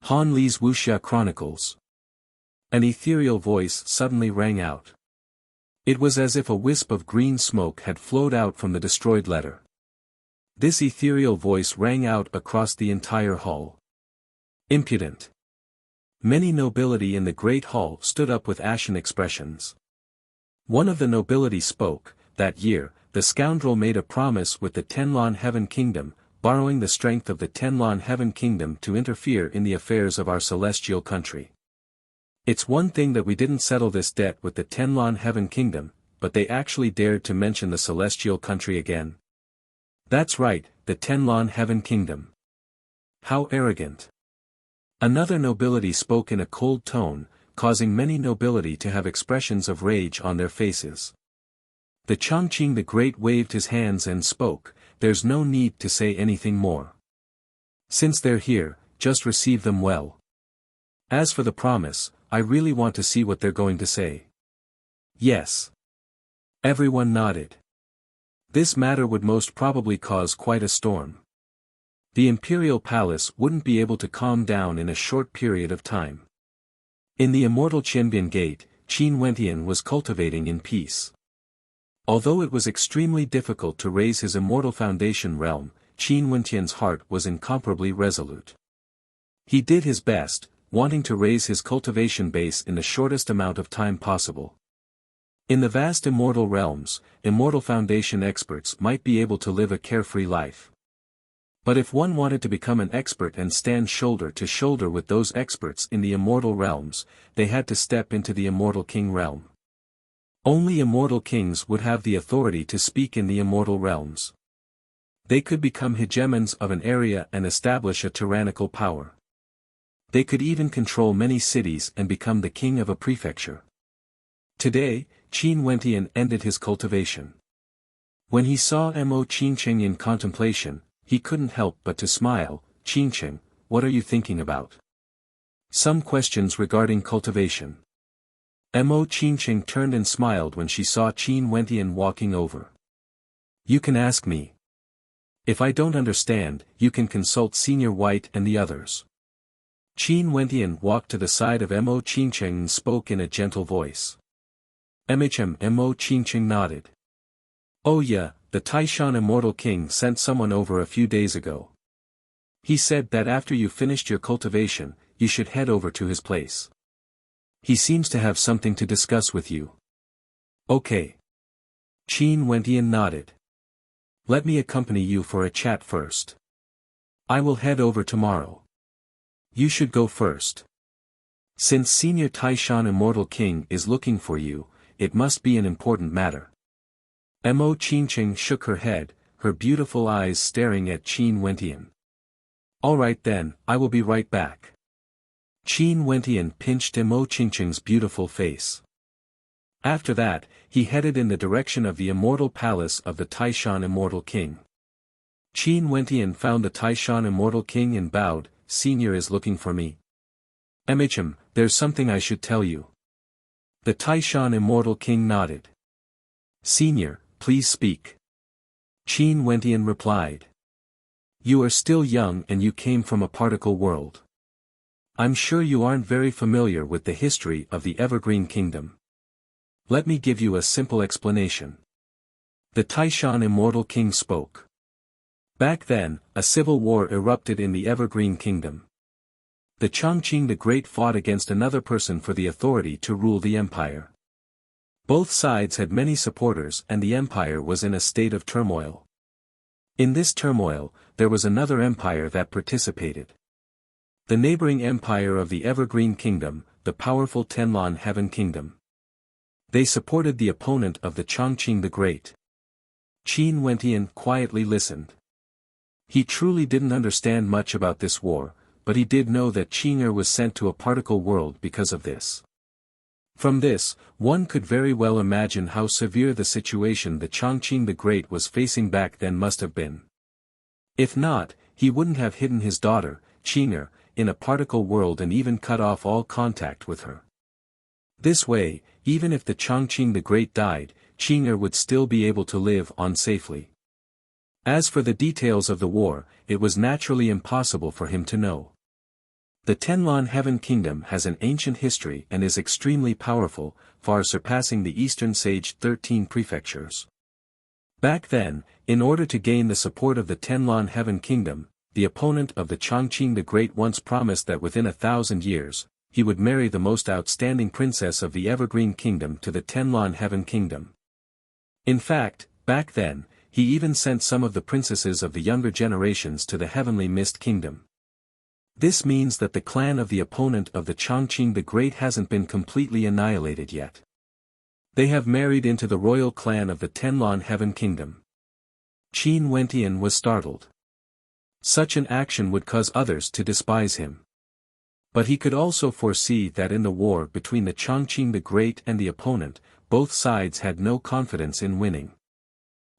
Han Li's Wuxia Chronicles. An ethereal voice suddenly rang out. It was as if a wisp of green smoke had flowed out from the destroyed letter. This ethereal voice rang out across the entire hall. Impudent. Many nobility in the great hall stood up with ashen expressions. One of the nobility spoke. That year, the scoundrel made a promise with the Tenlon Heaven Kingdom, borrowing the strength of the Tenlon Heaven Kingdom to interfere in the affairs of our celestial country. It's one thing that we didn't settle this debt with the Tenlon Heaven Kingdom, but they actually dared to mention the celestial country again. That's right, the Tenlon Heaven Kingdom. How arrogant. Another nobility spoke in a cold tone, causing many nobility to have expressions of rage on their faces. The Chongqing the Great waved his hands and spoke, "There's no need to say anything more. Since they're here, just receive them well. As for the promise, I really want to see what they're going to say." Yes. Everyone nodded. This matter would most probably cause quite a storm. The imperial palace wouldn't be able to calm down in a short period of time. In the immortal Qianbian Gate, Qin Wentian was cultivating in peace. Although it was extremely difficult to raise his immortal foundation realm, Qin Wentian's heart was incomparably resolute. He did his best, wanting to raise his cultivation base in the shortest amount of time possible. In the vast immortal realms, immortal foundation experts might be able to live a carefree life. But if one wanted to become an expert and stand shoulder to shoulder with those experts in the immortal realms, they had to step into the immortal king realm. Only immortal kings would have the authority to speak in the immortal realms. They could become hegemons of an area and establish a tyrannical power. They could even control many cities and become the king of a prefecture. Today, Qin Wentian ended his cultivation. When he saw Mo Qingqing in contemplation, he couldn't help but to smile. "Qingqing, what are you thinking about?" "Some questions regarding cultivation." Mo Qingqing turned and smiled when she saw Qin Wentian walking over. "You can ask me. If I don't understand, you can consult Senior White and the others." Qin Wentian walked to the side of Mo Qingqing and spoke in a gentle voice. Mo Qingqing nodded. "Oh yeah, the Taishan Immortal King sent someone over a few days ago. He said that after you finished your cultivation, you should head over to his place. He seems to have something to discuss with you." "Okay." Qin Wentian nodded. "Let me accompany you for a chat first. I will head over tomorrow. You should go first. Since Senior Taishan Immortal King is looking for you, it must be an important matter." Mo Qingqing shook her head, her beautiful eyes staring at Qin Wentian. "All right then, I will be right back." Qin Wentian pinched Mo Qingqing's beautiful face. After that, he headed in the direction of the immortal palace of the Taishan Immortal King. Qin Wentian found the Taishan Immortal King and bowed. "Senior is looking for me." There's something I should tell you." The Taishan Immortal King nodded. "Senior, please speak." Qin Wentian replied. "You are still young and you came from a particle world. I'm sure you aren't very familiar with the history of the Evergreen Kingdom. Let me give you a simple explanation." The Taishan Immortal King spoke. Back then, a civil war erupted in the Evergreen Kingdom. The Chongqing the Great fought against another person for the authority to rule the empire. Both sides had many supporters and the empire was in a state of turmoil. In this turmoil, there was another empire that participated. The neighboring empire of the Evergreen Kingdom, the powerful Tenlon Heaven Kingdom. They supported the opponent of the Chongqing the Great. Qin Wentian quietly listened. He truly didn't understand much about this war, but he did know that Qing'er was sent to a particle world because of this. From this, one could very well imagine how severe the situation the Chongqing the Great was facing back then must have been. If not, he wouldn't have hidden his daughter, Qing'er, in a particle world and even cut off all contact with her. This way, even if the Chongqing the Great died, Qing'er would still be able to live on safely. As for the details of the war, it was naturally impossible for him to know. The Tenlon Heaven Kingdom has an ancient history and is extremely powerful, far surpassing the Eastern Sage 13 prefectures. Back then, in order to gain the support of the Tenlon Heaven Kingdom, the opponent of the Chongqing the Great once promised that within 1,000 years, he would marry the most outstanding princess of the Evergreen Kingdom to the Tenlon Heaven Kingdom. In fact, back then, he even sent some of the princesses of the younger generations to the Heavenly Mist Kingdom. This means that the clan of the opponent of the Chongqing the Great hasn't been completely annihilated yet. They have married into the royal clan of the Tenlon Heaven Kingdom. Qin Wentian was startled. Such an action would cause others to despise him. But he could also foresee that in the war between the Chongqing the Great and the opponent, both sides had no confidence in winning.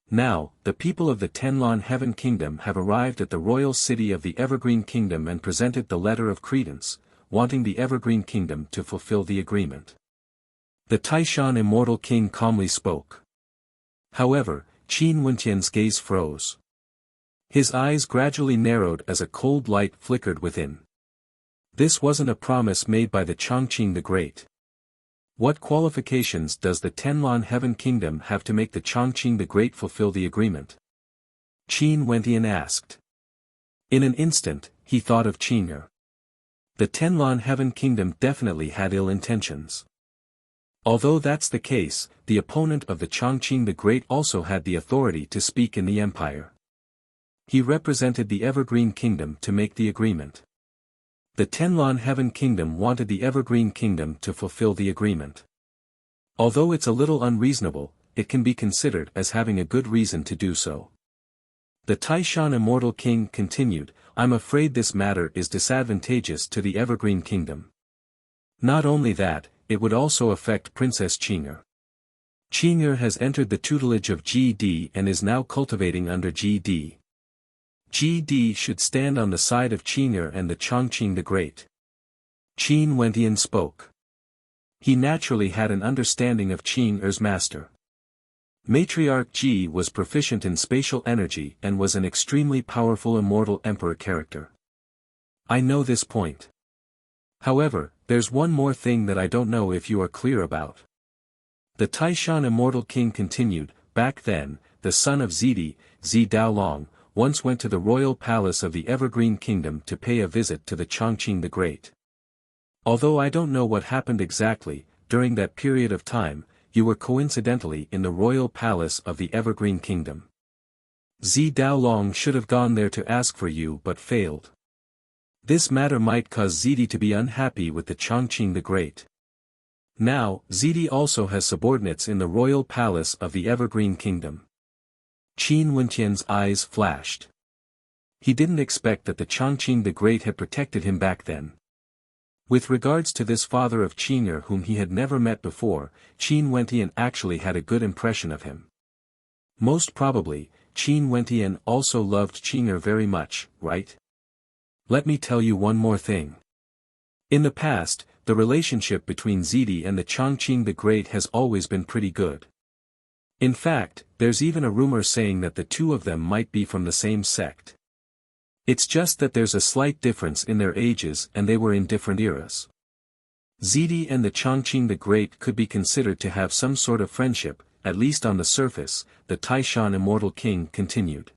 Now, the people of the Tenlon Heaven Kingdom have arrived at the royal city of the Evergreen Kingdom and presented the letter of credence, wanting the Evergreen Kingdom to fulfill the agreement. The Taishan Immortal King calmly spoke. However, Qin Wentian's gaze froze. His eyes gradually narrowed as a cold light flickered within. This wasn't a promise made by the Chongqing the Great. What qualifications does the Tenlon Heaven Kingdom have to make the Chongqing the Great fulfill the agreement? Qin Wentian asked. In an instant, he thought of Qing'er. The Tenlon Heaven Kingdom definitely had ill intentions. Although that's the case, the opponent of the Chongqing the Great also had the authority to speak in the empire. He represented the Evergreen Kingdom to make the agreement. The Tenlon Heaven Kingdom wanted the Evergreen Kingdom to fulfill the agreement. Although it's a little unreasonable, it can be considered as having a good reason to do so. The Taishan Immortal King continued, I'm afraid this matter is disadvantageous to the Evergreen Kingdom. Not only that, it would also affect Princess Qing'er. Qing'er has entered the tutelage of GD and is now cultivating under GD. GD should stand on the side of Qing'er and the Chongqing the Great. Qin Wentian spoke. He naturally had an understanding of Qing'er's master. Matriarch Ji was proficient in spatial energy and was an extremely powerful immortal emperor character. I know this point. However, there's one more thing that I don't know if you are clear about. The Taishan Immortal King continued, back then, the son of Zidi, Zi Daolong, once went to the royal palace of the Evergreen Kingdom to pay a visit to the Chongqing the Great. Although I don't know what happened exactly, during that period of time, you were coincidentally in the royal palace of the Evergreen Kingdom. Zi Daolong should have gone there to ask for you but failed. This matter might cause Zidi to be unhappy with the Chongqing the Great. Now, Zidi also has subordinates in the royal palace of the Evergreen Kingdom. Qin Wentian's eyes flashed. He didn't expect that the Chongqing the Great had protected him back then. With regards to this father of Qing'er whom he had never met before, Qin Wentian actually had a good impression of him. Most probably, Qin Wentian also loved Qing'er very much, right? Let me tell you one more thing. In the past, the relationship between Zidi and the Chongqing the Great has always been pretty good. In fact, there's even a rumor saying that the two of them might be from the same sect. It's just that there's a slight difference in their ages and they were in different eras. Zidi and the Chongqing the Great could be considered to have some sort of friendship, at least on the surface, the Taishan Immortal King continued.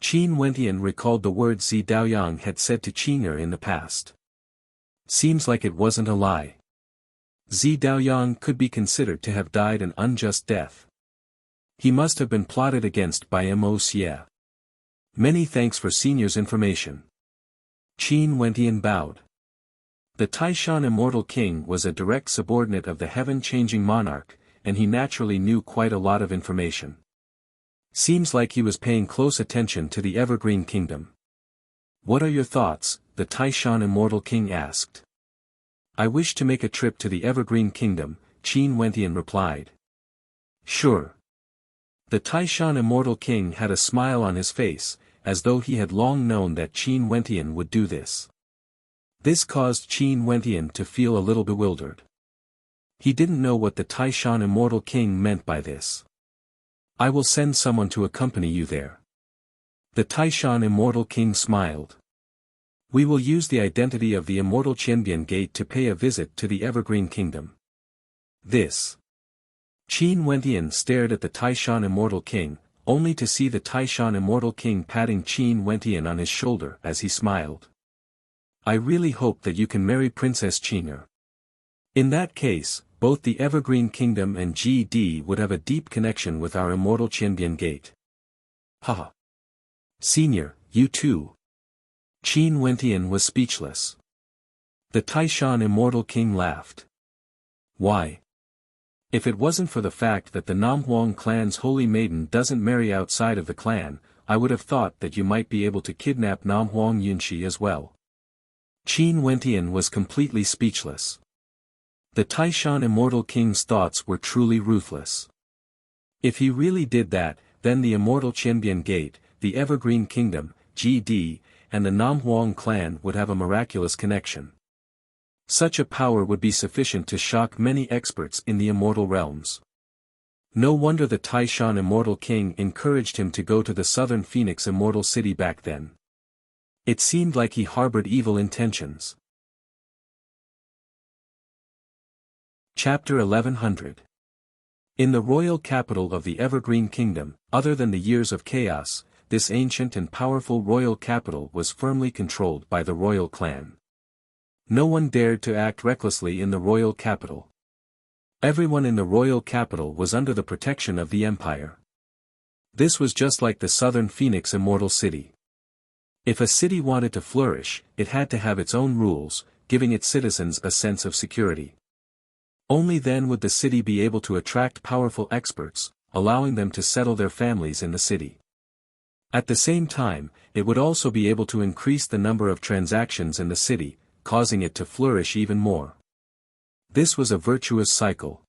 Qin Wentian recalled the words Zi Daoyang had said to Qing'er in the past. Seems like it wasn't a lie. Zi Daoyang could be considered to have died an unjust death. He must have been plotted against by Mo Xie. Many thanks for Senior's information. Qin Wentian bowed. The Taishan Immortal King was a direct subordinate of the heaven-changing monarch, and he naturally knew quite a lot of information. Seems like he was paying close attention to the Evergreen Kingdom. What are your thoughts? The Taishan Immortal King asked. I wish to make a trip to the Evergreen Kingdom, Qin Wentian replied. Sure. The Taishan Immortal King had a smile on his face, as though he had long known that Qin Wentian would do this. This caused Qin Wentian to feel a little bewildered. He didn't know what the Taishan Immortal King meant by this. I will send someone to accompany you there. The Taishan Immortal King smiled. We will use the identity of the Immortal Qianbian Gate to pay a visit to the Evergreen Kingdom. This. Qin Wentian stared at the Taishan Immortal King, only to see the Taishan Immortal King patting Qin Wentian on his shoulder as he smiled. I really hope that you can marry Princess Qiner. In that case, both the Evergreen Kingdom and GD would have a deep connection with our Immortal Qianbian Gate. Haha. Senior, you too. Qin Wentian was speechless. The Taishan Immortal King laughed. Why? If it wasn't for the fact that the Namhuang clan's holy maiden doesn't marry outside of the clan, I would have thought that you might be able to kidnap Namhuang Yunshi as well. Qin Wentian was completely speechless. The Taishan Immortal King's thoughts were truly ruthless. If he really did that, then the Immortal Qianbian Gate, the Evergreen Kingdom, GD, and the Namhuang clan would have a miraculous connection. Such a power would be sufficient to shock many experts in the immortal realms. No wonder the Taishan Immortal King encouraged him to go to the Southern Phoenix Immortal City back then. It seemed like he harbored evil intentions. Chapter 1100. In the royal capital of the Evergreen Kingdom, other than the years of chaos, this ancient and powerful royal capital was firmly controlled by the royal clan. No one dared to act recklessly in the royal capital. Everyone in the royal capital was under the protection of the empire. This was just like the Southern Phoenix Immortal City. If a city wanted to flourish, it had to have its own rules, giving its citizens a sense of security. Only then would the city be able to attract powerful experts, allowing them to settle their families in the city. At the same time, it would also be able to increase the number of transactions in the city, causing it to flourish even more. This was a virtuous cycle.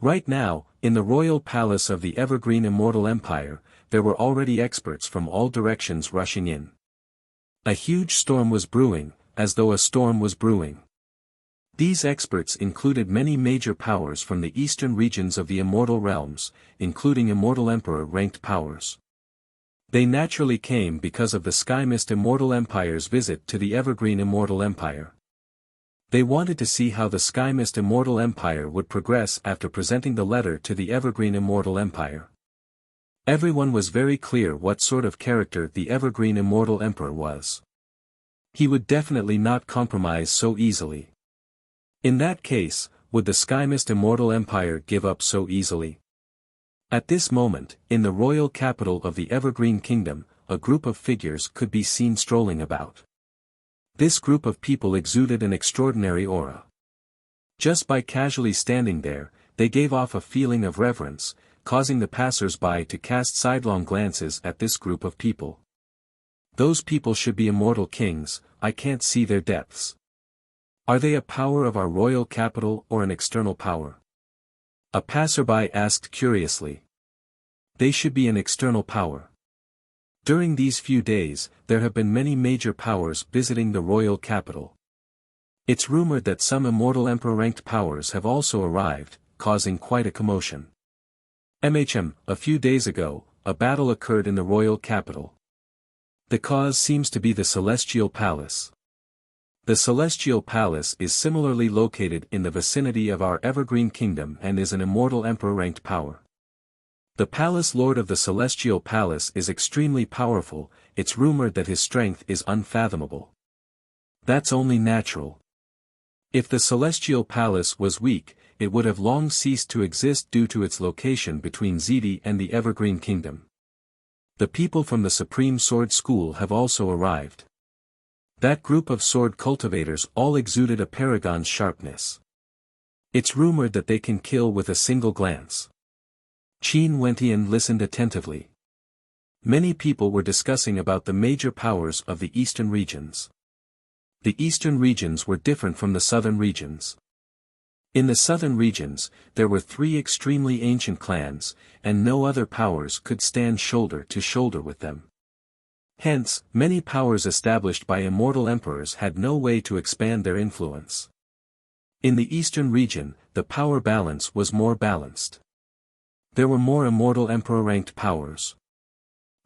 Right now, in the royal palace of the Evergreen Immortal Empire, there were already experts from all directions rushing in. A huge storm was brewing, as though a storm was brewing. These experts included many major powers from the eastern regions of the Immortal Realms, including Immortal Emperor-ranked powers. They naturally came because of the Skymist Immortal Empire's visit to the Evergreen Immortal Empire. They wanted to see how the Skymist Immortal Empire would progress after presenting the letter to the Evergreen Immortal Empire. Everyone was very clear what sort of character the Evergreen Immortal Emperor was. He would definitely not compromise so easily. In that case, would the Skymist Immortal Empire give up so easily? At this moment, in the royal capital of the Evergreen Kingdom, a group of figures could be seen strolling about. This group of people exuded an extraordinary aura. Just by casually standing there, they gave off a feeling of reverence, causing the passers-by to cast sidelong glances at this group of people. Those people should be immortal kings, I can't see their depths. Are they a power of our royal capital or an external power? A passerby asked curiously. They should be an external power. During these few days, there have been many major powers visiting the royal capital. It's rumored that some immortal emperor-ranked powers have also arrived, causing quite a commotion. A few days ago, a battle occurred in the royal capital. The cause seems to be the Celestial Palace. The Celestial Palace is similarly located in the vicinity of our Evergreen Kingdom and is an immortal emperor-ranked power. The Palace Lord of the Celestial Palace is extremely powerful, it's rumored that his strength is unfathomable. That's only natural. If the Celestial Palace was weak, it would have long ceased to exist due to its location between Ziti and the Evergreen Kingdom. The people from the Supreme Sword School have also arrived. That group of sword cultivators all exuded a paragon's sharpness. It's rumored that they can kill with a single glance. Qin Wentian listened attentively. Many people were discussing about the major powers of the eastern regions. The eastern regions were different from the southern regions. In the southern regions, there were 3 extremely ancient clans, and no other powers could stand shoulder to shoulder with them. Hence, many powers established by immortal emperors had no way to expand their influence. In the eastern region, the power balance was more balanced. There were more immortal emperor-ranked powers.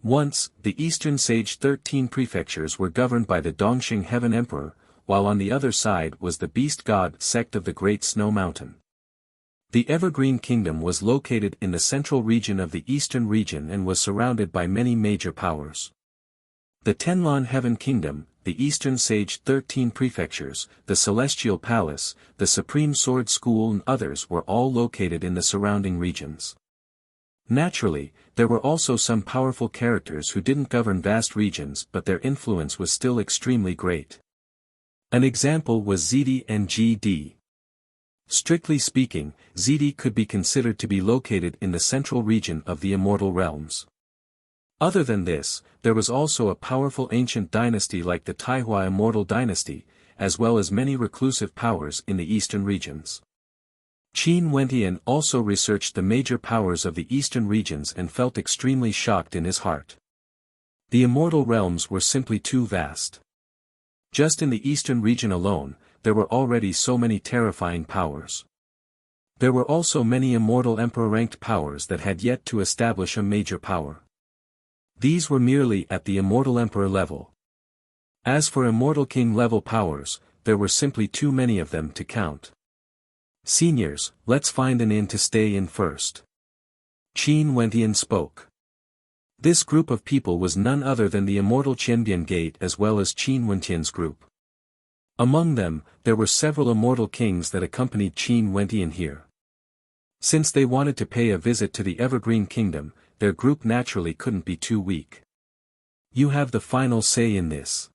Once, the eastern sage 13 prefectures were governed by the Dongxing Heaven Emperor, while on the other side was the Beast God sect of the Great Snow Mountain. The Evergreen Kingdom was located in the central region of the eastern region and was surrounded by many major powers. The Tenlon Heaven Kingdom, the Eastern Sage 13 Prefectures, the Celestial Palace, the Supreme Sword School and others were all located in the surrounding regions. Naturally, there were also some powerful characters who didn't govern vast regions but their influence was still extremely great. An example was ZD and GD. Strictly speaking, ZD could be considered to be located in the central region of the Immortal Realms. Other than this, there was also a powerful ancient dynasty like the Taihua Immortal Dynasty, as well as many reclusive powers in the eastern regions. Qin Wentian also researched the major powers of the eastern regions and felt extremely shocked in his heart. The Immortal Realms were simply too vast. Just in the eastern region alone, there were already so many terrifying powers. There were also many Immortal Emperor-ranked powers that had yet to establish a major power. These were merely at the Immortal Emperor level. As for Immortal King level powers, there were simply too many of them to count. Seniors, let's find an inn to stay in first. Qin Wentian spoke. This group of people was none other than the Immortal Qianbian Gate as well as Qin Wentian's group. Among them, there were several Immortal Kings that accompanied Qin Wentian here. Since they wanted to pay a visit to the Evergreen Kingdom, their group naturally couldn't be too weak. You have the final say in this.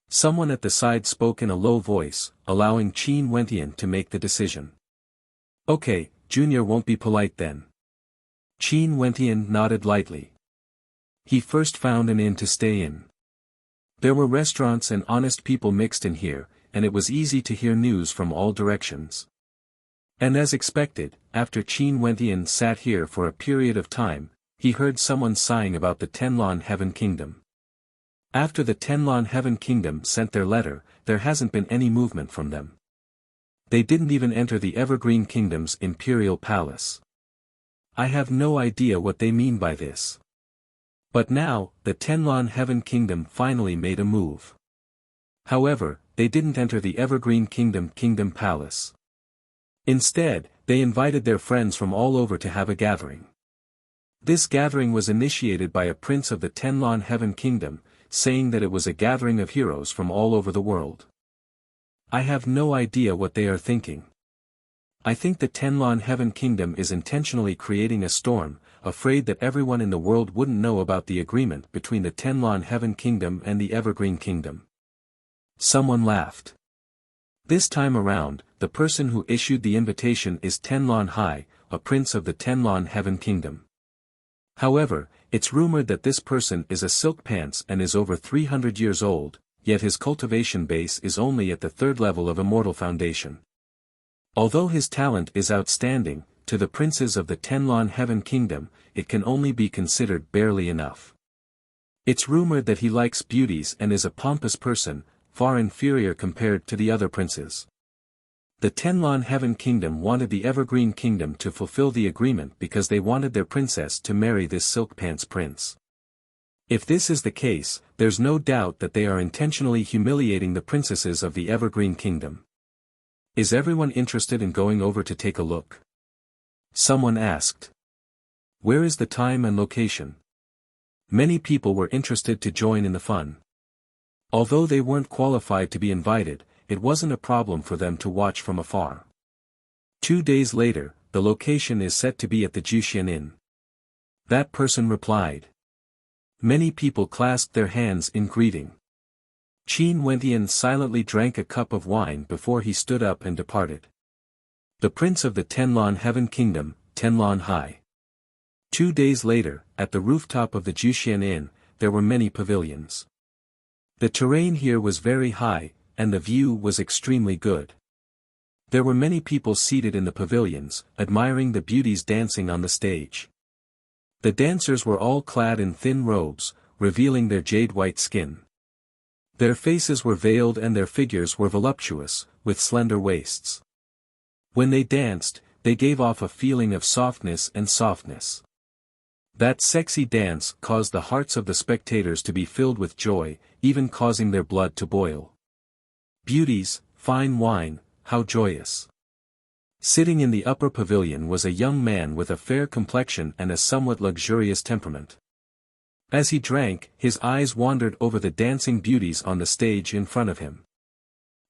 Someone at the side spoke in a low voice, allowing Qin Wentian to make the decision. Okay, Junior won't be polite then. Qin Wentian nodded lightly. He first found an inn to stay in. There were restaurants and honest people mixed in here, and it was easy to hear news from all directions. And as expected, after Qin Wentian sat here for a period of time, he heard someone sighing about the Tenlon Heaven Kingdom. After the Tenlon Heaven Kingdom sent their letter, there hasn't been any movement from them. They didn't even enter the Evergreen Kingdom's Imperial Palace. I have no idea what they mean by this. But now, the Tenlon Heaven Kingdom finally made a move. However, they didn't enter the Evergreen Kingdom Palace. Instead, they invited their friends from all over to have a gathering. This gathering was initiated by a prince of the Tenlon Heaven Kingdom, saying that it was a gathering of heroes from all over the world. I have no idea what they are thinking. I think the Tenlon Heaven Kingdom is intentionally creating a storm, afraid that everyone in the world wouldn't know about the agreement between the Tenlon Heaven Kingdom and the Evergreen Kingdom. Someone laughed. This time around, the person who issued the invitation is Tenlon Hai, a prince of the Tenlon Heaven Kingdom. However, it's rumored that this person is a silk pants and is over 300 years old, yet his cultivation base is only at the 3rd level of Immortal Foundation. Although his talent is outstanding, to the princes of the Tenlon Heaven Kingdom, it can only be considered barely enough. It's rumored that he likes beauties and is a pompous person, far inferior compared to the other princes. The Tenlon Heaven Kingdom wanted the Evergreen Kingdom to fulfill the agreement because they wanted their princess to marry this silk pants prince. If this is the case, there's no doubt that they are intentionally humiliating the princesses of the Evergreen Kingdom. Is everyone interested in going over to take a look? Someone asked. Where is the time and location? Many people were interested to join in the fun. Although they weren't qualified to be invited, it wasn't a problem for them to watch from afar. 2 days later, the location is set to be at the Juxian Inn. That person replied. Many people clasped their hands in greeting. Qin Wentian silently drank a cup of wine before he stood up and departed. The prince of the Tenlon Heaven Kingdom, Tenlon Hai. 2 days later, at the rooftop of the Juxian Inn, there were many pavilions. The terrain here was very high, and the view was extremely good. There were many people seated in the pavilions, admiring the beauties dancing on the stage. The dancers were all clad in thin robes, revealing their jade-white skin. Their faces were veiled and their figures were voluptuous, with slender waists. When they danced, they gave off a feeling of softness. That sexy dance caused the hearts of the spectators to be filled with joy, even causing their blood to boil. Beauties, fine wine, how joyous. Sitting in the upper pavilion was a young man with a fair complexion and a somewhat luxurious temperament. As he drank, his eyes wandered over the dancing beauties on the stage in front of him.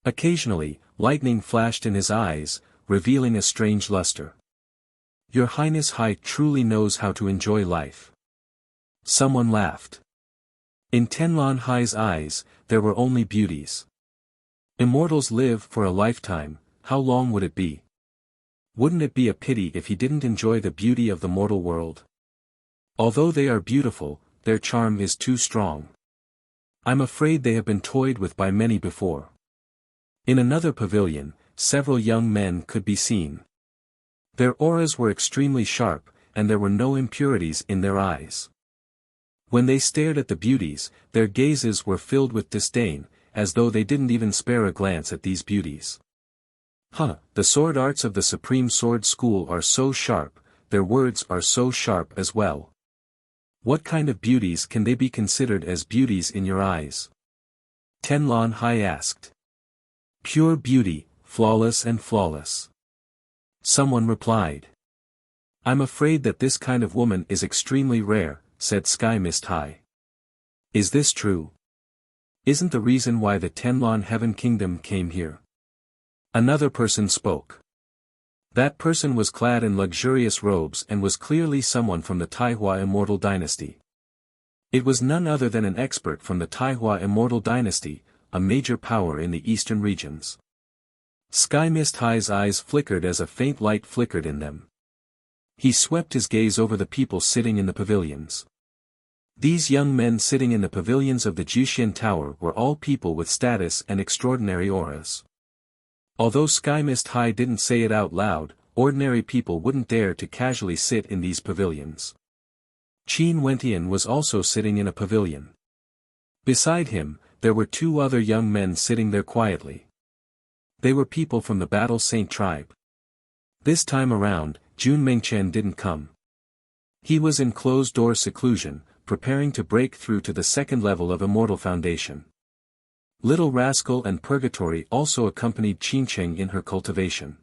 Occasionally, lightning flashed in his eyes, revealing a strange luster. Your Highness Hai truly knows how to enjoy life. Someone laughed. In Tenlon Hai's eyes, there were only beauties. Immortals live for a lifetime, how long would it be? Wouldn't it be a pity if he didn't enjoy the beauty of the mortal world? Although they are beautiful, their charm is too strong. I'm afraid they have been toyed with by many before. In another pavilion, several young men could be seen. Their auras were extremely sharp, and there were no impurities in their eyes. When they stared at the beauties, their gazes were filled with disdain, as though they didn't even spare a glance at these beauties. The sword arts of the Supreme Sword School are so sharp, their words are so sharp as well. What kind of beauties can they be considered as beauties in your eyes? Tenlon Hai asked. Pure beauty, flawless and flawless. Someone replied. I'm afraid that this kind of woman is extremely rare, said Sky Mist Hai. Is this true? Isn't the reason why the Tenlon Heaven Kingdom came here? Another person spoke. That person was clad in luxurious robes and was clearly someone from the Taihua Immortal Dynasty. It was none other than an expert from the Taihua Immortal Dynasty, a major power in the eastern regions. Sky Mist Hai's eyes flickered as a faint light flickered in them. He swept his gaze over the people sitting in the pavilions. These young men sitting in the pavilions of the Jixian Tower were all people with status and extraordinary auras. Although Sky Mist Hai didn't say it out loud, ordinary people wouldn't dare to casually sit in these pavilions. Qin Wentian was also sitting in a pavilion. Beside him, there were two other young men sitting there quietly. They were people from the Battle Saint tribe. This time around, Jun Mengchen didn't come. He was in closed-door seclusion, preparing to break through to the second level of Immortal Foundation. Little Rascal and Purgatory also accompanied Qincheng in her cultivation.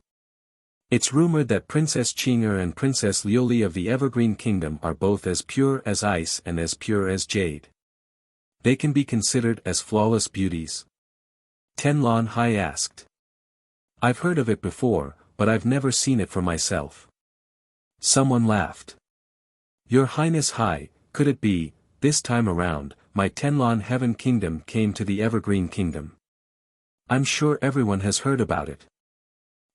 It's rumored that Princess Qing'er and Princess Liuli of the Evergreen Kingdom are both as pure as ice and as pure as jade. They can be considered as flawless beauties. Tenlon Hai asked. I've heard of it before, but I've never seen it for myself. Someone laughed. Your Highness Hai, could it be, this time around, my Tenlon Heaven Kingdom came to the Evergreen Kingdom? I'm sure everyone has heard about it.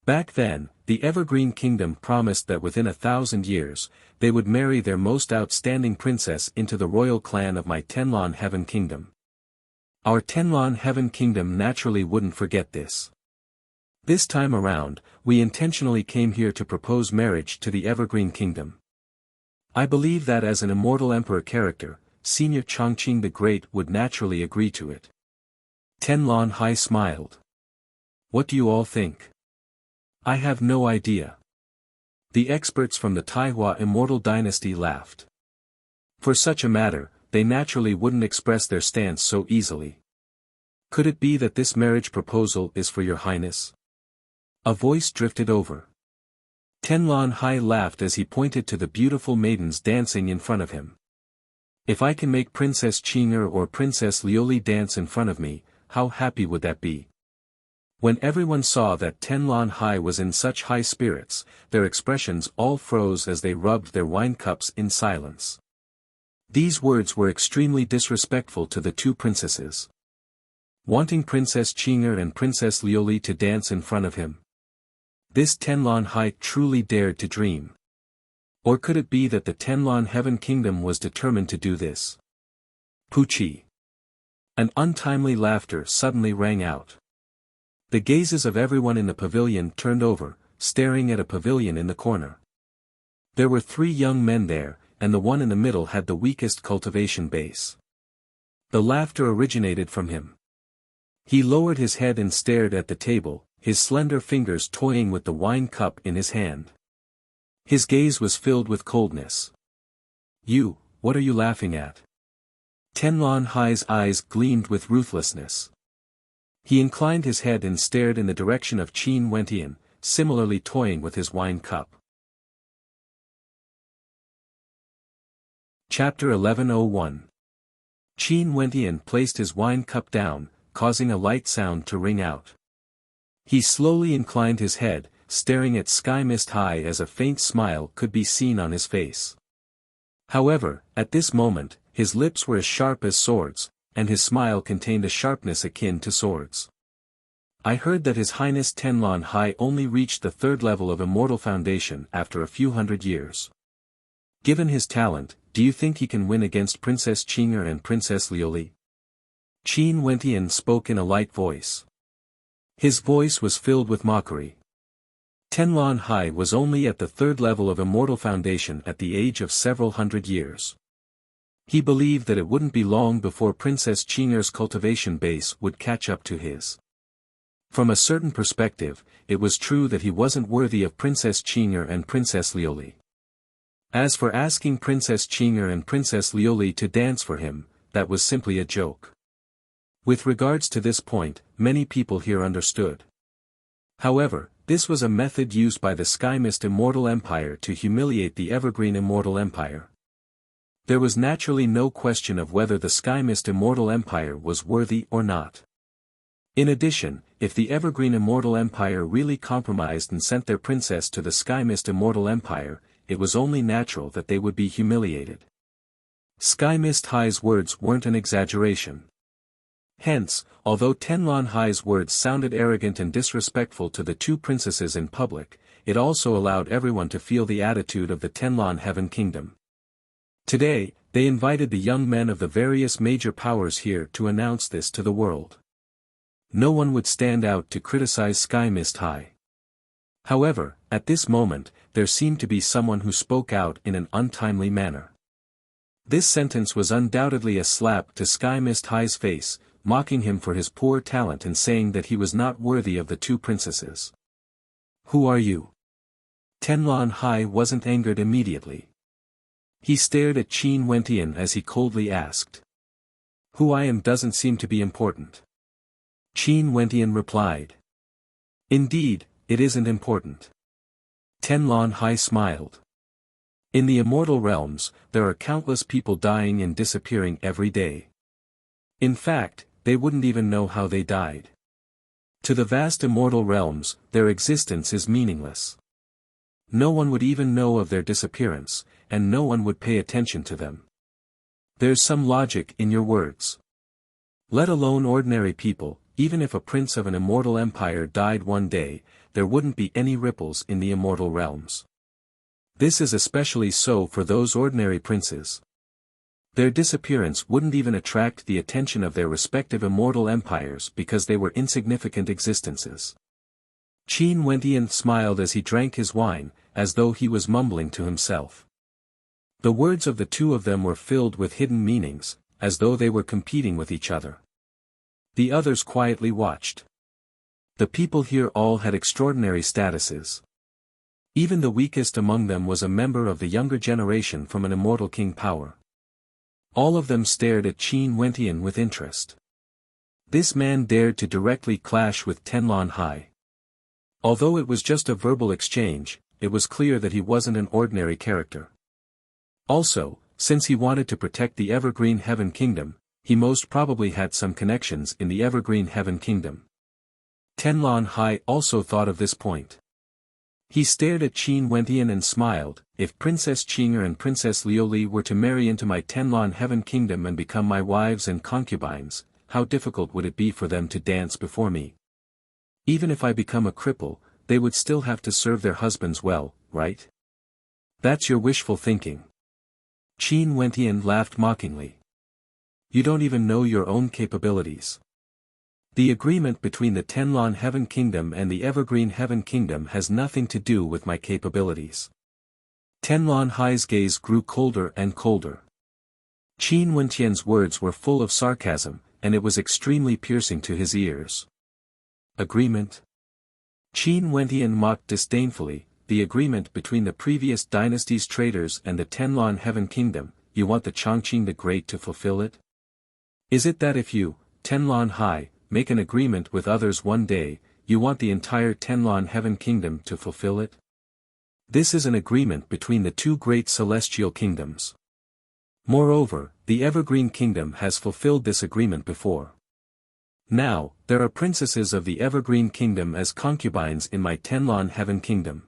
Back then, the Evergreen Kingdom promised that within 1,000 years, they would marry their most outstanding princess into the royal clan of my Tenlon Heaven Kingdom. Our Tenlon Heaven Kingdom naturally wouldn't forget this. This time around, we intentionally came here to propose marriage to the Evergreen Kingdom. I believe that as an immortal emperor character, Senior Chongqing the Great would naturally agree to it. Tenlon Hai smiled. What do you all think? I have no idea. The experts from the Taihua Immortal Dynasty laughed. For such a matter, they naturally wouldn't express their stance so easily. Could it be that this marriage proposal is for your highness? A voice drifted over. Tenlon Hai laughed as he pointed to the beautiful maidens dancing in front of him. If I can make Princess Qing'er or Princess Liuli dance in front of me, how happy would that be? When everyone saw that Tenlon Hai was in such high spirits, their expressions all froze as they rubbed their wine cups in silence. These words were extremely disrespectful to the two princesses. Wanting Princess Qing'er and Princess Liuli to dance in front of him. This Tenlon Hai truly dared to dream. Or could it be that the Tenlon Heaven Kingdom was determined to do this? Puchi. An untimely laughter suddenly rang out. The gazes of everyone in the pavilion turned over, staring at a pavilion in the corner. There were 3 young men there, and the one in the middle had the weakest cultivation base. The laughter originated from him. He lowered his head and stared at the table, his slender fingers toying with the wine cup in his hand. His gaze was filled with coldness. What are you laughing at? Tenlon Hai's eyes gleamed with ruthlessness. He inclined his head and stared in the direction of Qin Wentian, similarly toying with his wine cup. Chapter 1101. Qin Wentian placed his wine cup down, causing a light sound to ring out. He slowly inclined his head, staring at Sky Mist High as a faint smile could be seen on his face. However, at this moment, his lips were as sharp as swords, and his smile contained a sharpness akin to swords. I heard that His Highness Tenlon Hai only reached the 3rd level of Immortal Foundation after a few hundred years. Given his talent, do you think he can win against Princess Qing'er and Princess Liuli? Qin Wentian spoke in a light voice. His voice was filled with mockery. Tenlon Hai was only at the 3rd level of Immortal Foundation at the age of several hundred years. He believed that it wouldn't be long before Princess Qing'er's cultivation base would catch up to his. From a certain perspective, it was true that he wasn't worthy of Princess Qing'er and Princess Liuli. As for asking Princess Qing'er and Princess Liuli to dance for him, that was simply a joke. With regards to this point, many people here understood. However, this was a method used by the Sky Mist Immortal Empire to humiliate the Evergreen Immortal Empire. There was naturally no question of whether the Sky Mist Immortal Empire was worthy or not. In addition, if the Evergreen Immortal Empire really compromised and sent their princess to the Sky Mist Immortal Empire, it was only natural that they would be humiliated. Sky Mist Hai's words weren't an exaggeration. Hence, although Tenlon Hai's words sounded arrogant and disrespectful to the 2 princesses in public, it also allowed everyone to feel the attitude of the Tenlon Heaven Kingdom. Today, they invited the young men of the various major powers here to announce this to the world. No one would stand out to criticize Sky Mist Hai. However, at this moment, there seemed to be someone who spoke out in an untimely manner. This sentence was undoubtedly a slap to Sky Mist Hai's face, mocking him for his poor talent and saying that he was not worthy of the 2 princesses. Who are you? Tenlon Hai wasn't angered immediately. He stared at Qin Wentian as he coldly asked. Who I am doesn't seem to be important. Qin Wentian replied. Indeed, it isn't important. Tenlon Hai smiled. In the immortal realms, there are countless people dying and disappearing every day. In fact, they wouldn't even know how they died. To the vast immortal realms, their existence is meaningless. No one would even know of their disappearance, and no one would pay attention to them. There's some logic in your words. Let alone ordinary people, even if a prince of an immortal empire died one day, there wouldn't be any ripples in the immortal realms. This is especially so for those ordinary princes. Their disappearance wouldn't even attract the attention of their respective immortal empires because they were insignificant existences. Qin Wentian smiled as he drank his wine, as though he was mumbling to himself. The words of the 2 of them were filled with hidden meanings, as though they were competing with each other. The others quietly watched. The people here all had extraordinary statuses. Even the weakest among them was a member of the younger generation from an immortal king power. All of them stared at Qin Wentian with interest. This man dared to directly clash with Tenlon Hai. Although it was just a verbal exchange, it was clear that he wasn't an ordinary character. Also, since he wanted to protect the Evergreen Heaven Kingdom, he most probably had some connections in the Evergreen Heaven Kingdom. Tenlon Hai also thought of this point. He stared at Qin Wentian and smiled. If Princess Qing'er and Princess Liuli were to marry into my Tenlon Heaven Kingdom and become my wives and concubines, how difficult would it be for them to dance before me? Even if I become a cripple, they would still have to serve their husbands well, right? That's your wishful thinking. Qin Wentian laughed mockingly. You don't even know your own capabilities. The agreement between the Tenlon Heaven Kingdom and the Evergreen Heaven Kingdom has nothing to do with my capabilities. Tenlon Hai's gaze grew colder and colder. Qin Wentian's words were full of sarcasm, and it was extremely piercing to his ears. Agreement? Qin Wentian mocked disdainfully. the agreement between the previous dynasty's traders and the Tenlon Heaven Kingdom, you want the Chongqing the Great to fulfill it? Is it that if you, Tenlon High, make an agreement with others one day, you want the entire Tenlon Heaven Kingdom to fulfill it? This is an agreement between the two great celestial kingdoms. Moreover, the Evergreen Kingdom has fulfilled this agreement before. Now, there are princesses of the Evergreen Kingdom as concubines in my Tenlon Heaven Kingdom.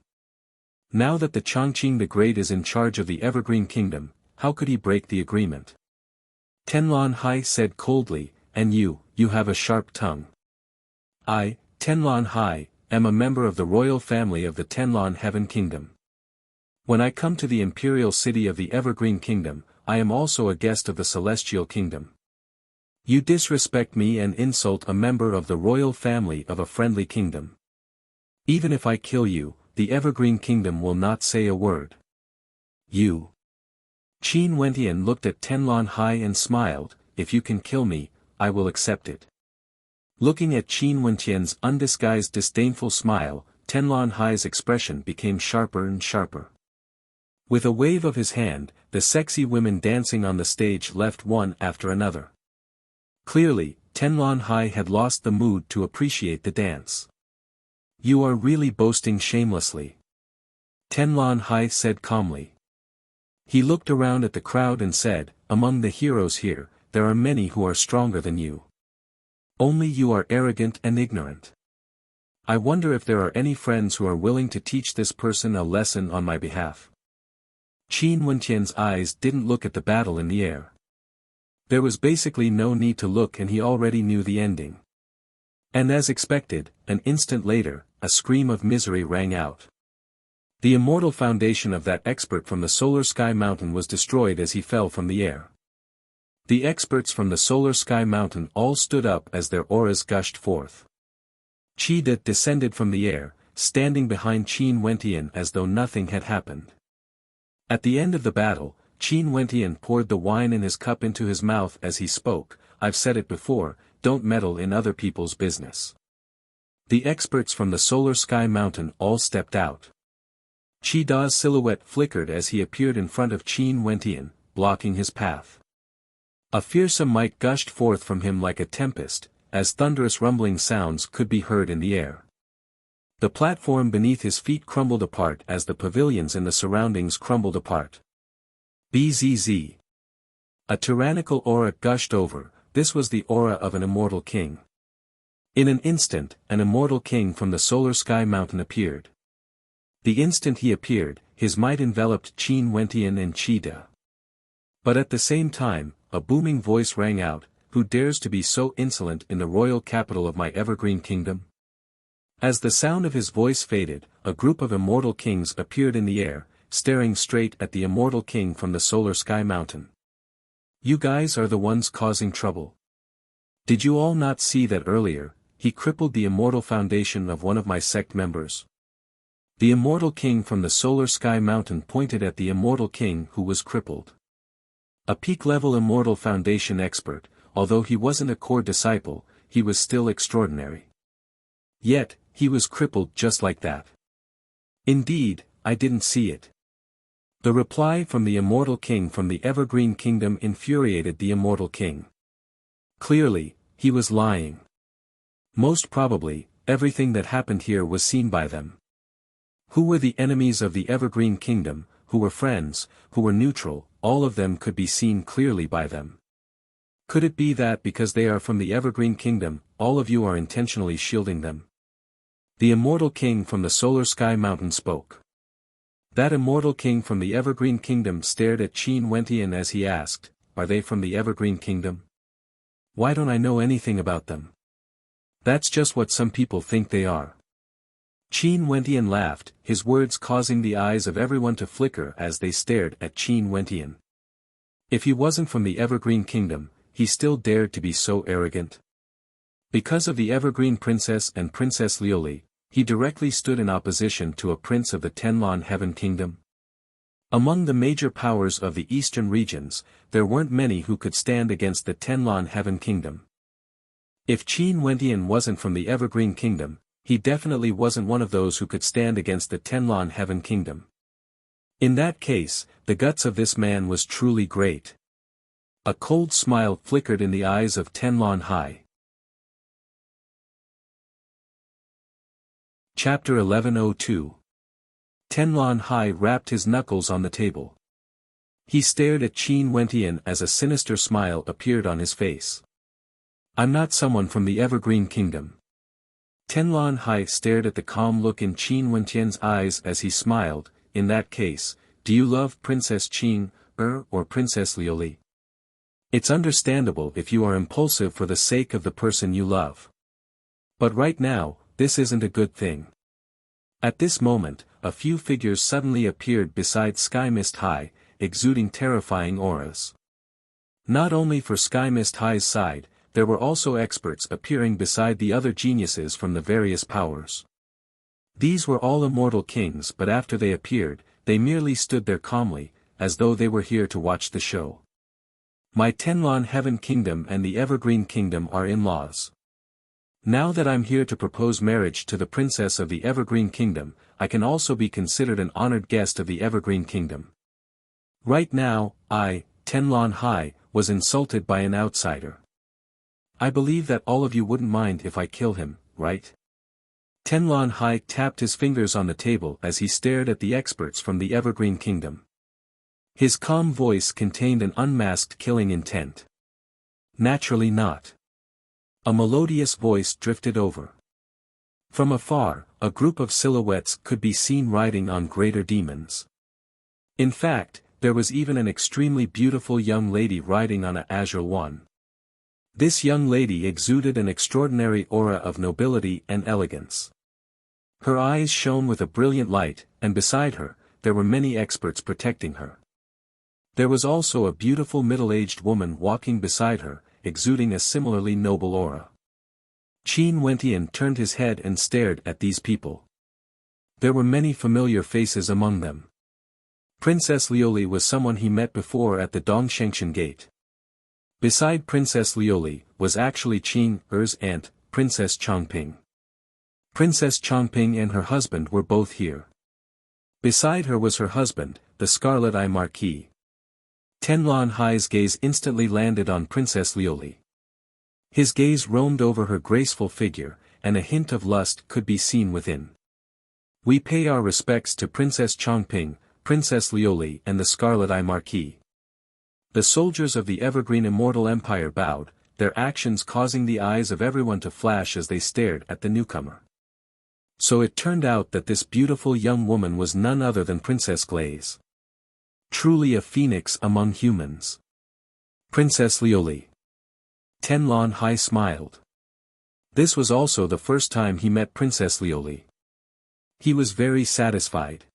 Now that the Chongqing the Great is in charge of the Evergreen Kingdom, how could he break the agreement? Tenlon Hai said coldly, and you have a sharp tongue. I, Tenlon Hai, am a member of the royal family of the Tenlon Heaven Kingdom. When I come to the imperial city of the Evergreen Kingdom, I am also a guest of the Celestial Kingdom. You disrespect me and insult a member of the royal family of a friendly kingdom. Even if I kill you, the Evergreen Kingdom will not say a word. You. Qin Wentian looked at Tenlon Hai and smiled, if you can kill me, I will accept it. Looking at Qin Wentian's undisguised disdainful smile, Tenlon Hai's expression became sharper and sharper. With a wave of his hand, the sexy women dancing on the stage left one after another. Clearly, Tenlon Hai had lost the mood to appreciate the dance. You are really boasting shamelessly. Tenlon Hai said calmly. He looked around at the crowd and said, among the heroes here, there are many who are stronger than you. Only you are arrogant and ignorant. I wonder if there are any friends who are willing to teach this person a lesson on my behalf. Qin Wentian's eyes didn't look at the battle in the air. There was basically no need to look and he already knew the ending. And as expected, an instant later, a scream of misery rang out. The immortal foundation of that expert from the Solar Sky Mountain was destroyed as he fell from the air. The experts from the Solar Sky Mountain all stood up as their auras gushed forth. Qi De descended from the air, standing behind Qin Wentian as though nothing had happened. At the end of the battle, Qin Wentian poured the wine in his cup into his mouth as he spoke, I've said it before, don't meddle in other people's business. The experts from the Solar Sky Mountain all stepped out. Qi Da's silhouette flickered as he appeared in front of Qin Wentian, blocking his path. A fearsome might gushed forth from him like a tempest, as thunderous rumbling sounds could be heard in the air. The platform beneath his feet crumbled apart as the pavilions in the surroundings crumbled apart. Bzz. A tyrannical aura gushed over, this was the aura of an immortal king. In an instant, an immortal king from the Solar Sky Mountain appeared. The instant he appeared, his might enveloped Qin Wentian and Qi De. But at the same time, a booming voice rang out, who dares to be so insolent in the royal capital of my Evergreen Kingdom? As the sound of his voice faded, a group of immortal kings appeared in the air, staring straight at the immortal king from the Solar Sky Mountain. You guys are the ones causing trouble. Did you all not see that earlier, he crippled the immortal foundation of one of my sect members? The immortal king from the Solar Sky Mountain pointed at the immortal king who was crippled. A peak-level immortal foundation expert, although he wasn't a core disciple, he was still extraordinary. Yet, he was crippled just like that. Indeed, I didn't see it. The reply from the immortal king from the Evergreen Kingdom infuriated the immortal king. Clearly, he was lying. Most probably, everything that happened here was seen by them. Who were the enemies of the Evergreen Kingdom, who were friends, who were neutral, all of them could be seen clearly by them. Could it be that because they are from the Evergreen Kingdom, all of you are intentionally shielding them? The immortal king from the Solar Sky Mountain spoke. That immortal king from the Evergreen Kingdom stared at Qin Wentian as he asked, are they from the Evergreen Kingdom? Why don't I know anything about them? That's just what some people think they are. Qin Wentian laughed, his words causing the eyes of everyone to flicker as they stared at Qin Wentian. If he wasn't from the Evergreen Kingdom, he still dared to be so arrogant. Because of the Evergreen Princess and Princess Lioli, he directly stood in opposition to a prince of the Tenlon Heaven Kingdom. Among the major powers of the eastern regions, there weren't many who could stand against the Tenlon Heaven Kingdom. If Qin Wentian wasn't from the Evergreen Kingdom, he definitely wasn't one of those who could stand against the Tenlon Heaven Kingdom. In that case, the guts of this man was truly great. A cold smile flickered in the eyes of Tenlon Hai. Chapter 1102. Tenlon Hai rapped his knuckles on the table. He stared at Qin Wentian as a sinister smile appeared on his face. I'm not someone from the Evergreen Kingdom. Tenlon Hai stared at the calm look in Qin Wentian's eyes as he smiled. In that case, do you love Princess Qin, or Princess Liuli? It's understandable if you are impulsive for the sake of the person you love. But right now, this isn't a good thing. At this moment, a few figures suddenly appeared beside Sky Mist High, exuding terrifying auras. Not only for Sky Mist High's side, there were also experts appearing beside the other geniuses from the various powers. These were all immortal kings, but after they appeared, they merely stood there calmly, as though they were here to watch the show. My Tenlon Heaven Kingdom and the Evergreen Kingdom are in-laws. Now that I'm here to propose marriage to the princess of the Evergreen Kingdom, I can also be considered an honored guest of the Evergreen Kingdom. Right now, I, Tenlon Hai, was insulted by an outsider. I believe that all of you wouldn't mind if I kill him, right? Tenlon Hai tapped his fingers on the table as he stared at the experts from the Evergreen Kingdom. His calm voice contained an unmasked killing intent. Naturally not. A melodious voice drifted over. From afar, a group of silhouettes could be seen riding on greater demons. In fact, there was even an extremely beautiful young lady riding on an azure one. This young lady exuded an extraordinary aura of nobility and elegance. Her eyes shone with a brilliant light, and beside her, there were many experts protecting her. There was also a beautiful middle-aged woman walking beside her, exuding a similarly noble aura. Qin Wentian turned his head and stared at these people. There were many familiar faces among them. Princess Liuli was someone he met before at the Dongshengshan Gate. Beside Princess Liuli was actually Qin Er's aunt, Princess Chongping. Princess Chongping and her husband were both here. Beside her was her husband, the Scarlet Eye Marquis. Tenlon Hai's gaze instantly landed on Princess Liuli. His gaze roamed over her graceful figure, and a hint of lust could be seen within. We pay our respects to Princess Chongping, Princess Liuli and the Scarlet Eye Marquis. The soldiers of the Evergreen Immortal Empire bowed, their actions causing the eyes of everyone to flash as they stared at the newcomer. So it turned out that this beautiful young woman was none other than Princess Glaze. Truly a phoenix among humans. Princess Liuli. Tenlon Hai smiled. This was also the first time he met Princess Liuli. He was very satisfied.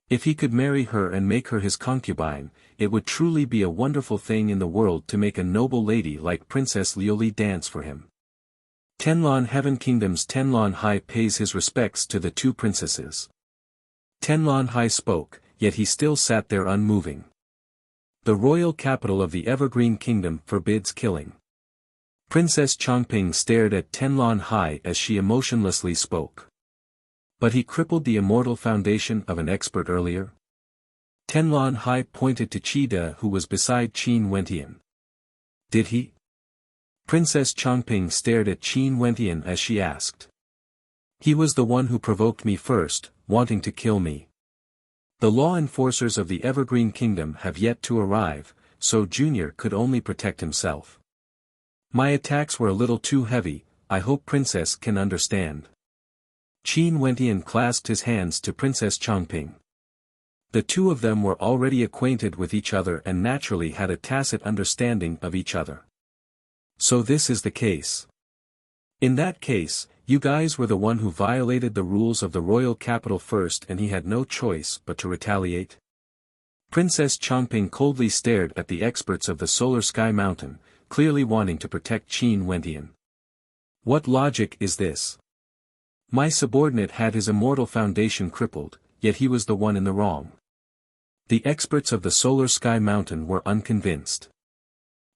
If he could marry her and make her his concubine, it would truly be a wonderful thing in the world to make a noble lady like Princess Liuli dance for him. Tenlon Heaven Kingdom's Tenlon Hai pays his respects to the two princesses. Tenlon Hai spoke, yet he still sat there unmoving. The royal capital of the Evergreen Kingdom forbids killing. Princess Chongping stared at Tenlon Hai as she emotionlessly spoke. But he crippled the immortal foundation of an expert earlier? Tenlon Hai pointed to Qida who was beside Qin Wentian. Did he? Princess Chongping stared at Qin Wentian as she asked. He was the one who provoked me first, wanting to kill me. The law enforcers of the Evergreen Kingdom have yet to arrive, so Junior could only protect himself. My attacks were a little too heavy, I hope Princess can understand. Qin Wentian clasped his hands to Princess Chongping. The two of them were already acquainted with each other and naturally had a tacit understanding of each other. So this is the case. In that case, you guys were the one who violated the rules of the royal capital first and he had no choice but to retaliate? Princess Chongping coldly stared at the experts of the Solar Sky Mountain, clearly wanting to protect Qin Wentian. What logic is this? My subordinate had his immortal foundation crippled, yet he was the one in the wrong. The experts of the Solar Sky Mountain were unconvinced.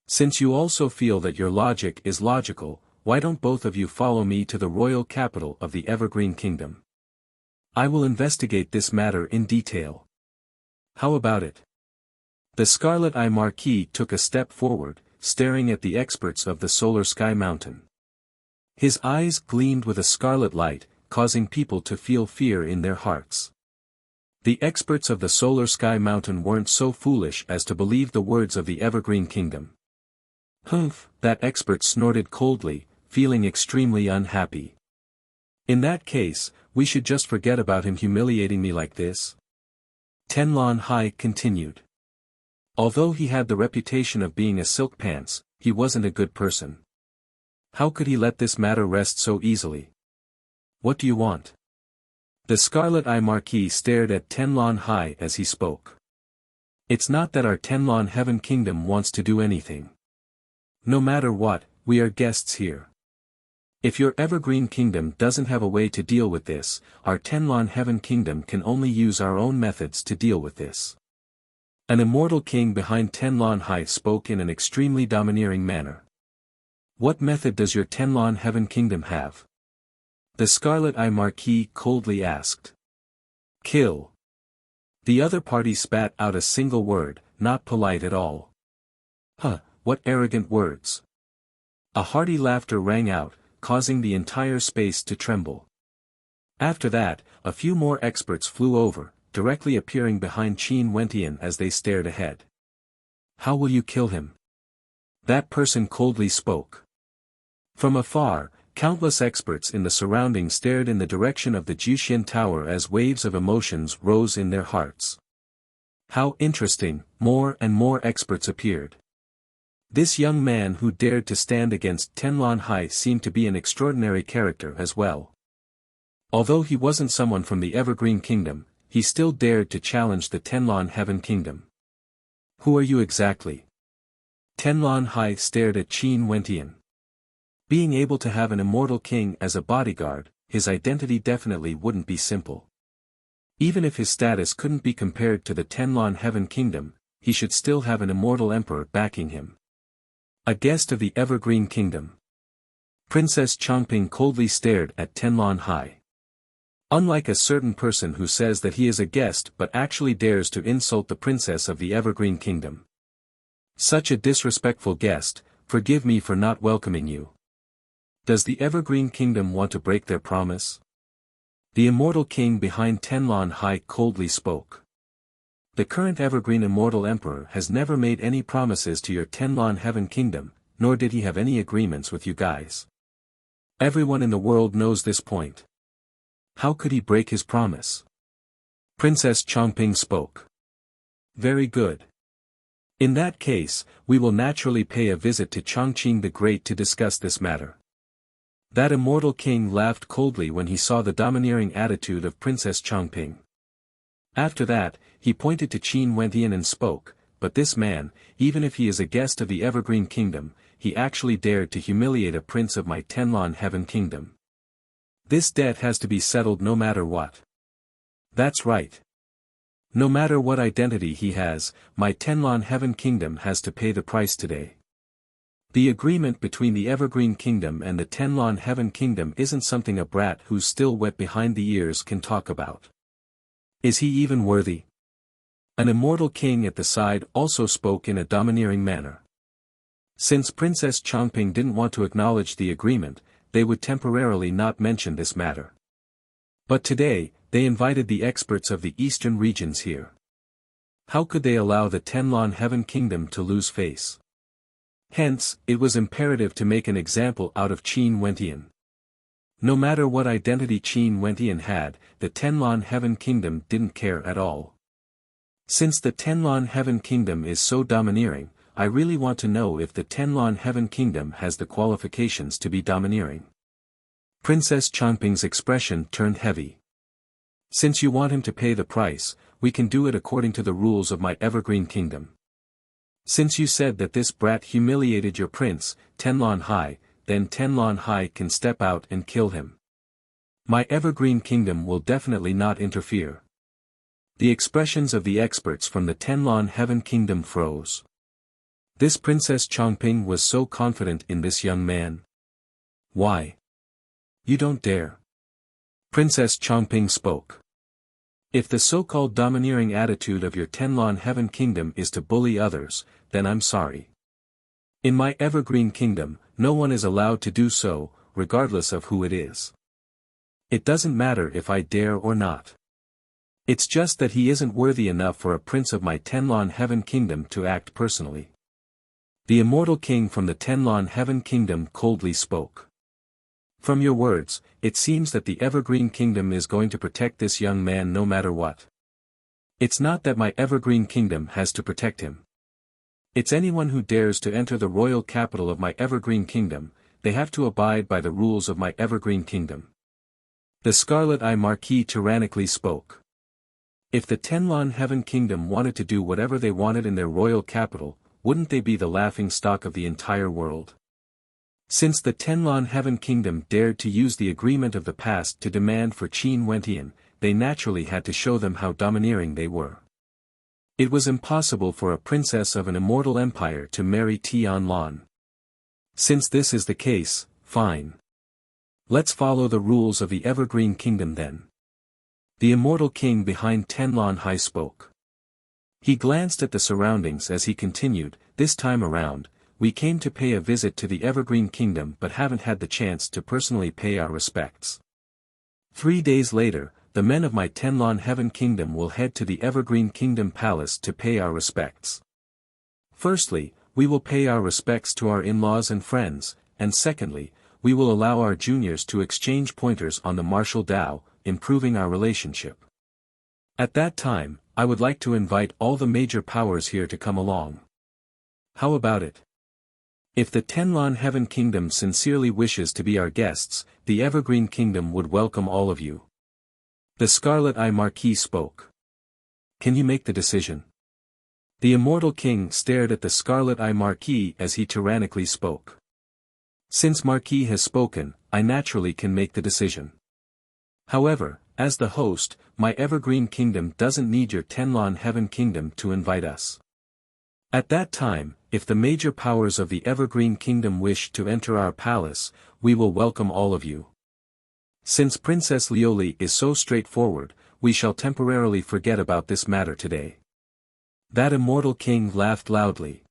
Since you also feel that your logic is logical, why don't both of you follow me to the royal capital of the Evergreen Kingdom? I will investigate this matter in detail. How about it? The Scarlet Eye Marquis took a step forward, staring at the experts of the Solar Sky Mountain. His eyes gleamed with a scarlet light, causing people to feel fear in their hearts. The experts of the Solar Sky Mountain weren't so foolish as to believe the words of the Evergreen Kingdom. Humph, that expert snorted coldly, feeling extremely unhappy. In that case, we should just forget about him humiliating me like this. Tenlon Hai continued. Although he had the reputation of being a silk pants, he wasn't a good person. How could he let this matter rest so easily? What do you want? The Scarlet Eye Marquis stared at Tenlon Hai as he spoke. It's not that our Tenlon Heaven Kingdom wants to do anything. No matter what, we are guests here. If your Evergreen Kingdom doesn't have a way to deal with this, our Tenlon Heaven Kingdom can only use our own methods to deal with this. An immortal king behind Tenlon Hai spoke in an extremely domineering manner. What method does your Tenlon Heaven Kingdom have? The Scarlet Eye Marquis coldly asked. Kill. The other party spat out a single word, not polite at all. Huh, what arrogant words. A hearty laughter rang out, causing the entire space to tremble. After that, a few more experts flew over, directly appearing behind Qin Wentian as they stared ahead. How will you kill him? That person coldly spoke. From afar, countless experts in the surroundings stared in the direction of the Juxian Tower as waves of emotions rose in their hearts. How interesting, more and more experts appeared. This young man who dared to stand against Tenlon Hai seemed to be an extraordinary character as well. Although he wasn't someone from the Evergreen Kingdom, he still dared to challenge the Tenlon Heaven Kingdom. Who are you exactly? Tenlon Hai stared at Qin Wentian. Being able to have an immortal king as a bodyguard, his identity definitely wouldn't be simple. Even if his status couldn't be compared to the Tenlon Heaven Kingdom, he should still have an immortal emperor backing him. A guest of the Evergreen Kingdom. Princess Changping coldly stared at Tenlon Hai. Unlike a certain person who says that he is a guest but actually dares to insult the princess of the Evergreen Kingdom. Such a disrespectful guest, forgive me for not welcoming you. Does the Evergreen Kingdom want to break their promise? The immortal king behind Tenlon Hai coldly spoke. The current Evergreen Immortal Emperor has never made any promises to your Tenlon Heaven Kingdom, nor did he have any agreements with you guys. Everyone in the world knows this point. How could he break his promise? Princess Changping spoke. Very good. In that case, we will naturally pay a visit to Chongqing the Great to discuss this matter. That immortal king laughed coldly when he saw the domineering attitude of Princess Changping. After that, he pointed to Qin Wentian and spoke, but this man, even if he is a guest of the Evergreen Kingdom, he actually dared to humiliate a prince of my Tenlon Heaven Kingdom. This debt has to be settled no matter what. That's right. No matter what identity he has, my Tenlon Heaven Kingdom has to pay the price today. The agreement between the Evergreen Kingdom and the Tenlon Heaven Kingdom isn't something a brat who's still wet behind the ears can talk about. Is he even worthy? An immortal king at the side also spoke in a domineering manner. Since Princess Changping didn't want to acknowledge the agreement, they would temporarily not mention this matter. But today, they invited the experts of the eastern regions here. How could they allow the Tenlon Heaven Kingdom to lose face? Hence, it was imperative to make an example out of Qin Wentian. No matter what identity Qin Wentian had, the Tenlon Heaven Kingdom didn't care at all. Since the Tenlon Heaven Kingdom is so domineering, I really want to know if the Tenlon Heaven Kingdom has the qualifications to be domineering. Princess Changping's expression turned heavy. Since you want him to pay the price, we can do it according to the rules of my Evergreen Kingdom. Since you said that this brat humiliated your prince, Tenlon Hai, then Tenlon Hai can step out and kill him. My Evergreen Kingdom will definitely not interfere. The expressions of the experts from the Tenlon Heaven Kingdom froze. This Princess Changping was so confident in this young man. Why? You don't dare. Princess Chongping spoke. If the so-called domineering attitude of your Tenlon Heaven Kingdom is to bully others, then I'm sorry. In my Evergreen Kingdom, no one is allowed to do so, regardless of who it is. It doesn't matter if I dare or not. It's just that he isn't worthy enough for a prince of my Tenlon Heaven Kingdom to act personally. The Immortal King from the Tenlon Heaven Kingdom coldly spoke. From your words, it seems that the Evergreen Kingdom is going to protect this young man no matter what. It's not that my Evergreen Kingdom has to protect him. It's anyone who dares to enter the royal capital of my Evergreen Kingdom, they have to abide by the rules of my Evergreen Kingdom. The Scarlet Eye Marquis tyrannically spoke. If the Tenlon Heaven Kingdom wanted to do whatever they wanted in their royal capital, wouldn't they be the laughingstock of the entire world? Since the Tenlon Heaven Kingdom dared to use the agreement of the past to demand for Qin Wentian, they naturally had to show them how domineering they were. It was impossible for a princess of an immortal empire to marry Tianlon. Since this is the case, fine. Let's follow the rules of the Evergreen Kingdom then. The Immortal King behind Tenlon High spoke. He glanced at the surroundings as he continued, this time around, we came to pay a visit to the Evergreen Kingdom but haven't had the chance to personally pay our respects. 3 days later, the men of my Tenlon Heaven Kingdom will head to the Evergreen Kingdom Palace to pay our respects. Firstly, we will pay our respects to our in-laws and friends, and secondly, we will allow our juniors to exchange pointers on the martial Dao, improving our relationship. At that time, I would like to invite all the major powers here to come along. How about it? If the Tenlon Heaven Kingdom sincerely wishes to be our guests, the Evergreen Kingdom would welcome all of you. The Scarlet Eye Marquis spoke. Can you make the decision? The Immortal King stared at the Scarlet Eye Marquis as he tyrannically spoke. Since Marquis has spoken, I naturally can make the decision. However, as the host, my Evergreen Kingdom doesn't need your Tenlon Heaven Kingdom to invite us. At that time, if the major powers of the Evergreen Kingdom wish to enter our palace, we will welcome all of you. Since Princess Lioli is so straightforward, we shall temporarily forget about this matter today. That Immortal King laughed loudly.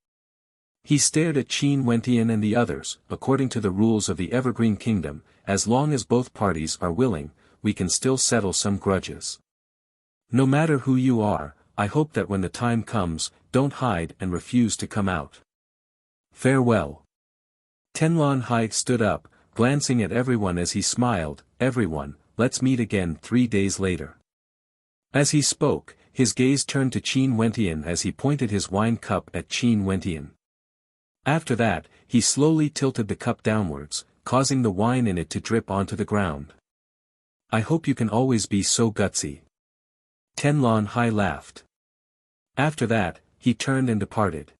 He stared at Qin Wentian and the others. According to the rules of the Evergreen Kingdom, as long as both parties are willing, we can still settle some grudges. No matter who you are, I hope that when the time comes, don't hide and refuse to come out. Farewell. Tenlon Hai stood up, glancing at everyone as he smiled, everyone, let's meet again 3 days later. As he spoke, his gaze turned to Qin Wentian as he pointed his wine cup at Qin Wentian. After that, he slowly tilted the cup downwards, causing the wine in it to drip onto the ground. I hope you can always be so gutsy. Tenlon Hai laughed. After that, he turned and departed.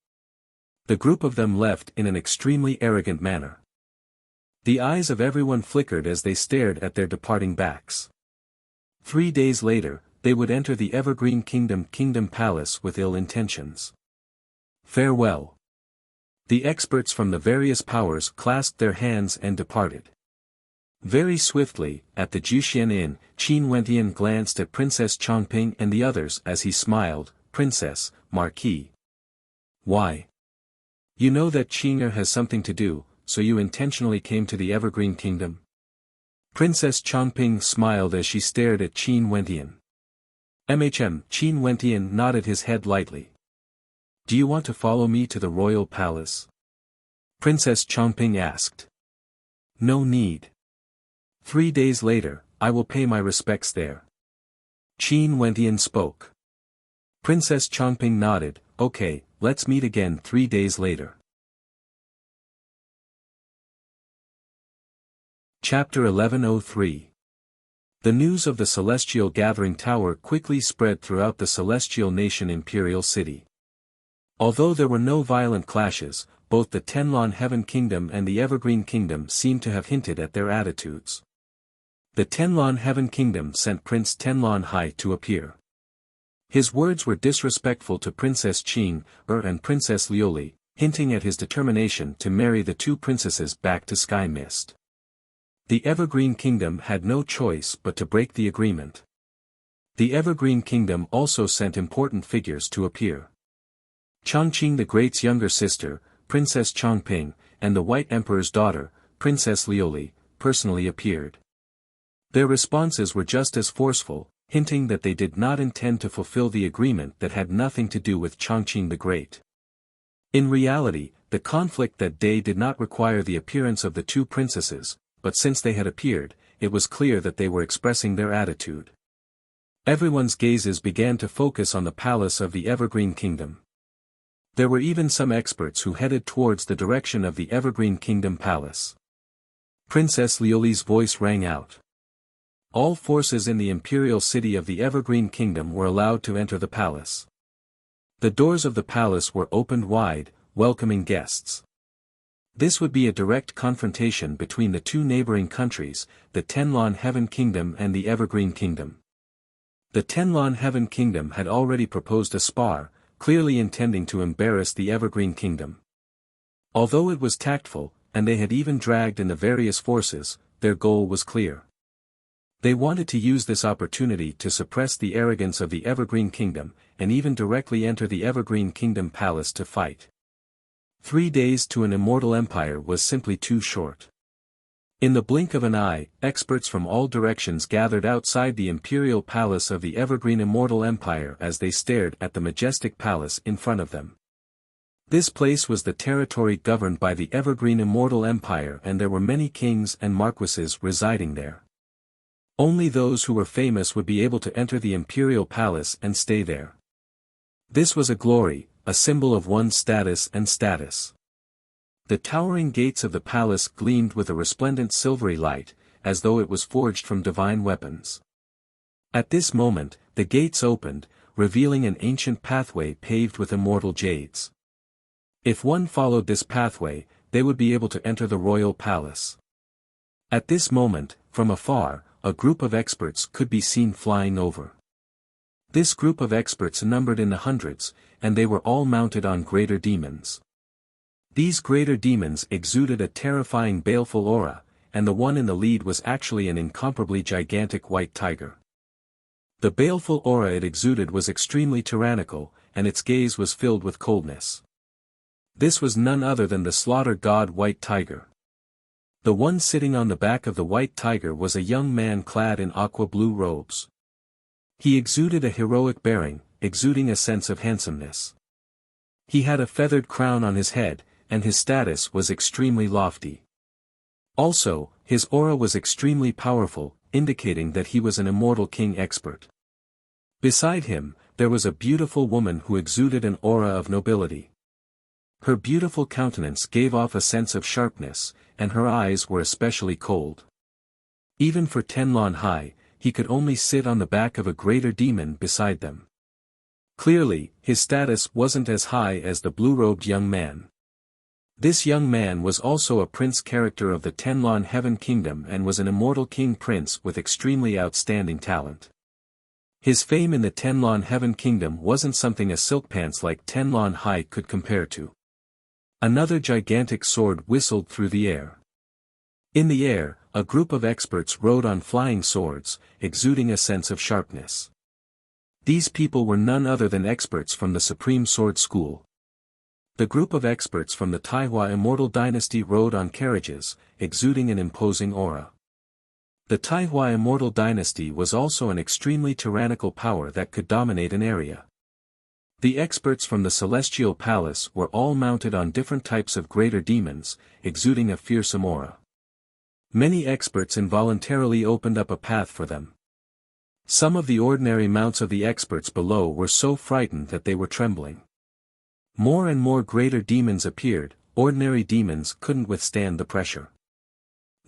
The group of them left in an extremely arrogant manner. The eyes of everyone flickered as they stared at their departing backs. 3 days later, they would enter the Evergreen Kingdom Palace with ill intentions. Farewell. The experts from the various powers clasped their hands and departed. Very swiftly, at the Juxian Inn, Qin Wentian glanced at Princess Chongping and the others as he smiled, Princess, Marquis. Why? You know that Qing'er has something to do, so you intentionally came to the Evergreen Kingdom? Princess Chongping smiled as she stared at Qin Wentian. Qin Wentian nodded his head lightly. Do you want to follow me to the royal palace? Princess Chongping asked. No need. 3 days later, I will pay my respects there. Qin Wentian spoke. Princess Chongping nodded, okay, let's meet again 3 days later. Chapter 1103. The news of the Celestial Gathering Tower quickly spread throughout the Celestial Nation Imperial City. Although there were no violent clashes, both the Tenlon Heaven Kingdom and the Evergreen Kingdom seemed to have hinted at their attitudes. The Tenlon Heaven Kingdom sent Prince Tenlon Hai to appear. His words were disrespectful to Princess Qing and Princess Lioli, hinting at his determination to marry the two princesses back to Sky Mist. The Evergreen Kingdom had no choice but to break the agreement. The Evergreen Kingdom also sent important figures to appear. Changqing the Great's younger sister, Princess Chongping, and the White Emperor's daughter, Princess Liuli, personally appeared. Their responses were just as forceful, hinting that they did not intend to fulfill the agreement that had nothing to do with Chongqing the Great. In reality, the conflict that day did not require the appearance of the two princesses, but since they had appeared, it was clear that they were expressing their attitude. Everyone's gazes began to focus on the palace of the Evergreen Kingdom. There were even some experts who headed towards the direction of the Evergreen Kingdom Palace. Princess Liuli's voice rang out. All forces in the imperial city of the Evergreen Kingdom were allowed to enter the palace. The doors of the palace were opened wide, welcoming guests. This would be a direct confrontation between the two neighboring countries, the Tenlon Heaven Kingdom and the Evergreen Kingdom. The Tenlon Heaven Kingdom had already proposed a spar, clearly intending to embarrass the Evergreen Kingdom. Although it was tactful, and they had even dragged in the various forces, their goal was clear. They wanted to use this opportunity to suppress the arrogance of the Evergreen Kingdom, and even directly enter the Evergreen Kingdom Palace to fight. 3 days to an immortal empire was simply too short. In the blink of an eye, experts from all directions gathered outside the imperial palace of the Evergreen Immortal Empire as they stared at the majestic palace in front of them. This place was the territory governed by the Evergreen Immortal Empire, and there were many kings and marquises residing there. Only those who were famous would be able to enter the imperial palace and stay there. This was a glory, a symbol of one's status and status. The towering gates of the palace gleamed with a resplendent silvery light, as though it was forged from divine weapons. At this moment, the gates opened, revealing an ancient pathway paved with immortal jades. If one followed this pathway, they would be able to enter the royal palace. At this moment, from afar, a group of experts could be seen flying over. This group of experts numbered in the hundreds, and they were all mounted on greater demons. These greater demons exuded a terrifying baleful aura, and the one in the lead was actually an incomparably gigantic white tiger. The baleful aura it exuded was extremely tyrannical, and its gaze was filled with coldness. This was none other than the slaughter god White Tiger. The one sitting on the back of the white tiger was a young man clad in aqua blue robes. He exuded a heroic bearing, exuding a sense of handsomeness. He had a feathered crown on his head, and his status was extremely lofty. Also, his aura was extremely powerful, indicating that he was an immortal king expert. Beside him, there was a beautiful woman who exuded an aura of nobility. Her beautiful countenance gave off a sense of sharpness, and her eyes were especially cold. Even for Tenlon High, he could only sit on the back of a greater demon beside them. Clearly, his status wasn't as high as the blue-robed young man. This young man was also a prince character of the Tenlon Heaven Kingdom and was an immortal king prince with extremely outstanding talent. His fame in the Tenlon Heaven Kingdom wasn't something a silkpants like Tenlon High could compare to. Another gigantic sword whistled through the air. In the air, a group of experts rode on flying swords, exuding a sense of sharpness. These people were none other than experts from the Supreme Sword School. The group of experts from the Taihua Immortal Dynasty rode on carriages, exuding an imposing aura. The Taihua Immortal Dynasty was also an extremely tyrannical power that could dominate an area. The experts from the Celestial Palace were all mounted on different types of greater demons, exuding a fearsome aura. Many experts involuntarily opened up a path for them. Some of the ordinary mounts of the experts below were so frightened that they were trembling. More and more greater demons appeared, ordinary demons couldn't withstand the pressure.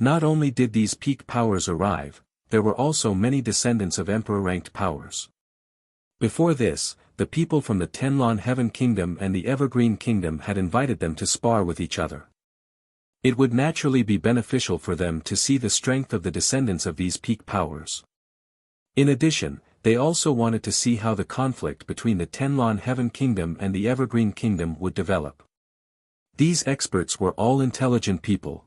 Not only did these peak powers arrive, there were also many descendants of emperor-ranked powers. Before this, the people from the Tenlon Heaven Kingdom and the Evergreen Kingdom had invited them to spar with each other. It would naturally be beneficial for them to see the strength of the descendants of these peak powers. In addition, they also wanted to see how the conflict between the Tenlon Heaven Kingdom and the Evergreen Kingdom would develop. These experts were all intelligent people.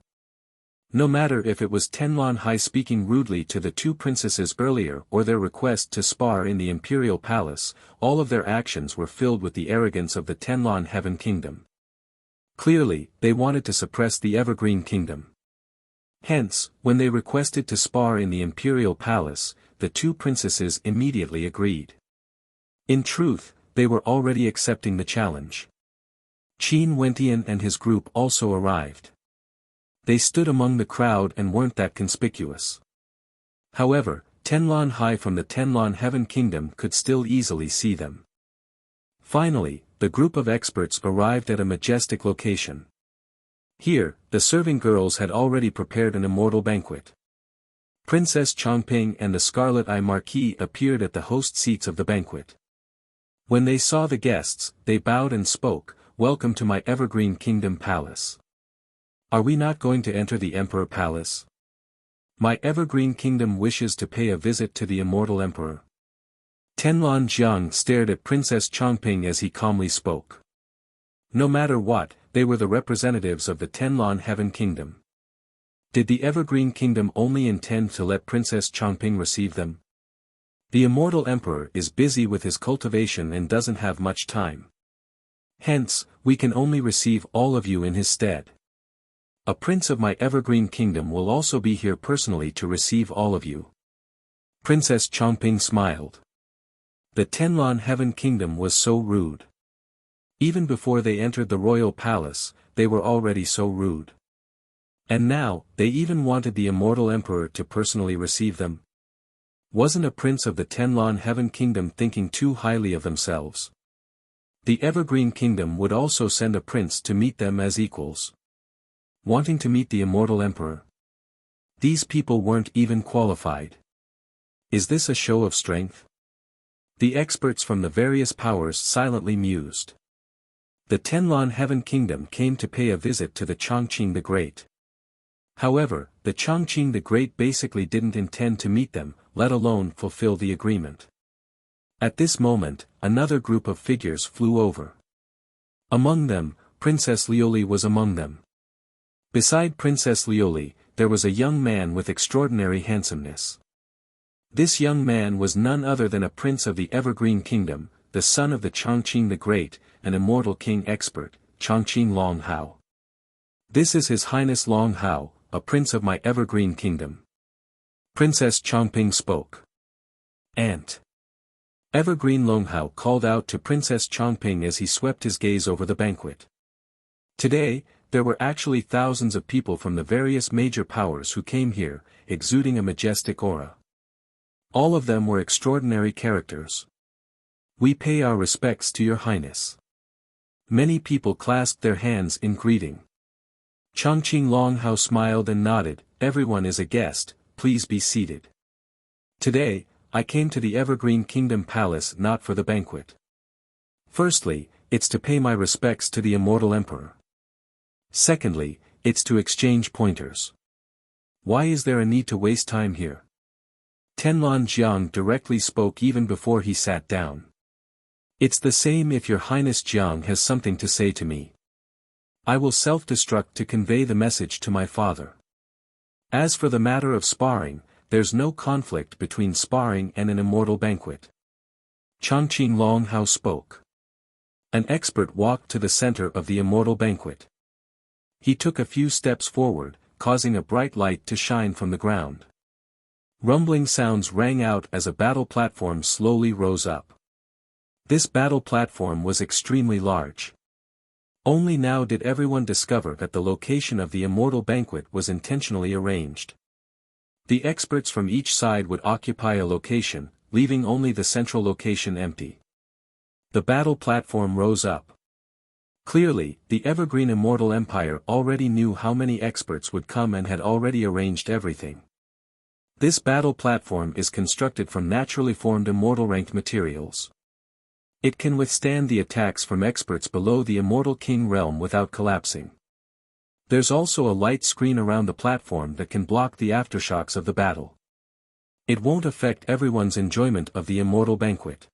No matter if it was Tenlon Hai speaking rudely to the two princesses earlier or their request to spar in the imperial palace, all of their actions were filled with the arrogance of the Tenlon Heaven Kingdom. Clearly, they wanted to suppress the Evergreen Kingdom. Hence, when they requested to spar in the imperial palace, the two princesses immediately agreed. In truth, they were already accepting the challenge. Qin Wentian and his group also arrived. They stood among the crowd and weren't that conspicuous. However, Tenlon Hai from the Tenlon Heaven Kingdom could still easily see them. Finally, the group of experts arrived at a majestic location. Here, the serving girls had already prepared an immortal banquet. Princess Chongping and the Scarlet Eye Marquis appeared at the host seats of the banquet. When they saw the guests, they bowed and spoke, "Welcome to my Evergreen Kingdom Palace. Are we not going to enter the Emperor Palace? My Evergreen Kingdom wishes to pay a visit to the Immortal Emperor." Tenlon Jiang stared at Princess Chongping as he calmly spoke. No matter what, they were the representatives of the Tenlon Heaven Kingdom. Did the Evergreen Kingdom only intend to let Princess Chongping receive them? The Immortal Emperor is busy with his cultivation and doesn't have much time. Hence, we can only receive all of you in his stead. A prince of my Evergreen Kingdom will also be here personally to receive all of you. Princess Chongping smiled. The Tenlon Heaven Kingdom was so rude. Even before they entered the royal palace, they were already so rude. And now, they even wanted the Immortal Emperor to personally receive them. Wasn't a prince of the Tenlon Heaven Kingdom thinking too highly of themselves? The Evergreen Kingdom would also send a prince to meet them as equals. Wanting to meet the Immortal Emperor? These people weren't even qualified. Is this a show of strength? The experts from the various powers silently mused. The Tenlon Heaven Kingdom came to pay a visit to the Chongqing the Great. However, the Chongqing the Great basically didn't intend to meet them, let alone fulfill the agreement. At this moment, another group of figures flew over. Among them, Princess Lioli was among them. Beside Princess Lioli, there was a young man with extraordinary handsomeness. This young man was none other than a prince of the Evergreen Kingdom, the son of the Chongqing the Great, an immortal king expert, Chongqing Long Hao. This is His Highness Long Hao, a prince of my Evergreen Kingdom. Princess Chongping spoke. Aunt. Evergreen Long Hao called out to Princess Chongping as he swept his gaze over the banquet. Today, there were actually thousands of people from the various major powers who came here, exuding a majestic aura. All of them were extraordinary characters. We pay our respects to your highness. Many people clasped their hands in greeting. Chongqing Long Hao smiled and nodded, "Everyone is a guest, please be seated. Today, I came to the Evergreen Kingdom Palace not for the banquet. Firstly, it's to pay my respects to the Immortal Emperor. Secondly, it's to exchange pointers. Why is there a need to waste time here?" Tenlon Jiang directly spoke even before he sat down. "It's the same if your Highness Jiang has something to say to me. I will self-destruct to convey the message to my father. As for the matter of sparring, there's no conflict between sparring and an immortal banquet." Chongqing Long Hao spoke. An expert walked to the center of the immortal banquet. He took a few steps forward, causing a bright light to shine from the ground. Rumbling sounds rang out as a battle platform slowly rose up. This battle platform was extremely large. Only now did everyone discover that the location of the immortal banquet was intentionally arranged. The experts from each side would occupy a location, leaving only the central location empty. The battle platform rose up. Clearly, the Evergreen Immortal Empire already knew how many experts would come and had already arranged everything. This battle platform is constructed from naturally formed immortal ranked materials. It can withstand the attacks from experts below the Immortal King realm without collapsing. There's also a light screen around the platform that can block the aftershocks of the battle. It won't affect everyone's enjoyment of the immortal banquet.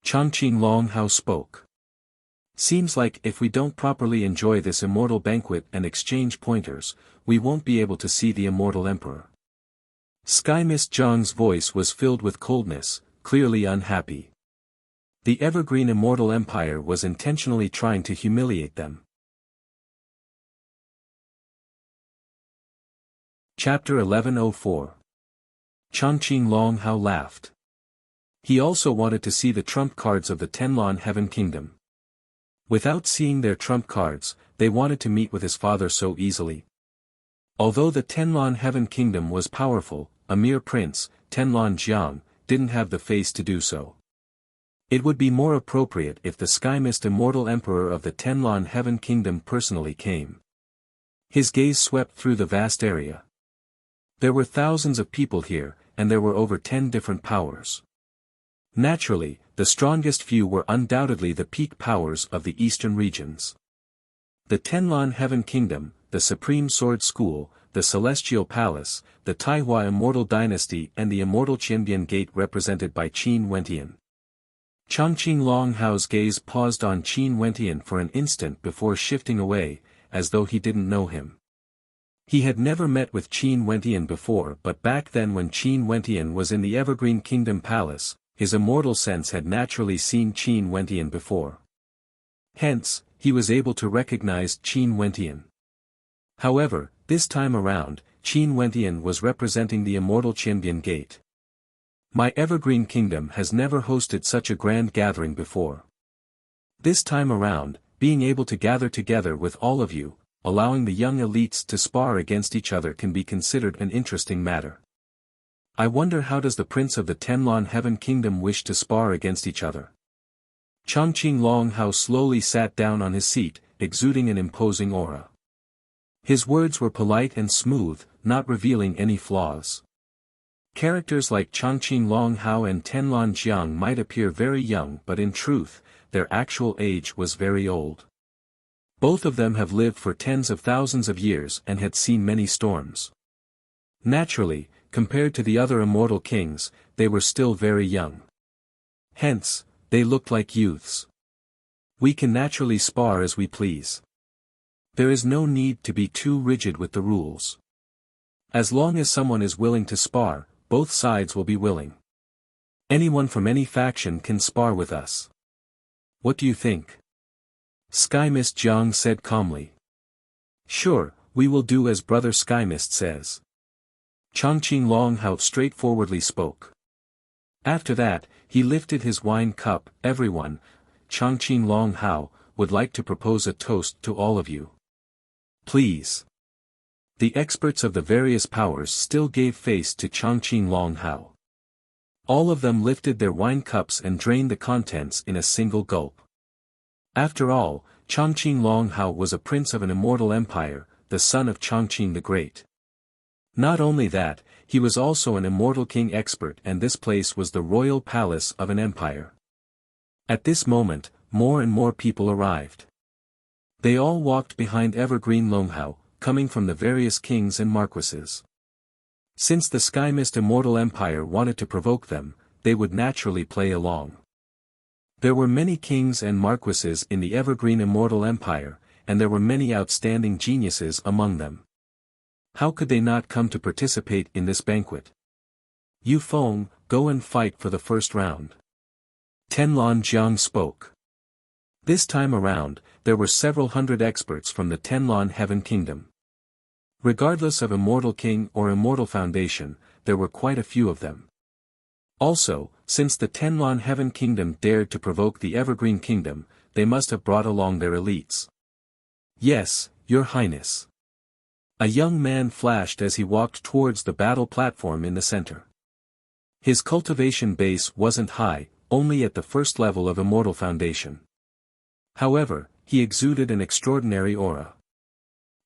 Chongqing Long Hao spoke. Seems like if we don't properly enjoy this immortal banquet and exchange pointers, we won't be able to see the immortal emperor. Sky Mist Zhang's voice was filled with coldness, clearly unhappy. The evergreen immortal empire was intentionally trying to humiliate them. Chapter 1104. Changqing Longhao laughed. He also wanted to see the trump cards of the Tenlon Heaven Kingdom. Without seeing their trump cards, they wanted to meet with his father so easily. Although the Tenlon Heaven Kingdom was powerful, a mere prince, Tenlon Jiang, didn't have the face to do so. It would be more appropriate if the Sky Mist Immortal Emperor of the Tenlon Heaven Kingdom personally came. His gaze swept through the vast area. There were thousands of people here, and there were over 10 different powers. Naturally, the strongest few were undoubtedly the peak powers of the eastern regions. The Tenlon Heaven Kingdom, the Supreme Sword School, the Celestial Palace, the Taihua Immortal Dynasty and the Immortal Qianbian Gate represented by Qin Wentian. Changqing Longhao's gaze paused on Qin Wentian for an instant before shifting away, as though he didn't know him. He had never met with Qin Wentian before, but back then when Qin Wentian was in the Evergreen Kingdom Palace, his immortal sense had naturally seen Qin Wentian before. Hence, he was able to recognize Qin Wentian. However, this time around, Qin Wentian was representing the Immortal Qianbian Gate. My Evergreen Kingdom has never hosted such a grand gathering before. This time around, being able to gather together with all of you, allowing the young elites to spar against each other can be considered an interesting matter. I wonder how does the Prince of the Tenlon Heaven Kingdom wish to spar against each other? Changqing Longhao slowly sat down on his seat, exuding an imposing aura. His words were polite and smooth, not revealing any flaws. Characters like Changqing Longhao and Tenlon Jiang might appear very young, but in truth, their actual age was very old. Both of them have lived for tens of thousands of years and had seen many storms. Naturally, compared to the other immortal kings, they were still very young. Hence, they looked like youths. We can naturally spar as we please. There is no need to be too rigid with the rules. As long as someone is willing to spar, both sides will be willing. Anyone from any faction can spar with us. What do you think? Sky Mist Jiang said calmly. Sure, we will do as Brother Sky Mist says. Changqing Longhao straightforwardly spoke. After that, he lifted his wine cup. Everyone, Changqing Longhao, would like to propose a toast to all of you. Please. The experts of the various powers still gave face to Changqing Longhao. All of them lifted their wine cups and drained the contents in a single gulp. After all, Changqing Longhao was a prince of an immortal empire, the son of Changqing the Great. Not only that, he was also an immortal king expert, and this place was the royal palace of an empire. At this moment, more and more people arrived. They all walked behind Evergreen Longhao, coming from the various kings and marquises. Since the Sky Mist Immortal Empire wanted to provoke them, they would naturally play along. There were many kings and marquises in the Evergreen Immortal Empire, and there were many outstanding geniuses among them. How could they not come to participate in this banquet? Yu Feng, go and fight for the first round. Tenlon Jiang spoke. This time around, there were several hundred experts from the Tenlon Heaven Kingdom. Regardless of Immortal King or Immortal Foundation, there were quite a few of them. Also, since the Tenlon Heaven Kingdom dared to provoke the Evergreen Kingdom, they must have brought along their elites. Yes, Your Highness. A young man flashed as he walked towards the battle platform in the center. His cultivation base wasn't high, only at the first level of Immortal Foundation. However, he exuded an extraordinary aura.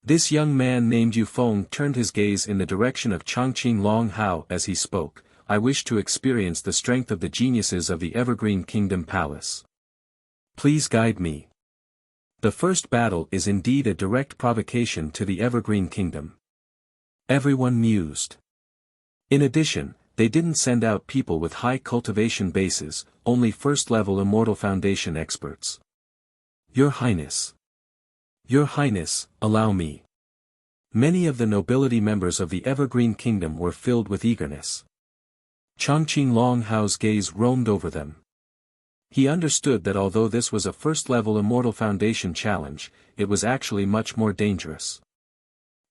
This young man named Yu Feng turned his gaze in the direction of Changqing Longhao as he spoke. I wish to experience the strength of the geniuses of the Evergreen Kingdom Palace. Please guide me. The first battle is indeed a direct provocation to the Evergreen Kingdom. Everyone mused. In addition, they didn't send out people with high cultivation bases, only first-level Immortal Foundation experts. Your Highness. Your Highness, allow me. Many of the nobility members of the Evergreen Kingdom were filled with eagerness. Chongqing Longhao's gaze roamed over them. He understood that although this was a first-level Immortal Foundation challenge, it was actually much more dangerous.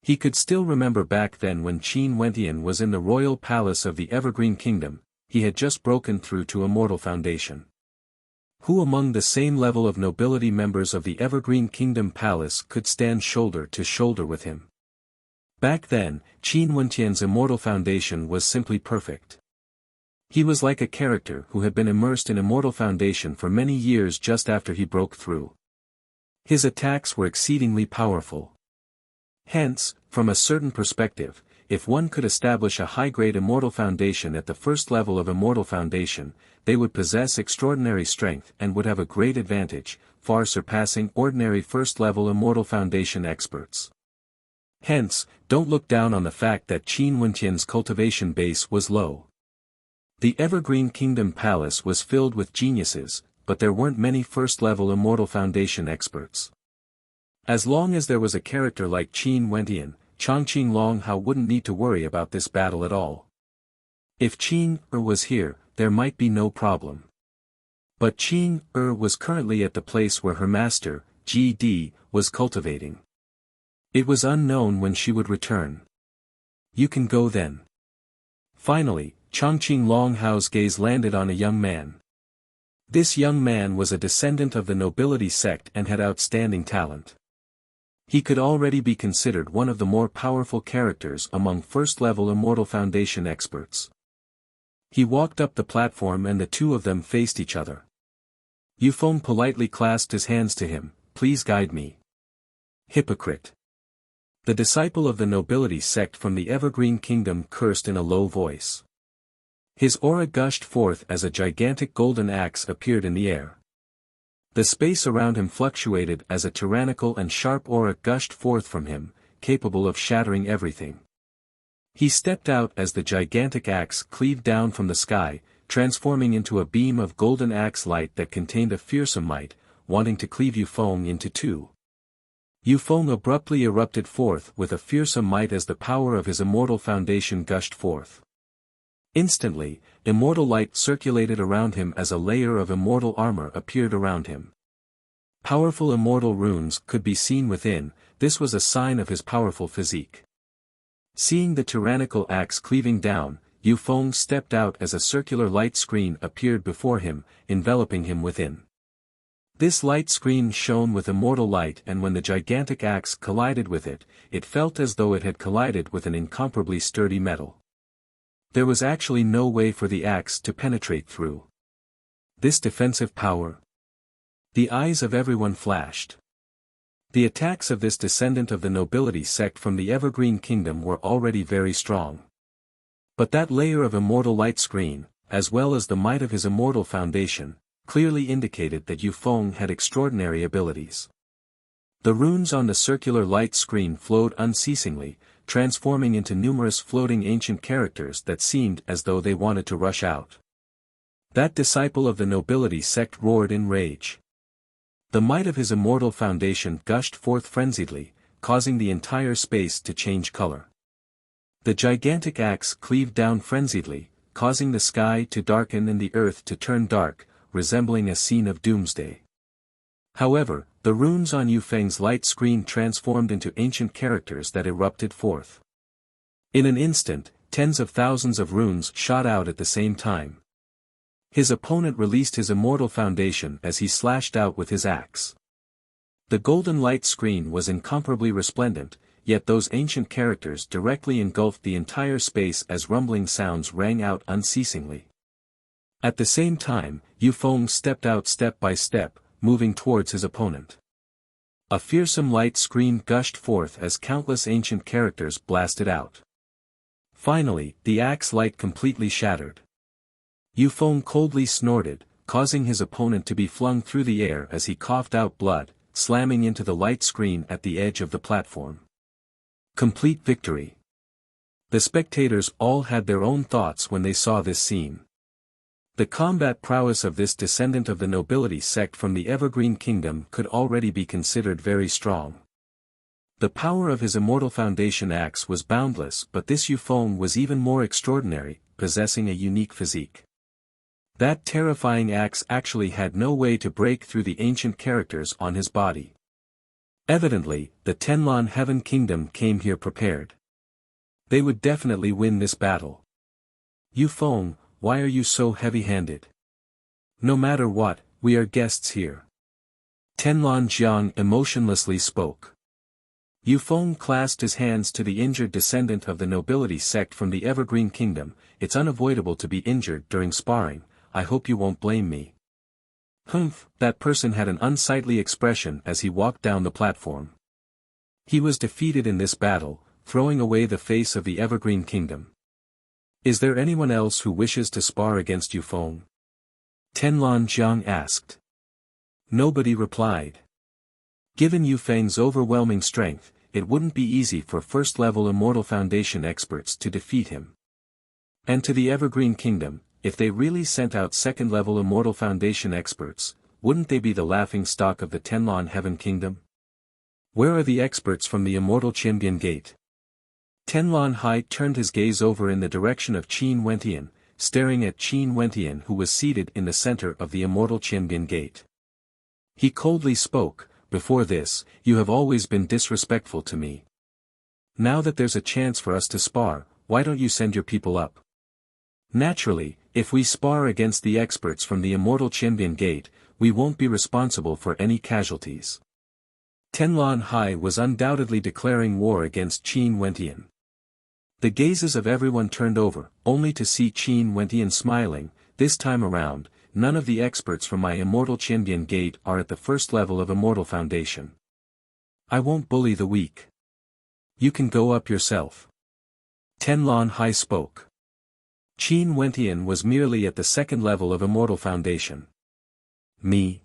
He could still remember back then when Qin Wentian was in the royal palace of the Evergreen Kingdom, he had just broken through to Immortal Foundation. Who among the same level of nobility members of the Evergreen Kingdom Palace could stand shoulder to shoulder with him? Back then, Qin Wentian's Immortal Foundation was simply perfect. He was like a character who had been immersed in Immortal Foundation for many years just after he broke through. His attacks were exceedingly powerful. Hence, from a certain perspective, if one could establish a high-grade Immortal Foundation at the first level of Immortal Foundation, they would possess extraordinary strength and would have a great advantage, far surpassing ordinary first-level Immortal Foundation experts. Hence, don't look down on the fact that Qin Wentian's cultivation base was low. The Evergreen Kingdom Palace was filled with geniuses, but there weren't many first-level Immortal Foundation experts. As long as there was a character like Qin Wentian, Chongqing Longhao wouldn't need to worry about this battle at all. If Qin was here, there might be no problem. But Qin was currently at the place where her master, GD, was cultivating. It was unknown when she would return. You can go then. Finally, Chongqing Longhao's gaze landed on a young man. This young man was a descendant of the nobility sect and had outstanding talent. He could already be considered one of the more powerful characters among first-level Immortal Foundation experts. He walked up the platform and the two of them faced each other. Yufeng politely clasped his hands to him, "Please guide me." Hypocrite. The disciple of the nobility sect from the Evergreen Kingdom cursed in a low voice. His aura gushed forth as a gigantic golden axe appeared in the air. The space around him fluctuated as a tyrannical and sharp aura gushed forth from him, capable of shattering everything. He stepped out as the gigantic axe cleaved down from the sky, transforming into a beam of golden axe light that contained a fearsome might, wanting to cleave Yufeng into two. Yufeng abruptly erupted forth with a fearsome might as the power of his Immortal Foundation gushed forth. Instantly, immortal light circulated around him as a layer of immortal armor appeared around him. Powerful immortal runes could be seen within, this was a sign of his powerful physique. Seeing the tyrannical axe cleaving down, Yufeng stepped out as a circular light screen appeared before him, enveloping him within. This light screen shone with immortal light, and when the gigantic axe collided with it, it felt as though it had collided with an incomparably sturdy metal. There was actually no way for the axe to penetrate through. This defensive power. The eyes of everyone flashed. The attacks of this descendant of the nobility sect from the Evergreen Kingdom were already very strong. But that layer of immortal light screen, as well as the might of his Immortal Foundation, clearly indicated that Yufeng had extraordinary abilities. The runes on the circular light screen flowed unceasingly, transforming into numerous floating ancient characters that seemed as though they wanted to rush out. That disciple of the nobility sect roared in rage. The might of his Immortal Foundation gushed forth frenziedly, causing the entire space to change color. The gigantic axe cleaved down frenziedly, causing the sky to darken and the earth to turn dark, resembling a scene of doomsday. However, the runes on Yufeng's light screen transformed into ancient characters that erupted forth. In an instant, tens of thousands of runes shot out at the same time. His opponent released his Immortal Foundation as he slashed out with his axe. The golden light screen was incomparably resplendent, yet those ancient characters directly engulfed the entire space as rumbling sounds rang out unceasingly. At the same time, Yufeng stepped out step by step, moving towards his opponent. A fearsome light screen gushed forth as countless ancient characters blasted out. Finally, the axe light completely shattered. Yufeng coldly snorted, causing his opponent to be flung through the air as he coughed out blood, slamming into the light screen at the edge of the platform. Complete victory. The spectators all had their own thoughts when they saw this scene. The combat prowess of this descendant of the nobility sect from the Evergreen Kingdom could already be considered very strong. The power of his Immortal Foundation axe was boundless, but this Yufeng was even more extraordinary, possessing a unique physique. That terrifying axe actually had no way to break through the ancient characters on his body. Evidently, the Tenlon Heaven Kingdom came here prepared. They would definitely win this battle. Yufeng, why are you so heavy-handed? No matter what, we are guests here. Tenlon Jiang emotionlessly spoke. Yufeng clasped his hands to the injured descendant of the nobility sect from the Evergreen Kingdom. It's unavoidable to be injured during sparring, I hope you won't blame me. Humph, that person had an unsightly expression as he walked down the platform. He was defeated in this battle, throwing away the face of the Evergreen Kingdom. Is there anyone else who wishes to spar against Yufeng? Tenlon Jiang asked. Nobody replied. Given Yufeng's overwhelming strength, it wouldn't be easy for first-level Immortal Foundation experts to defeat him. And to the Evergreen Kingdom, if they really sent out second-level Immortal Foundation experts, wouldn't they be the laughing-stock of the Tenlon Heaven Kingdom? Where are the experts from the Immortal Qianbian Gate? Tenlon Hai turned his gaze over in the direction of Qin Wentian, staring at Qin Wentian who was seated in the center of the Immortal Qianbian Gate. He coldly spoke, before this, you have always been disrespectful to me. Now that there's a chance for us to spar, why don't you send your people up? Naturally, if we spar against the experts from the Immortal Qianbian Gate, we won't be responsible for any casualties. Tenlon Hai was undoubtedly declaring war against Qin Wentian. The gazes of everyone turned over, only to see Qin Wentian smiling. This time around, none of the experts from my Immortal Qianbian Gate are at the first level of Immortal Foundation. I won't bully the weak. You can go up yourself. Tenlon Hai spoke. Qin Wentian was merely at the second level of Immortal Foundation. Me?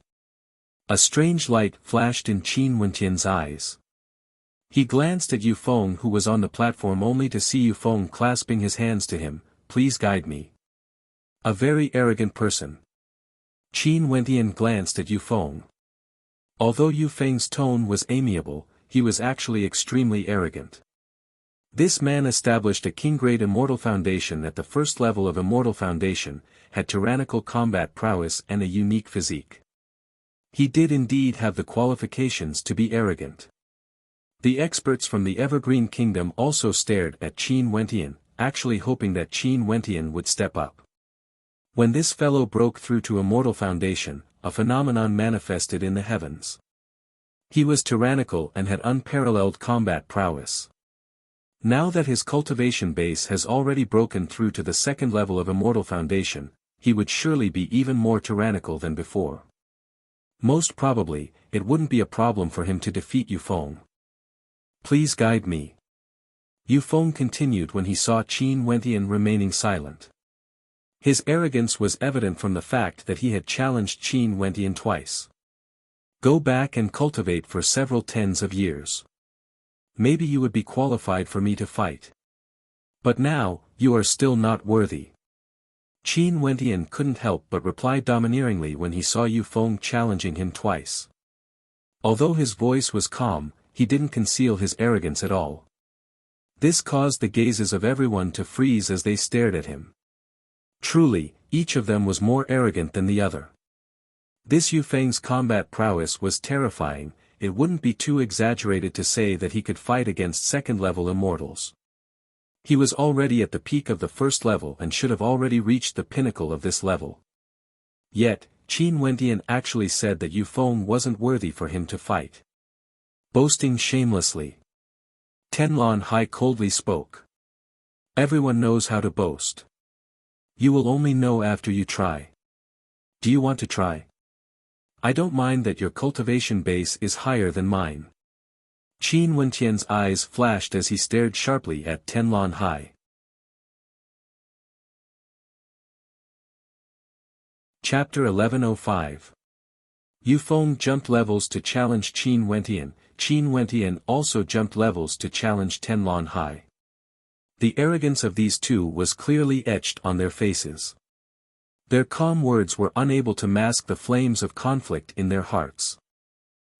A strange light flashed in Qin Wentian's eyes. He glanced at Yufeng who was on the platform only to see Yufeng clasping his hands to him, please guide me. A very arrogant person. Qin Wentian glanced at Yufeng. Although Yufeng's tone was amiable, he was actually extremely arrogant. This man established a king-grade Immortal Foundation at the first level of Immortal Foundation, had tyrannical combat prowess and a unique physique. He did indeed have the qualifications to be arrogant. The experts from the Evergreen Kingdom also stared at Qin Wentian, actually hoping that Qin Wentian would step up. When this fellow broke through to Immortal Foundation, a phenomenon manifested in the heavens. He was tyrannical and had unparalleled combat prowess. Now that his cultivation base has already broken through to the second level of Immortal Foundation, he would surely be even more tyrannical than before. Most probably, it wouldn't be a problem for him to defeat Yufeng. Please guide me. Yufeng continued when he saw Qin Wentian remaining silent. His arrogance was evident from the fact that he had challenged Qin Wentian twice. Go back and cultivate for several tens of years. Maybe you would be qualified for me to fight. But now, you are still not worthy. Qin Wentian couldn't help but reply domineeringly when he saw Yufeng challenging him twice. Although his voice was calm, he didn't conceal his arrogance at all. This caused the gazes of everyone to freeze as they stared at him. Truly, each of them was more arrogant than the other. This Yufeng's combat prowess was terrifying. It wouldn't be too exaggerated to say that he could fight against second-level immortals. He was already at the peak of the first level and should have already reached the pinnacle of this level. Yet, Qin Wentian actually said that Yufeng wasn't worthy for him to fight. Boasting shamelessly. Tenlon Hai coldly spoke. Everyone knows how to boast. You will only know after you try. Do you want to try? I don't mind that your cultivation base is higher than mine. Qin Wentian's eyes flashed as he stared sharply at Tenlon Hai. Chapter 1105. Yufeng jumped levels to challenge Qin Wentian. Qin Wentian also jumped levels to challenge Tenlon Hai. The arrogance of these two was clearly etched on their faces. Their calm words were unable to mask the flames of conflict in their hearts.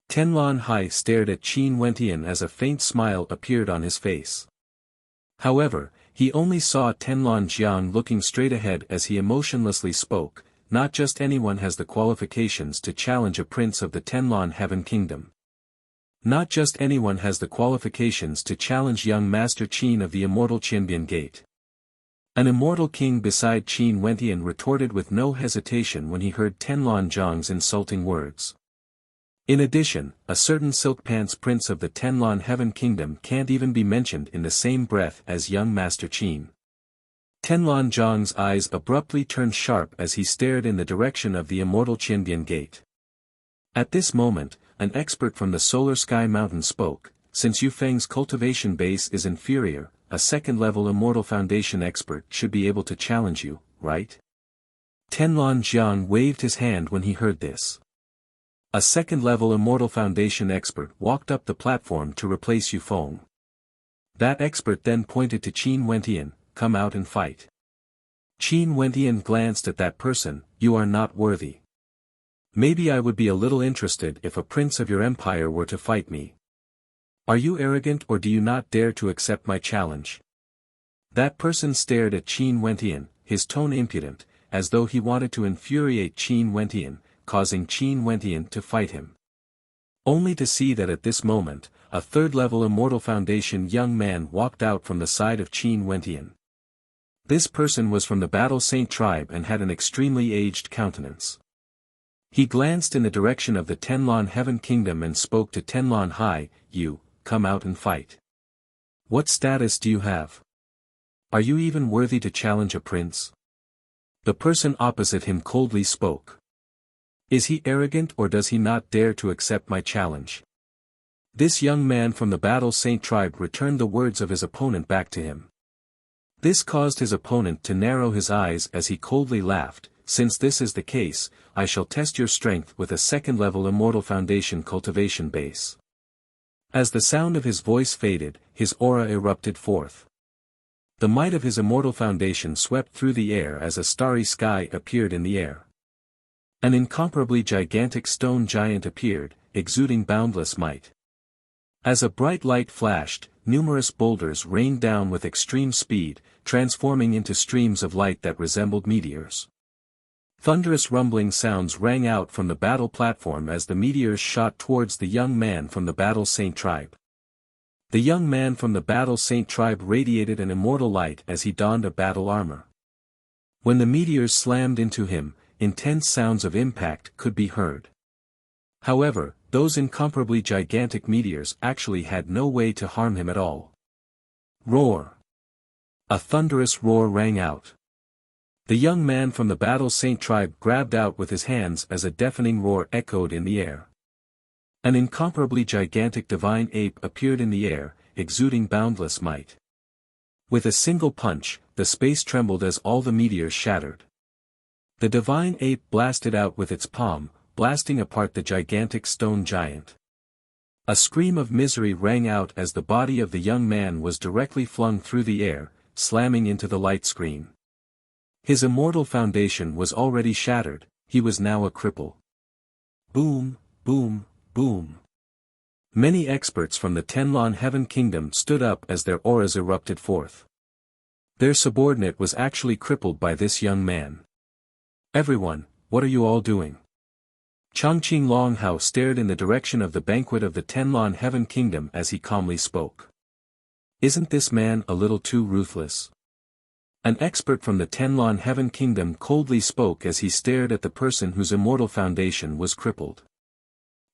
Tenlon Hai stared at Qin Wentian as a faint smile appeared on his face. However, he only saw Tenlon Jiang looking straight ahead as he emotionlessly spoke. Not just anyone has the qualifications to challenge a prince of the Tenlon Heaven Kingdom. Not just anyone has the qualifications to challenge young Master Qin of the Immortal Qianbian Gate. An immortal king beside Qin Wentian retorted with no hesitation when he heard Tenlon Jiang's insulting words. In addition, a certain Silk Pants Prince of the Tenlon Heaven Kingdom can't even be mentioned in the same breath as young Master Qin. Tenlon Jiang's eyes abruptly turned sharp as he stared in the direction of the Immortal Qianbian Gate. At this moment, an expert from the Solar Sky Mountain spoke, "Since Yu Feng's cultivation base is inferior, a second-level Immortal Foundation expert should be able to challenge you, right?" Tenlon Jiang waved his hand when he heard this. A second-level Immortal Foundation expert walked up the platform to replace Yu Feng. That expert then pointed to Qin Wentian, "Come out and fight." Qin Wentian glanced at that person, "You are not worthy. Maybe I would be a little interested if a prince of your empire were to fight me. Are you arrogant or do you not dare to accept my challenge?" That person stared at Qin Wentian, his tone impudent, as though he wanted to infuriate Qin Wentian, causing Qin Wentian to fight him. Only to see that at this moment, a third-level Immortal Foundation young man walked out from the side of Qin Wentian. This person was from the Battle Saint tribe and had an extremely aged countenance. He glanced in the direction of the Tenlon Heaven Kingdom and spoke to Tenlon Hai, "You, come out and fight. What status do you have? Are you even worthy to challenge a prince?" The person opposite him coldly spoke. "Is he arrogant or does he not dare to accept my challenge?" This young man from the Battle Saint tribe returned the words of his opponent back to him. This caused his opponent to narrow his eyes as he coldly laughed, "Since this is the case, I shall test your strength with a second-level Immortal Foundation cultivation base." As the sound of his voice faded, his aura erupted forth. The might of his Immortal Foundation swept through the air as a starry sky appeared in the air. An incomparably gigantic stone giant appeared, exuding boundless might. As a bright light flashed, numerous boulders rained down with extreme speed, transforming into streams of light that resembled meteors. Thunderous rumbling sounds rang out from the battle platform as the meteors shot towards the young man from the Battle Saint tribe. The young man from the Battle Saint tribe radiated an immortal light as he donned a battle armor. When the meteors slammed into him, intense sounds of impact could be heard. However, those incomparably gigantic meteors actually had no way to harm him at all. Roar! A thunderous roar rang out. The young man from the Battle Saint tribe grabbed out with his hands as a deafening roar echoed in the air. An incomparably gigantic divine ape appeared in the air, exuding boundless might. With a single punch, the space trembled as all the meteors shattered. The divine ape blasted out with its palm, blasting apart the gigantic stone giant. A scream of misery rang out as the body of the young man was directly flung through the air, slamming into the light screen. His Immortal Foundation was already shattered, he was now a cripple. Boom, boom, boom. Many experts from the Tenlon Heaven Kingdom stood up as their auras erupted forth. Their subordinate was actually crippled by this young man. "Everyone, what are you all doing?" Chongqing Longhao stared in the direction of the banquet of the Tenlon Heaven Kingdom as he calmly spoke. "Isn't this man a little too ruthless?" An expert from the Tenlon Heaven Kingdom coldly spoke as he stared at the person whose Immortal Foundation was crippled.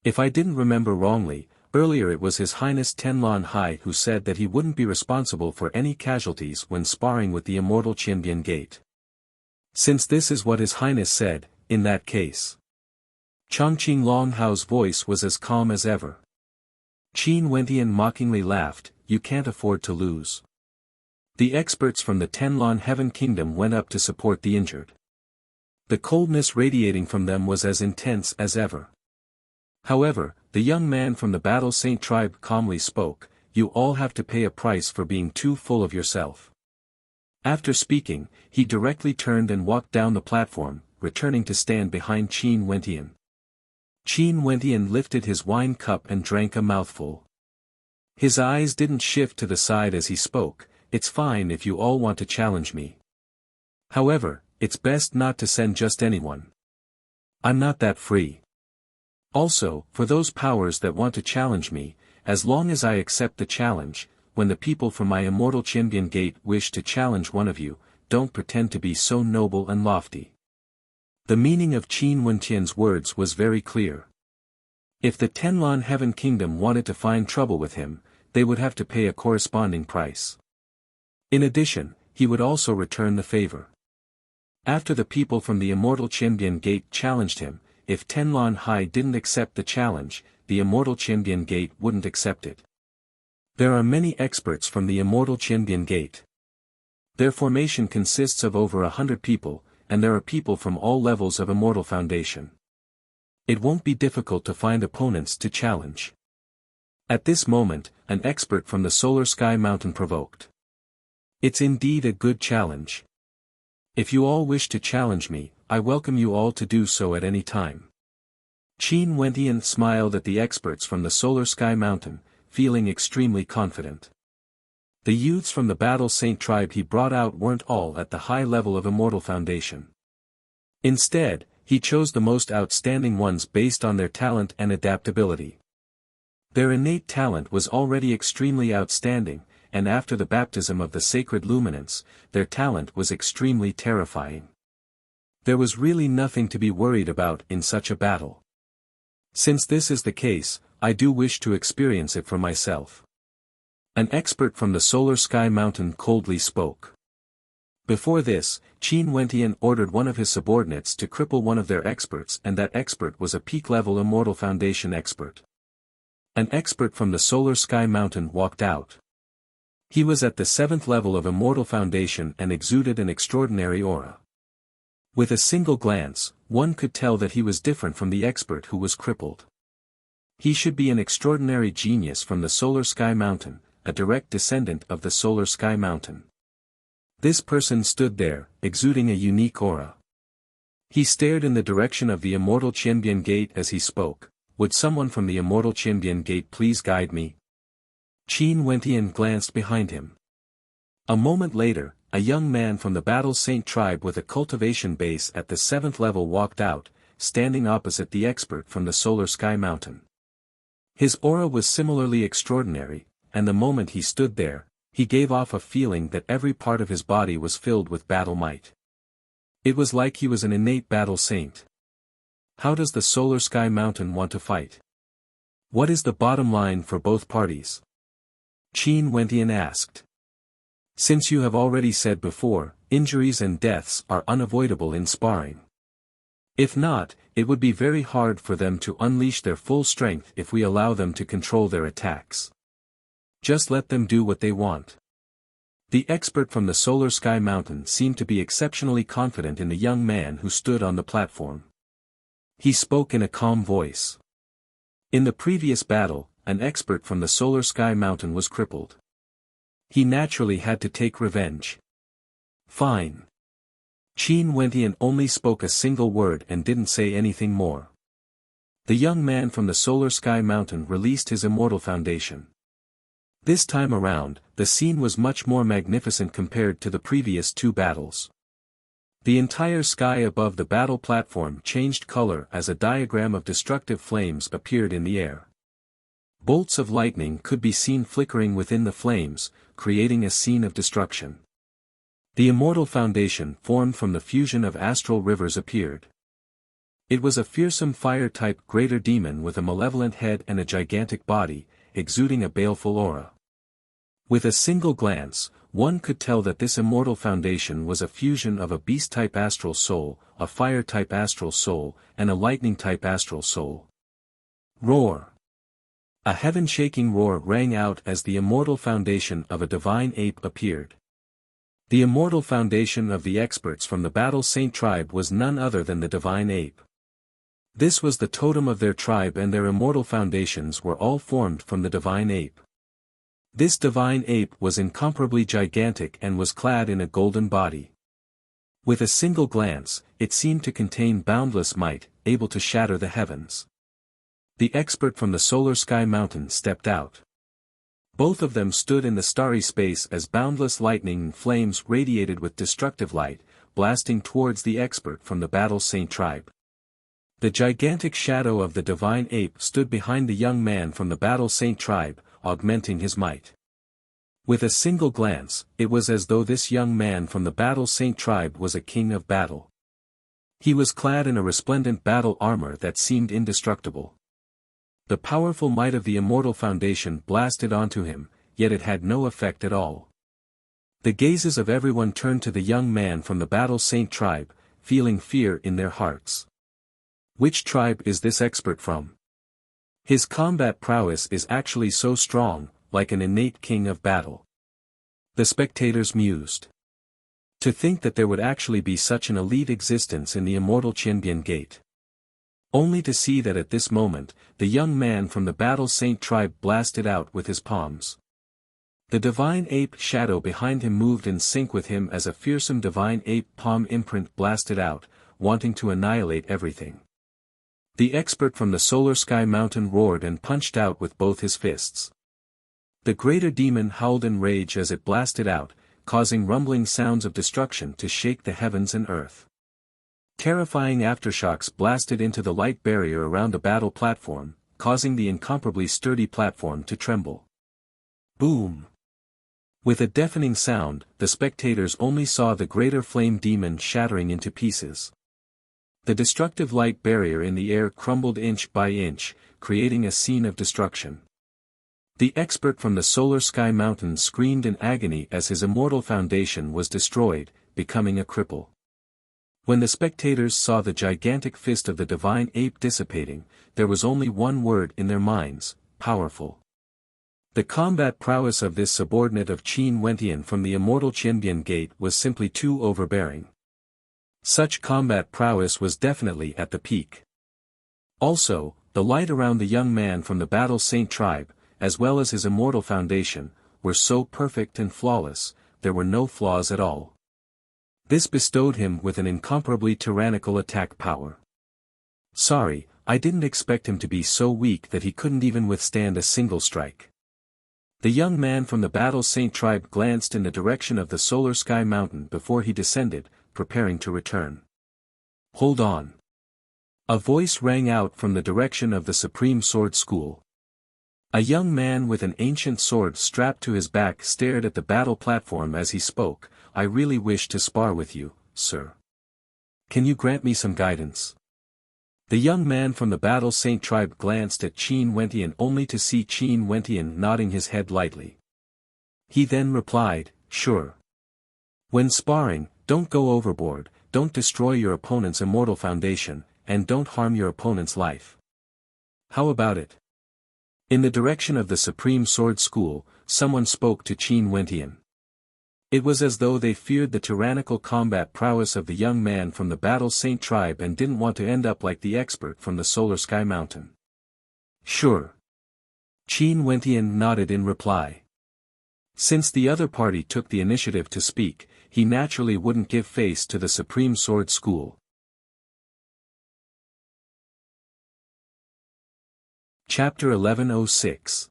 "If I didn't remember wrongly, earlier it was His Highness Tenlon Hai who said that he wouldn't be responsible for any casualties when sparring with the Immortal Qianbian Gate. Since this is what His Highness said, in that case." Chongqing Longhao's voice was as calm as ever. Qin Wentian mockingly laughed, "You can't afford to lose." The experts from the Tenlon Heaven Kingdom went up to support the injured. The coldness radiating from them was as intense as ever. However, the young man from the Battle Saint tribe calmly spoke, "You all have to pay a price for being too full of yourself. After speaking, he directly turned and walked down the platform, returning to stand behind Qin Wentian. Qin Wentian lifted his wine cup and drank a mouthful. His eyes didn't shift to the side as he spoke. "It's fine if you all want to challenge me. However, it's best not to send just anyone. I'm not that free. Also, for those powers that want to challenge me, as long as I accept the challenge, when the people from my immortal Qianbian Gate wish to challenge one of you, don't pretend to be so noble and lofty." The meaning of Qin Wentian's words was very clear. If the Tenlan Heaven Kingdom wanted to find trouble with him, they would have to pay a corresponding price. In addition, he would also return the favor. After the people from the immortal Qianbian Gate challenged him, if Tenlan Hai didn't accept the challenge, the immortal Qianbian Gate wouldn't accept it. There are many experts from the immortal Qianbian Gate. Their formation consists of over 100 people, and there are people from all levels of Immortal Foundation. It won't be difficult to find opponents to challenge. At this moment, an expert from the Solar Sky Mountain provoked. "It's indeed a good challenge. If you all wish to challenge me, I welcome you all to do so at any time." Qin Wentian smiled at the experts from the Solar Sky Mountain, feeling extremely confident. The youths from the Battle Saint tribe he brought out weren't all at the high level of Immortal Foundation. Instead, he chose the most outstanding ones based on their talent and adaptability. Their innate talent was already extremely outstanding, and after the baptism of the sacred luminance, their talent was extremely terrifying. There was really nothing to be worried about in such a battle. Since this is the case, I do wish to experience it for myself. An expert from the Solar Sky Mountain coldly spoke. Before this, Qin Wentian ordered one of his subordinates to cripple one of their experts, and that expert was a peak-level Immortal Foundation expert. An expert from the Solar Sky Mountain walked out. He was at the 7th level of Immortal Foundation and exuded an extraordinary aura. With a single glance, one could tell that he was different from the expert who was crippled. He should be an extraordinary genius from the Solar Sky Mountain, a direct descendant of the Solar Sky Mountain. This person stood there, exuding a unique aura. He stared in the direction of the Immortal Qianbian Gate as he spoke. "Would someone from the Immortal Qianbian Gate please guide me?" Qin Wentian glanced behind him. A moment later, a young man from the Battle Saint tribe with a cultivation base at the 7th level walked out, standing opposite the expert from the Solar Sky Mountain. His aura was similarly extraordinary, and the moment he stood there, he gave off a feeling that every part of his body was filled with battle might. It was like he was an innate battle saint. How does the Solar Sky Mountain want to fight? What is the bottom line for both parties? Qin Wentian asked. Since you have already said before, injuries and deaths are unavoidable in sparring. If not, it would be very hard for them to unleash their full strength if we allow them to control their attacks. Just let them do what they want. The expert from the Solar Sky Mountain seemed to be exceptionally confident in the young man who stood on the platform. He spoke in a calm voice. In the previous battle, an expert from the Solar Sky Mountain was crippled. He naturally had to take revenge. Fine. Qin Wentian only spoke a single word and didn't say anything more. The young man from the Solar Sky Mountain released his Immortal Foundation. This time around, the scene was much more magnificent compared to the previous two battles. The entire sky above the battle platform changed color as a diagram of destructive flames appeared in the air. Bolts of lightning could be seen flickering within the flames, creating a scene of destruction. The Immortal Foundation formed from the fusion of astral rivers appeared. It was a fearsome fire-type greater demon with a malevolent head and a gigantic body, exuding a baleful aura. With a single glance, one could tell that this Immortal Foundation was a fusion of a beast-type astral soul, a fire-type astral soul, and a lightning-type astral soul. Roar! A heaven-shaking roar rang out as the Immortal Foundation of a divine ape appeared. The Immortal Foundation of the experts from the Battle Saint tribe was none other than the divine ape. This was the totem of their tribe, and their Immortal Foundations were all formed from the divine ape. This divine ape was incomparably gigantic and was clad in a golden body. With a single glance, it seemed to contain boundless might, able to shatter the heavens. The expert from the solar sky mountain stepped out. Both of them stood in the starry space as boundless lightning and flames radiated with destructive light, blasting towards the expert from the Battle Saint tribe. The gigantic shadow of the divine ape stood behind the young man from the Battle Saint tribe, augmenting his might. With a single glance, it was as though this young man from the Battle Saint tribe was a king of battle. He was clad in a resplendent battle armor that seemed indestructible. The powerful might of the Immortal Foundation blasted onto him, yet it had no effect at all. The gazes of everyone turned to the young man from the Battle Saint tribe, feeling fear in their hearts. Which tribe is this expert from? His combat prowess is actually so strong, like an innate king of battle. The spectators mused. To think that there would actually be such an elite existence in the immortal Qianbian Gate. Only to see that at this moment, the young man from the Battle Saint tribe blasted out with his palms. The divine ape shadow behind him moved in sync with him as a fearsome divine ape palm imprint blasted out, wanting to annihilate everything. The expert from the solar sky mountain roared and punched out with both his fists. The greater demon howled in rage as it blasted out, causing rumbling sounds of destruction to shake the heavens and earth. Terrifying aftershocks blasted into the light barrier around the battle platform, causing the incomparably sturdy platform to tremble. Boom! With a deafening sound, the spectators only saw the greater flame demon shattering into pieces. The destructive light barrier in the air crumbled inch by inch, creating a scene of destruction. The expert from the solar sky mountain screamed in agony as his immortal foundation was destroyed, becoming a cripple. When the spectators saw the gigantic fist of the divine ape dissipating, there was only one word in their minds: powerful. The combat prowess of this subordinate of Qin Wentian from the immortal Qianbian Gate was simply too overbearing. Such combat prowess was definitely at the peak. Also, the light around the young man from the Battle Saint tribe, as well as his immortal foundation, were so perfect and flawless, there were no flaws at all. This bestowed him with an incomparably tyrannical attack power. Sorry, I didn't expect him to be so weak that he couldn't even withstand a single strike. The young man from the Battle Saint tribe glanced in the direction of the solar sky mountain before he descended, preparing to return. Hold on. A voice rang out from the direction of the Supreme Sword School. A young man with an ancient sword strapped to his back stared at the battle platform as he spoke. I really wish to spar with you, sir. Can you grant me some guidance? The young man from the Battle Saint tribe glanced at Qin Wentian only to see Qin Wentian nodding his head lightly. He then replied, sure. When sparring, don't go overboard, don't destroy your opponent's immortal foundation, and don't harm your opponent's life. How about it? In the direction of the Supreme Sword School, someone spoke to Qin Wentian. It was as though they feared the tyrannical combat prowess of the young man from the Battle Saint tribe and didn't want to end up like the expert from the Solar Sky Mountain. Sure. Qin Wentian nodded in reply. Since the other party took the initiative to speak, he naturally wouldn't give face to the Supreme Sword School. Chapter 1106.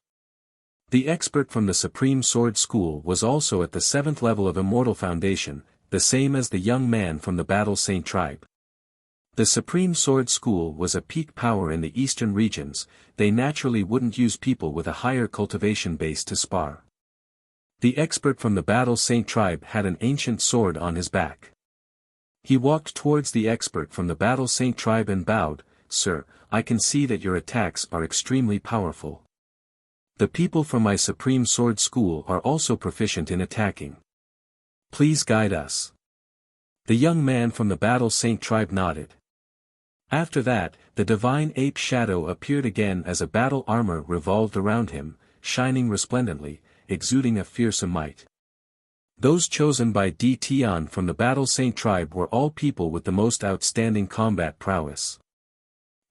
The expert from the Supreme Sword School was also at the 7th level of Immortal Foundation, the same as the young man from the Battle Saint tribe. The Supreme Sword School was a peak power in the eastern regions. They naturally wouldn't use people with a higher cultivation base to spar. The expert from the Battle Saint tribe had an ancient sword on his back. He walked towards the expert from the Battle Saint tribe and bowed, Sir, I can see that your attacks are extremely powerful. The people from my Supreme Sword School are also proficient in attacking. Please guide us. The young man from the Battle Saint tribe nodded. After that, the divine ape shadow appeared again as a battle armor revolved around him, shining resplendently, exuding a fearsome might. Those chosen by Di Tian from the Battle Saint tribe were all people with the most outstanding combat prowess.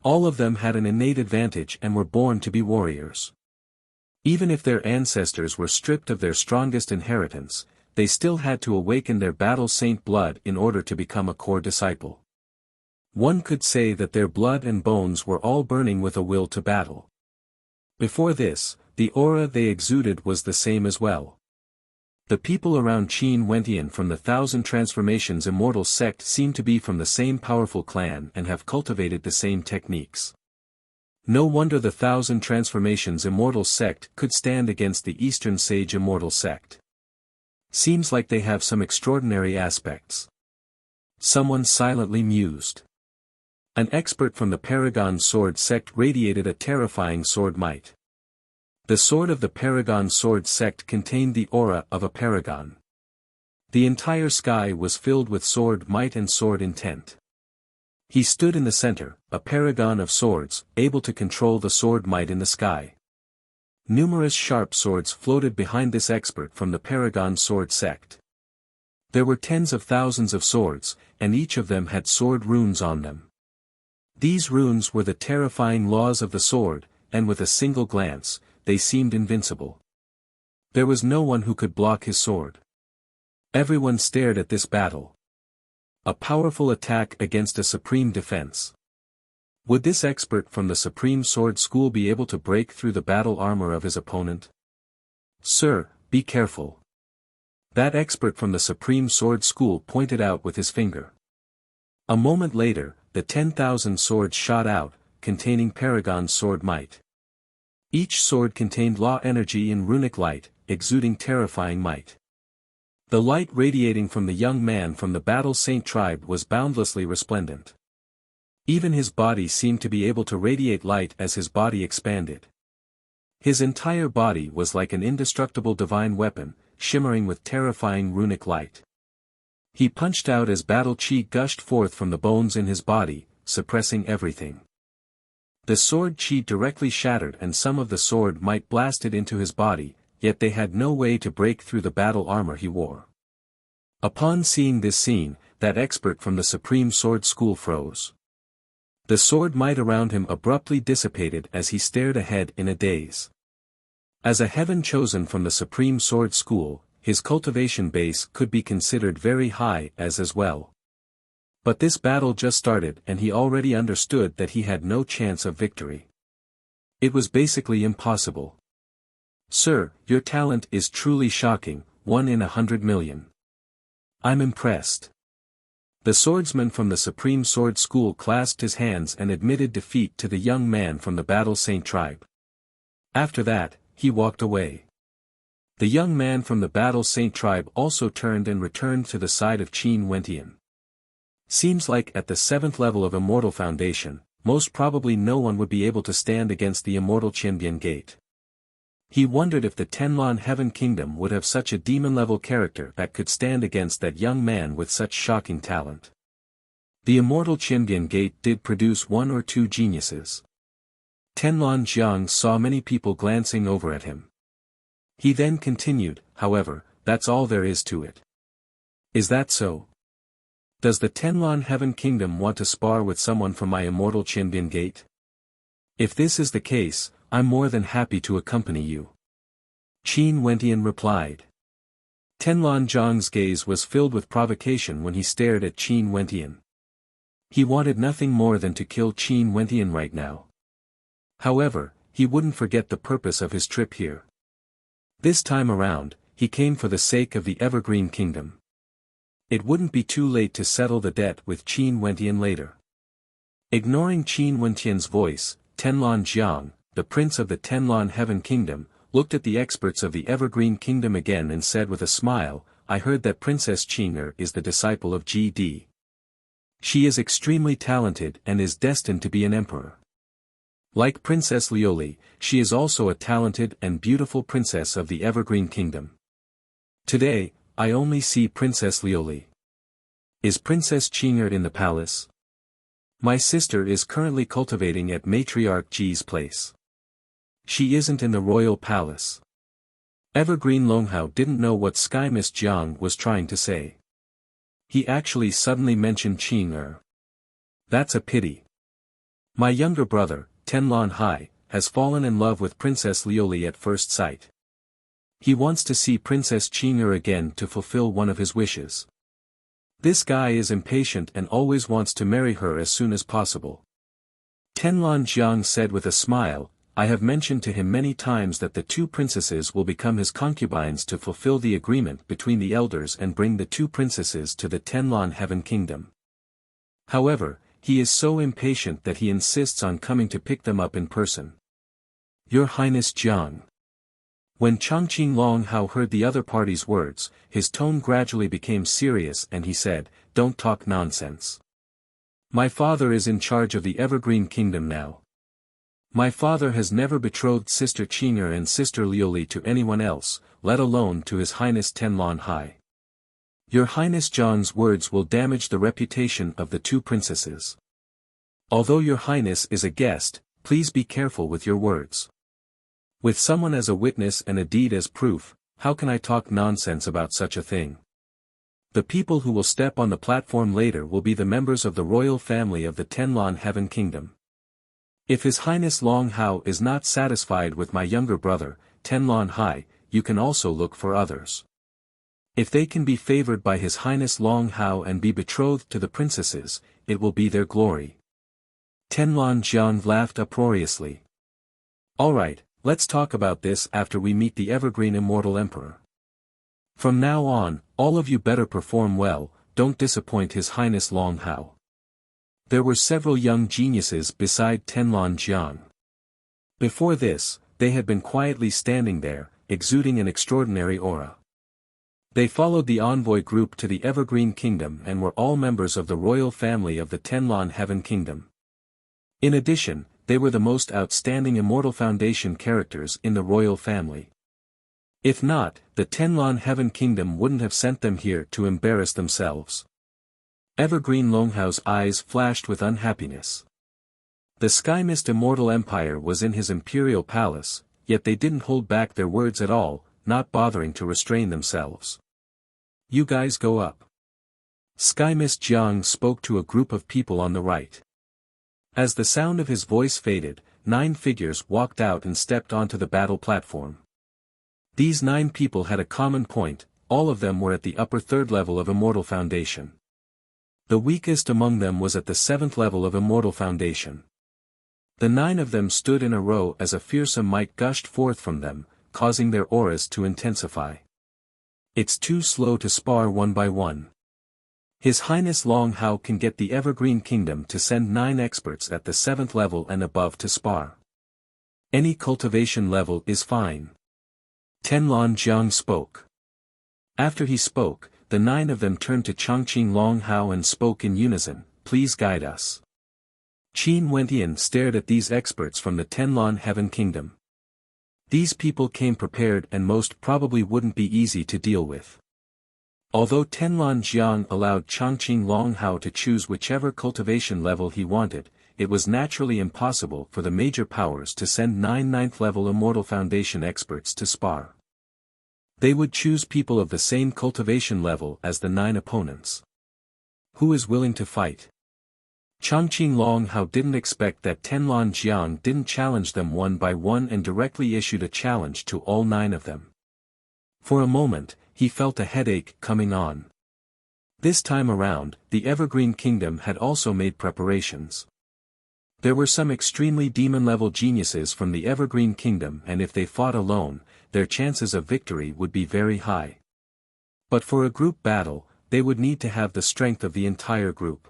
All of them had an innate advantage and were born to be warriors. Even if their ancestors were stripped of their strongest inheritance, they still had to awaken their battle saint blood in order to become a core disciple. One could say that their blood and bones were all burning with a will to battle. Before this, the aura they exuded was the same as well. The people around Qin Wentian from the Thousand Transformations Immortal sect seem to be from the same powerful clan and have cultivated the same techniques. No wonder the Thousand Transformations Immortal sect could stand against the Eastern Sage Immortal sect. Seems like they have some extraordinary aspects. Someone silently mused. An expert from the Paragon Sword sect radiated a terrifying sword might. The sword of the Paragon Sword sect contained the aura of a paragon. The entire sky was filled with sword might and sword intent. He stood in the center, a paragon of swords, able to control the sword might in the sky. Numerous sharp swords floated behind this expert from the Paragon Sword sect. There were tens of thousands of swords, and each of them had sword runes on them. These runes were the terrifying laws of the sword, and with a single glance, they seemed invincible. There was no one who could block his sword. Everyone stared at this battle. A powerful attack against a supreme defense. Would this expert from the Supreme Sword School be able to break through the battle armor of his opponent? Sir, be careful. That expert from the Supreme Sword School pointed out with his finger. A moment later, the 10,000 swords shot out, containing Paragon sword might. Each sword contained law energy in runic light, exuding terrifying might. The light radiating from the young man from the Battle Saint tribe was boundlessly resplendent. Even his body seemed to be able to radiate light as his body expanded. His entire body was like an indestructible divine weapon, shimmering with terrifying runic light. He punched out as battle chi gushed forth from the bones in his body, suppressing everything. The sword chi directly shattered and some of the sword might blasted into his body, yet they had no way to break through the battle armor he wore. Upon seeing this scene, that expert from the Supreme Sword School froze. The sword might around him abruptly dissipated as he stared ahead in a daze. As a heaven chosen from the Supreme Sword School, his cultivation base could be considered very high as well. But this battle just started and he already understood that he had no chance of victory. It was basically impossible. Sir, your talent is truly shocking, 1 in 100 million. I'm impressed. The swordsman from the Supreme Sword School clasped his hands and admitted defeat to the young man from the Battle Saint tribe. After that, he walked away. The young man from the Battle Saint tribe also turned and returned to the side of Qin Wentian. Seems like at the 7th level of Immortal Foundation, most probably no one would be able to stand against the Immortal Qianbian Gate. He wondered if the Tenlon Heaven Kingdom would have such a demon-level character that could stand against that young man with such shocking talent. The Immortal Qianbian Gate did produce 1 or 2 geniuses. Tenlon Jiang saw many people glancing over at him. He then continued, however, that's all there is to it. Is that so? Does the Tenlon Heaven Kingdom want to spar with someone from my Immortal Qianbian Gate? If this is the case, I'm more than happy to accompany you. Qin Wentian replied. Tenlon Jiang's gaze was filled with provocation when he stared at Qin Wentian. He wanted nothing more than to kill Qin Wentian right now. However, he wouldn't forget the purpose of his trip here. This time around, he came for the sake of the Evergreen Kingdom. It wouldn't be too late to settle the debt with Qin Wentian later. Ignoring Qin Wentian's voice, Tenlon Jiang, the prince of the Tenlon Heaven Kingdom, looked at the experts of the Evergreen Kingdom again and said with a smile, I heard that Princess Qing'er is the disciple of GD. She is extremely talented and is destined to be an emperor. Like Princess Lioli, she is also a talented and beautiful princess of the Evergreen Kingdom. Today, I only see Princess Lioli. Is Princess Qing'er in the palace? My sister is currently cultivating at Matriarch Ji's place. She isn't in the royal palace. Evergreen Longhao didn't know what Sky Miss Jiang was trying to say. He actually suddenly mentioned Qing'er. That's a pity. My younger brother, Tenlon Hai, has fallen in love with Princess Lioli at first sight. He wants to see Princess Qing'er again to fulfill one of his wishes. This guy is impatient and always wants to marry her as soon as possible. Tenlan Jiang said with a smile, I have mentioned to him many times that the two princesses will become his concubines to fulfill the agreement between the elders and bring the two princesses to the Tenlan Heaven Kingdom. However, he is so impatient that he insists on coming to pick them up in person. Your Highness Jiang. When Changqing Longhao heard the other party's words, his tone gradually became serious and he said, Don't talk nonsense. My father is in charge of the Evergreen Kingdom now. My father has never betrothed Sister Qing'er and Sister Lioli to anyone else, let alone to His Highness Tenlan Hai. Your Highness Jiang's words will damage the reputation of the two princesses. Although Your Highness is a guest, please be careful with your words. With someone as a witness and a deed as proof, how can I talk nonsense about such a thing? The people who will step on the platform later will be the members of the royal family of the Tenlan Heaven Kingdom. If His Highness Longhao is not satisfied with my younger brother, Tenlan Hai, you can also look for others. If they can be favored by His Highness Longhao and be betrothed to the princesses, it will be their glory. Tenlan Jiang laughed uproariously. Alright, let's talk about this after we meet the Evergreen Immortal Emperor. From now on, all of you better perform well, don't disappoint His Highness Longhao. There were several young geniuses beside Tenlan Jiang. Before this, they had been quietly standing there, exuding an extraordinary aura. They followed the envoy group to the Evergreen Kingdom and were all members of the royal family of the Tenlan Heaven Kingdom. In addition, they were the most outstanding Immortal Foundation characters in the royal family. If not, the Tenlan Heaven Kingdom wouldn't have sent them here to embarrass themselves. Evergreen Longhao's eyes flashed with unhappiness. The Sky Mist Immortal Empire was in his imperial palace, yet they didn't hold back their words at all, not bothering to restrain themselves. You guys go up. Sky Mist Jiang spoke to a group of people on the right. As the sound of his voice faded, 9 figures walked out and stepped onto the battle platform. These 9 people had a common point, all of them were at the upper 3rd level of Immortal Foundation. The weakest among them was at the 7th level of Immortal Foundation. The 9 of them stood in a row as a fearsome might gushed forth from them, causing their auras to intensify. It's too slow to spar one by one. His Highness Longhao can get the Evergreen Kingdom to send 9 experts at the 7th level and above to spar. Any cultivation level is fine. Tenlan Jiang spoke. After he spoke, the 9 of them turned to Changqing Longhao and spoke in unison, Please guide us. Qin Wentian stared at these experts from the Tenlan Heaven Kingdom. These people came prepared and most probably wouldn't be easy to deal with. Although Tenlan Jiang allowed Changqing Longhao to choose whichever cultivation level he wanted, it was naturally impossible for the major powers to send 9 9th-level Immortal Foundation experts to spar. They would choose people of the same cultivation level as the 9 opponents. Who is willing to fight? Changqing Longhao didn't expect that Tenlan Jiang didn't challenge them one by one and directly issued a challenge to all 9 of them. For a moment, he felt a headache coming on. This time around, the Evergreen Kingdom had also made preparations. There were some extremely demon-level geniuses from the Evergreen Kingdom and if they fought alone, their chances of victory would be very high. But for a group battle, they would need to have the strength of the entire group.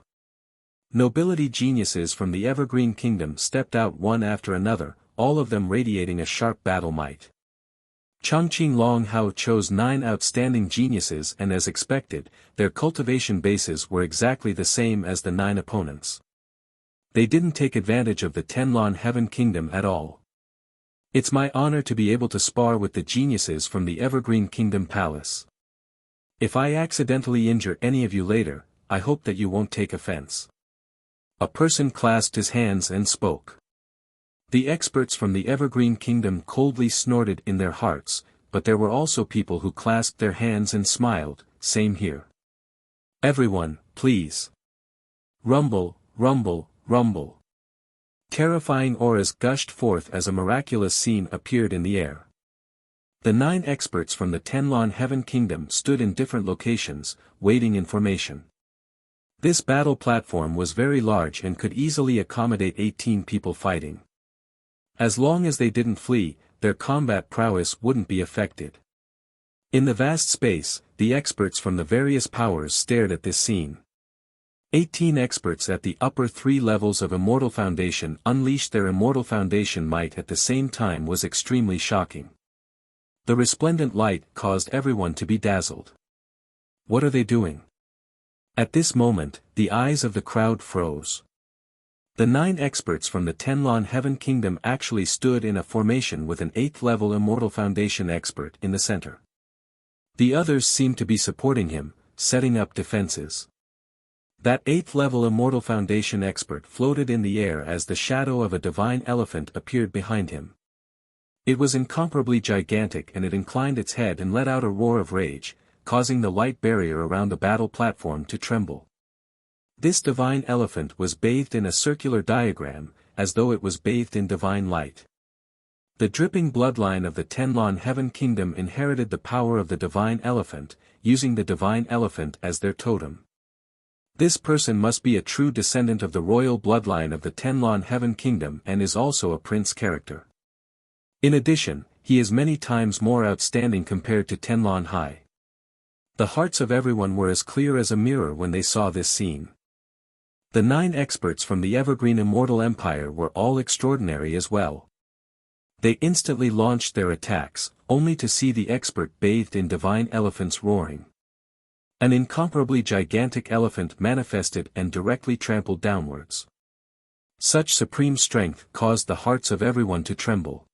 Nobility geniuses from the Evergreen Kingdom stepped out one after another, all of them radiating a sharp battle might. Changqing Longhao chose 9 outstanding geniuses and as expected, their cultivation bases were exactly the same as the 9 opponents. They didn't take advantage of the Tenlan Heaven Kingdom at all. It's my honor to be able to spar with the geniuses from the Evergreen Kingdom Palace. If I accidentally injure any of you later, I hope that you won't take offense. A person clasped his hands and spoke. The experts from the Evergreen Kingdom coldly snorted in their hearts, but there were also people who clasped their hands and smiled, same here. Everyone, please. Rumble, rumble, rumble. Terrifying auras gushed forth as a miraculous scene appeared in the air. The 9 experts from the Tenlon Heaven Kingdom stood in different locations, waiting in formation. This battle platform was very large and could easily accommodate 18 people fighting. As long as they didn't flee, their combat prowess wouldn't be affected. In the vast space, the experts from the various powers stared at this scene. 18 experts at the upper 3 levels of Immortal Foundation unleashed their Immortal Foundation might at the same time was extremely shocking. The resplendent light caused everyone to be dazzled. What are they doing? At this moment, the eyes of the crowd froze. The 9 experts from the Tenlon Heaven Kingdom actually stood in a formation with an 8th level Immortal Foundation expert in the center. The others seemed to be supporting him, setting up defenses. That 8th level Immortal Foundation expert floated in the air as the shadow of a divine elephant appeared behind him. It was incomparably gigantic and it inclined its head and let out a roar of rage, causing the light barrier around the battle platform to tremble. This divine elephant was bathed in a circular diagram, as though it was bathed in divine light. The dripping bloodline of the Tenlon Heaven Kingdom inherited the power of the divine elephant, using the divine elephant as their totem. This person must be a true descendant of the royal bloodline of the Tenlon Heaven Kingdom and is also a prince character. In addition, he is many times more outstanding compared to Tenlon High. The hearts of everyone were as clear as a mirror when they saw this scene. The 9 experts from the Evergreen Immortal Empire were all extraordinary as well. They instantly launched their attacks, only to see the expert bathed in divine elephants roaring. An incomparably gigantic elephant manifested and directly trampled downwards. Such supreme strength caused the hearts of everyone to tremble.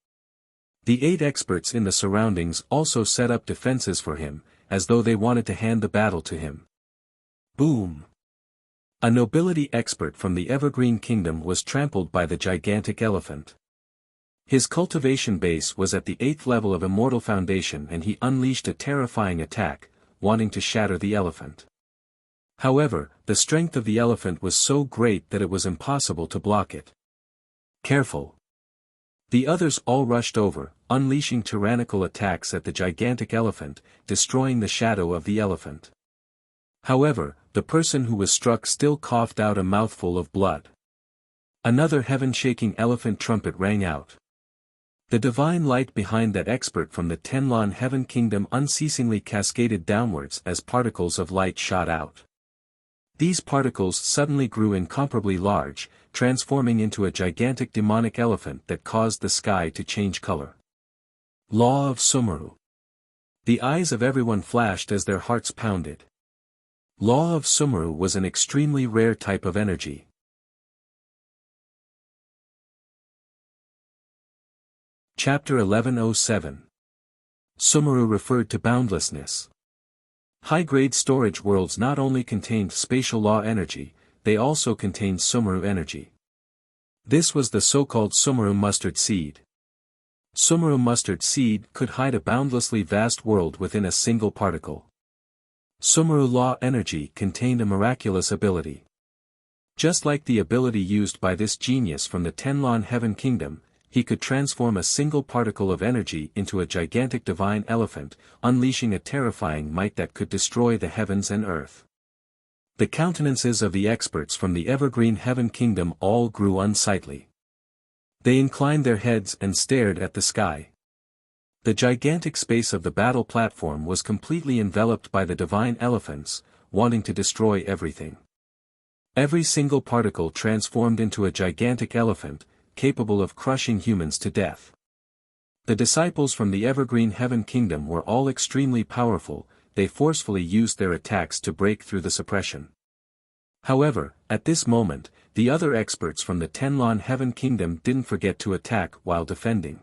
The 8 experts in the surroundings also set up defenses for him, as though they wanted to hand the battle to him. Boom! A nobility expert from the Evergreen Kingdom was trampled by the gigantic elephant. His cultivation base was at the 8th level of Immortal Foundation and he unleashed a terrifying attack, wanting to shatter the elephant. However, the strength of the elephant was so great that it was impossible to block it. Careful! The others all rushed over, unleashing tyrannical attacks at the gigantic elephant, destroying the shadow of the elephant. However, the person who was struck still coughed out a mouthful of blood. Another heaven-shaking elephant trumpet rang out. The divine light behind that expert from the Tenlon Heaven Kingdom unceasingly cascaded downwards as particles of light shot out. These particles suddenly grew incomparably large, transforming into a gigantic demonic elephant that caused the sky to change color. Law of Sumeru. The eyes of everyone flashed as their hearts pounded. Law of Sumeru was an extremely rare type of energy. Chapter 1107. Sumeru referred to boundlessness. High-grade storage worlds not only contained spatial law energy, they also contained Sumeru energy. This was the so-called Sumeru mustard seed. Sumeru mustard seed could hide a boundlessly vast world within a single particle. Sumeru law energy contained a miraculous ability. Just like the ability used by this genius from the Tenlon Heaven Kingdom, he could transform a single particle of energy into a gigantic divine elephant, unleashing a terrifying might that could destroy the heavens and earth. The countenances of the experts from the Evergreen Heaven Kingdom all grew unsightly. They inclined their heads and stared at the sky. The gigantic space of the battle platform was completely enveloped by the divine elephants, wanting to destroy everything. Every single particle transformed into a gigantic elephant, capable of crushing humans to death. The disciples from the Evergreen Heaven Kingdom were all extremely powerful, they forcefully used their attacks to break through the suppression. However, at this moment, the other experts from the Tenlon Heaven Kingdom didn't forget to attack while defending.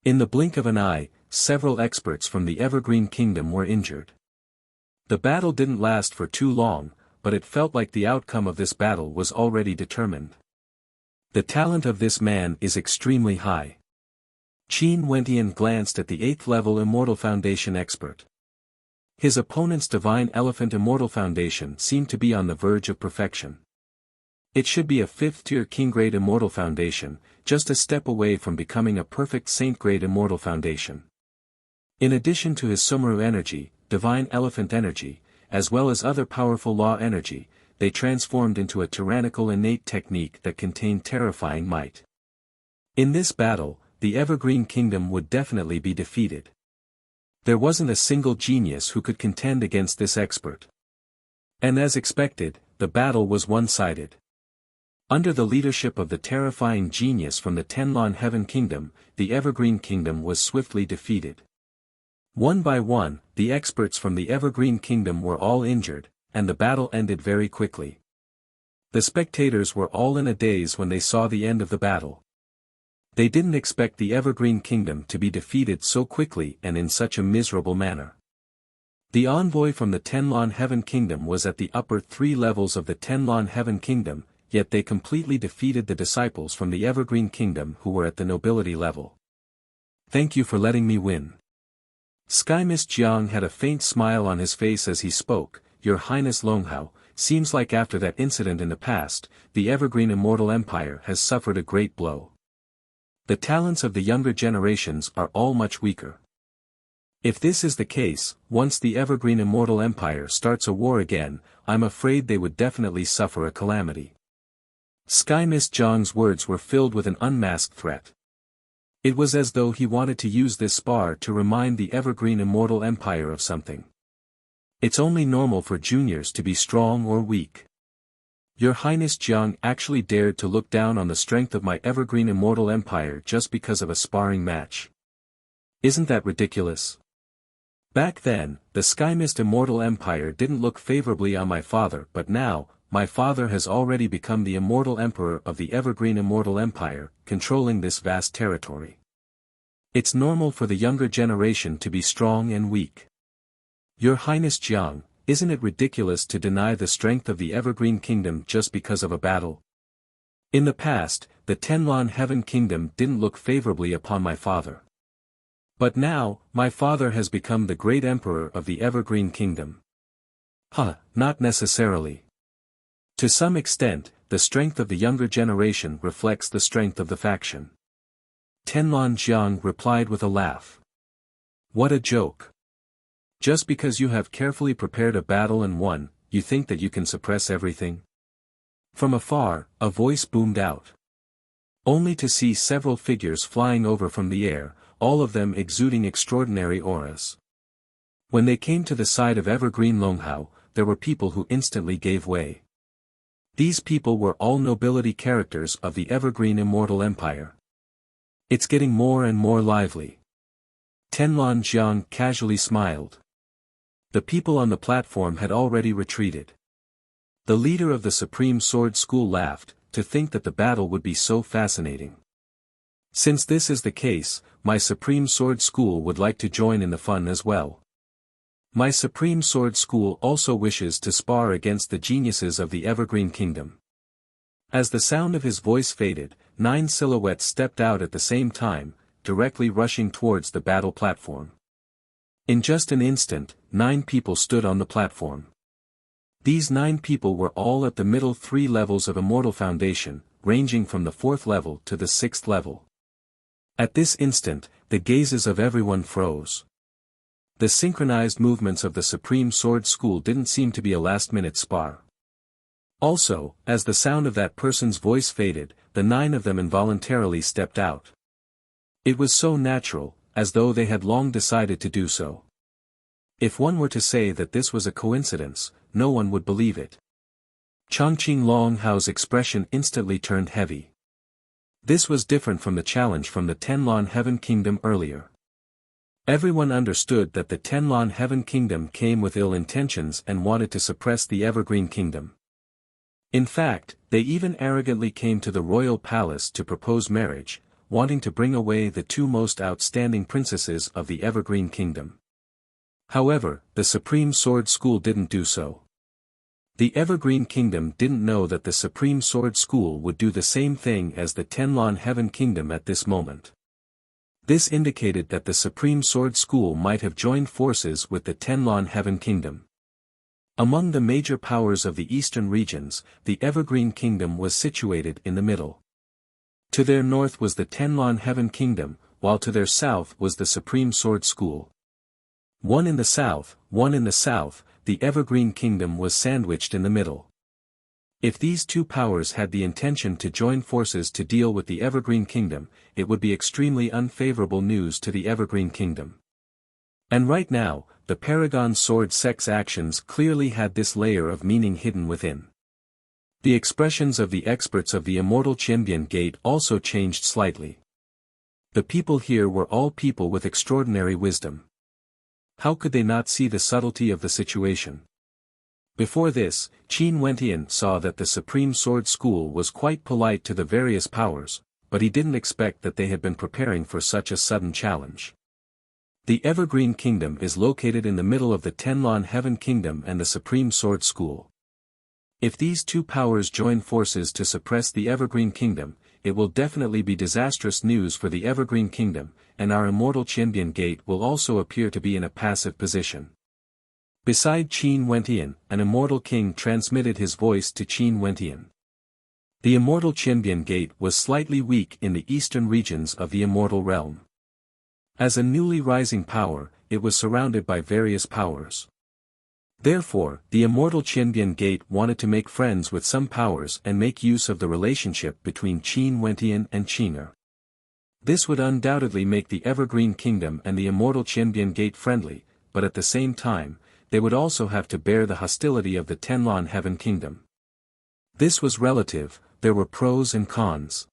In the blink of an eye, several experts from the Evergreen Kingdom were injured. The battle didn't last for too long, but it felt like the outcome of this battle was already determined. The talent of this man is extremely high. Qin Wentian glanced at the 8th level Immortal Foundation expert. His opponent's Divine Elephant Immortal Foundation seemed to be on the verge of perfection. It should be a 5th-tier king-grade immortal foundation, just a step away from becoming a perfect saint-grade immortal foundation. In addition to his Sumeru energy, divine elephant energy, as well as other powerful law energy, they transformed into a tyrannical innate technique that contained terrifying might. In this battle, the Evergreen Kingdom would definitely be defeated. There wasn't a single genius who could contend against this expert. And as expected, the battle was one-sided. Under the leadership of the terrifying genius from the Tenlon Heaven Kingdom, the Evergreen Kingdom was swiftly defeated. One by one, the experts from the Evergreen Kingdom were all injured, and the battle ended very quickly. The spectators were all in a daze when they saw the end of the battle. They didn't expect the Evergreen Kingdom to be defeated so quickly and in such a miserable manner. The envoy from the Tenlon Heaven Kingdom was at the upper 3 levels of the Tenlon Heaven Kingdom, yet they completely defeated the disciples from the Evergreen Kingdom who were at the nobility level. Thank you for letting me win. Sky Mist Jiang had a faint smile on his face as he spoke. Your Highness Longhao, seems like after that incident in the past, the Evergreen Immortal Empire has suffered a great blow. The talents of the younger generations are all much weaker. If this is the case, once the Evergreen Immortal Empire starts a war again, I'm afraid they would definitely suffer a calamity. Sky Mist Jiang's words were filled with an unmasked threat. It was as though he wanted to use this spar to remind the Evergreen Immortal Empire of something. It's only normal for juniors to be strong or weak. Your Highness Jiang actually dared to look down on the strength of my Evergreen Immortal Empire just because of a sparring match. Isn't that ridiculous? Back then, the Sky Mist Immortal Empire didn't look favorably on my father, but now, my father has already become the Immortal Emperor of the Evergreen Immortal Empire, controlling this vast territory. It's normal for the younger generation to be strong and weak. Your Highness Jiang, isn't it ridiculous to deny the strength of the Evergreen Kingdom just because of a battle? In the past, the Tenlon Heaven Kingdom didn't look favorably upon my father. But now, my father has become the great emperor of the Evergreen Kingdom. Not necessarily. To some extent, the strength of the younger generation reflects the strength of the faction. Tenlon Jiang replied with a laugh. What a joke. Just because you have carefully prepared a battle and won, you think that you can suppress everything? From afar, a voice boomed out. Only to see several figures flying over from the air, all of them exuding extraordinary auras. When they came to the side of Evergreen Longhao, there were people who instantly gave way. These people were all nobility characters of the Evergreen Immortal Empire. It's getting more and more lively. Tenlon Jiang casually smiled. The people on the platform had already retreated. The leader of the Supreme Sword School laughed, to think that the battle would be so fascinating. Since this is the case, my Supreme Sword School would like to join in the fun as well. My Supreme Sword School also wishes to spar against the geniuses of the Evergreen Kingdom. As the sound of his voice faded, 9 silhouettes stepped out at the same time, directly rushing towards the battle platform. In just an instant, 9 people stood on the platform. These 9 people were all at the middle 3 levels of Immortal Foundation, ranging from the 4th level to the 6th level. At this instant, the gazes of everyone froze. The synchronized movements of the Supreme Sword School didn't seem to be a last-minute spar. Also, as the sound of that person's voice faded, the 9 of them involuntarily stepped out. It was so natural, as though they had long decided to do so. If one were to say that this was a coincidence, no one would believe it. Chongqing Longhao's expression instantly turned heavy. This was different from the challenge from the Tenlon Heaven Kingdom earlier. Everyone understood that the Tenlon Heaven Kingdom came with ill intentions and wanted to suppress the Evergreen Kingdom. In fact, they even arrogantly came to the royal palace to propose marriage, wanting to bring away the 2 most outstanding princesses of the Evergreen Kingdom. However, the Supreme Sword School didn't do so. The Evergreen Kingdom didn't know that the Supreme Sword School would do the same thing as the Tenlon Heaven Kingdom at this moment. This indicated that the Supreme Sword School might have joined forces with the Tenlon Heaven Kingdom. Among the major powers of the eastern regions, the Evergreen Kingdom was situated in the middle. To their north was the Tenlon Heaven Kingdom, while to their south was the Supreme Sword School. One in the south, the Evergreen Kingdom was sandwiched in the middle. If these two powers had the intention to join forces to deal with the Evergreen Kingdom, it would be extremely unfavorable news to the Evergreen Kingdom. And right now, the Paragon Sword Sect's actions clearly had this layer of meaning hidden within. The expressions of the experts of the Immortal Champion Gate also changed slightly. The people here were all people with extraordinary wisdom. How could they not see the subtlety of the situation? Before this, Qin Wentian saw that the Supreme Sword School was quite polite to the various powers, but he didn't expect that they had been preparing for such a sudden challenge. The Evergreen Kingdom is located in the middle of the Tenlon Heaven Kingdom and the Supreme Sword School. If these two powers join forces to suppress the Evergreen Kingdom, it will definitely be disastrous news for the Evergreen Kingdom, and our Immortal Champion Gate will also appear to be in a passive position. Beside Qin Wentian, an Immortal King transmitted his voice to Qin Wentian. The Immortal Champion Gate was slightly weak in the eastern regions of the Immortal Realm. As a newly rising power, it was surrounded by various powers. Therefore, the Immortal Champion Gate wanted to make friends with some powers and make use of the relationship between Qin Wentian and Qiner. This would undoubtedly make the Evergreen Kingdom and the Immortal Champion Gate friendly, but at the same time, they would also have to bear the hostility of the Tenlon Heaven Kingdom. This was relative, there were pros and cons.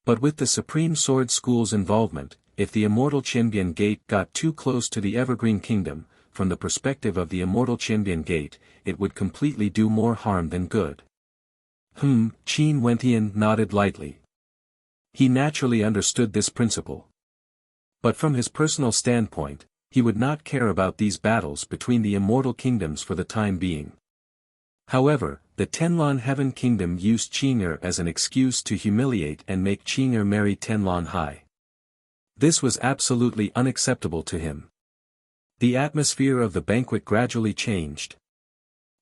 But with the Supreme Sword School's involvement, if the Immortal Champion Gate got too close to the Evergreen Kingdom, from the perspective of the Immortal Champion Gate, it would completely do more harm than good. Qin Wentian nodded lightly. He naturally understood this principle. But from his personal standpoint, he would not care about these battles between the Immortal Kingdoms for the time being. However, the Tenlon Heaven Kingdom used Qing'er as an excuse to humiliate and make Qing'er marry Tenlon Hai. This was absolutely unacceptable to him. The atmosphere of the banquet gradually changed.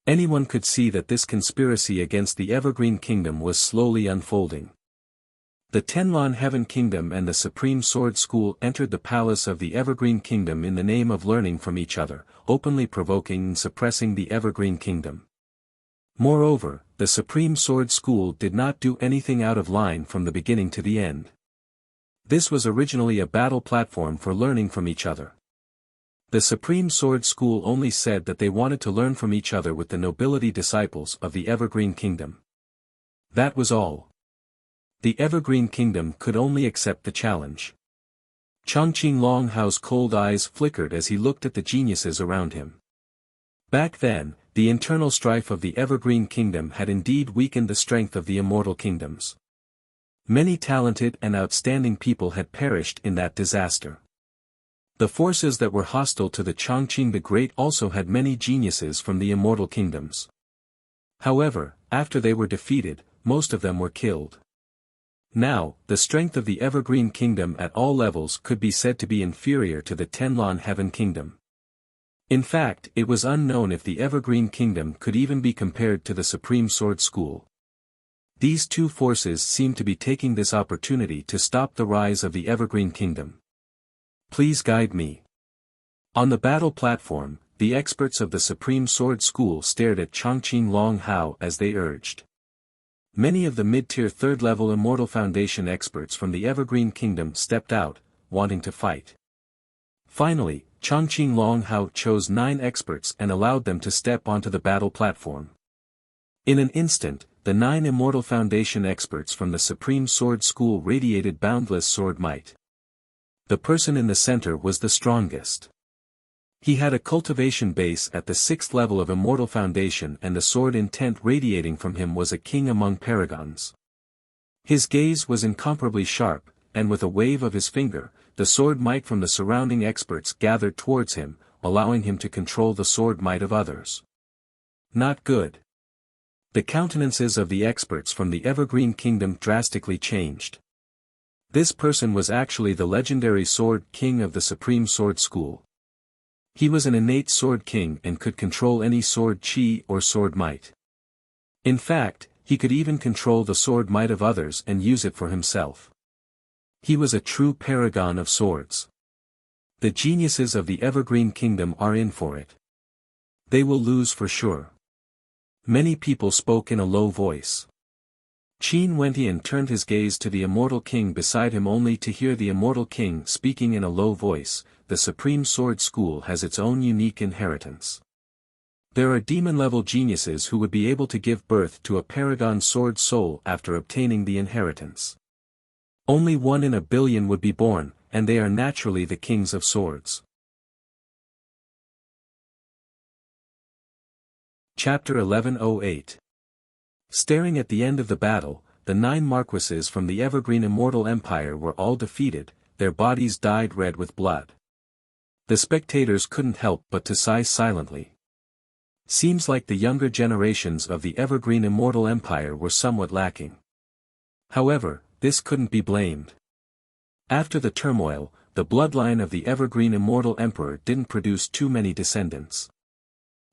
Anyone could see that this conspiracy against the Evergreen Kingdom was slowly unfolding. The Tenlon Heaven Kingdom and the Supreme Sword School entered the palace of the Evergreen Kingdom in the name of learning from each other, openly provoking and suppressing the Evergreen Kingdom. Moreover, the Supreme Sword School did not do anything out of line from the beginning to the end. This was originally a battle platform for learning from each other. The Supreme Sword School only said that they wanted to learn from each other with the nobility disciples of the Evergreen Kingdom. That was all. The Evergreen Kingdom could only accept the challenge. Chongqing Longhao's cold eyes flickered as he looked at the geniuses around him. Back then, the internal strife of the Evergreen Kingdom had indeed weakened the strength of the Immortal Kingdoms. Many talented and outstanding people had perished in that disaster. The forces that were hostile to the Chongqing the Great also had many geniuses from the Immortal Kingdoms. However, after they were defeated, most of them were killed. Now, the strength of the Evergreen Kingdom at all levels could be said to be inferior to the Tenlon Heaven Kingdom. In fact, it was unknown if the Evergreen Kingdom could even be compared to the Supreme Sword School. These two forces seemed to be taking this opportunity to stop the rise of the Evergreen Kingdom. Please guide me. On the battle platform, the experts of the Supreme Sword School stared at Chongqing Longhao as they urged. Many of the mid-tier third-level Immortal Foundation experts from the Evergreen Kingdom stepped out, wanting to fight. Finally, Chongqing Longhao chose 9 experts and allowed them to step onto the battle platform. In an instant, the 9 Immortal Foundation experts from the Supreme Sword School radiated boundless sword might. The person in the center was the strongest. He had a cultivation base at the 6th level of Immortal Foundation, and the sword intent radiating from him was a king among paragons. His gaze was incomparably sharp, and with a wave of his finger, the sword might from the surrounding experts gathered towards him, allowing him to control the sword might of others. Not good. The countenances of the experts from the Evergreen Kingdom drastically changed. This person was actually the legendary Sword King of the Supreme Sword School. He was an innate sword king and could control any sword chi or sword might. In fact, he could even control the sword might of others and use it for himself. He was a true paragon of swords. The geniuses of the Evergreen Kingdom are in for it. They will lose for sure. Many people spoke in a low voice. Qin Wentian turned his gaze to the Immortal King beside him only to hear the Immortal King speaking in a low voice. The Supreme Sword School has its own unique inheritance. There are demon-level geniuses who would be able to give birth to a paragon sword soul after obtaining the inheritance. Only 1 in a billion would be born, and they are naturally the kings of swords. Chapter 1108. Staring at the end of the battle, the 9 marquises from the Evergreen Immortal Empire were all defeated, their bodies dyed red with blood. The spectators couldn't help but to sigh silently. Seems like the younger generations of the Evergreen Immortal Empire were somewhat lacking. However, this couldn't be blamed. After the turmoil, the bloodline of the Evergreen Immortal Emperor didn't produce too many descendants.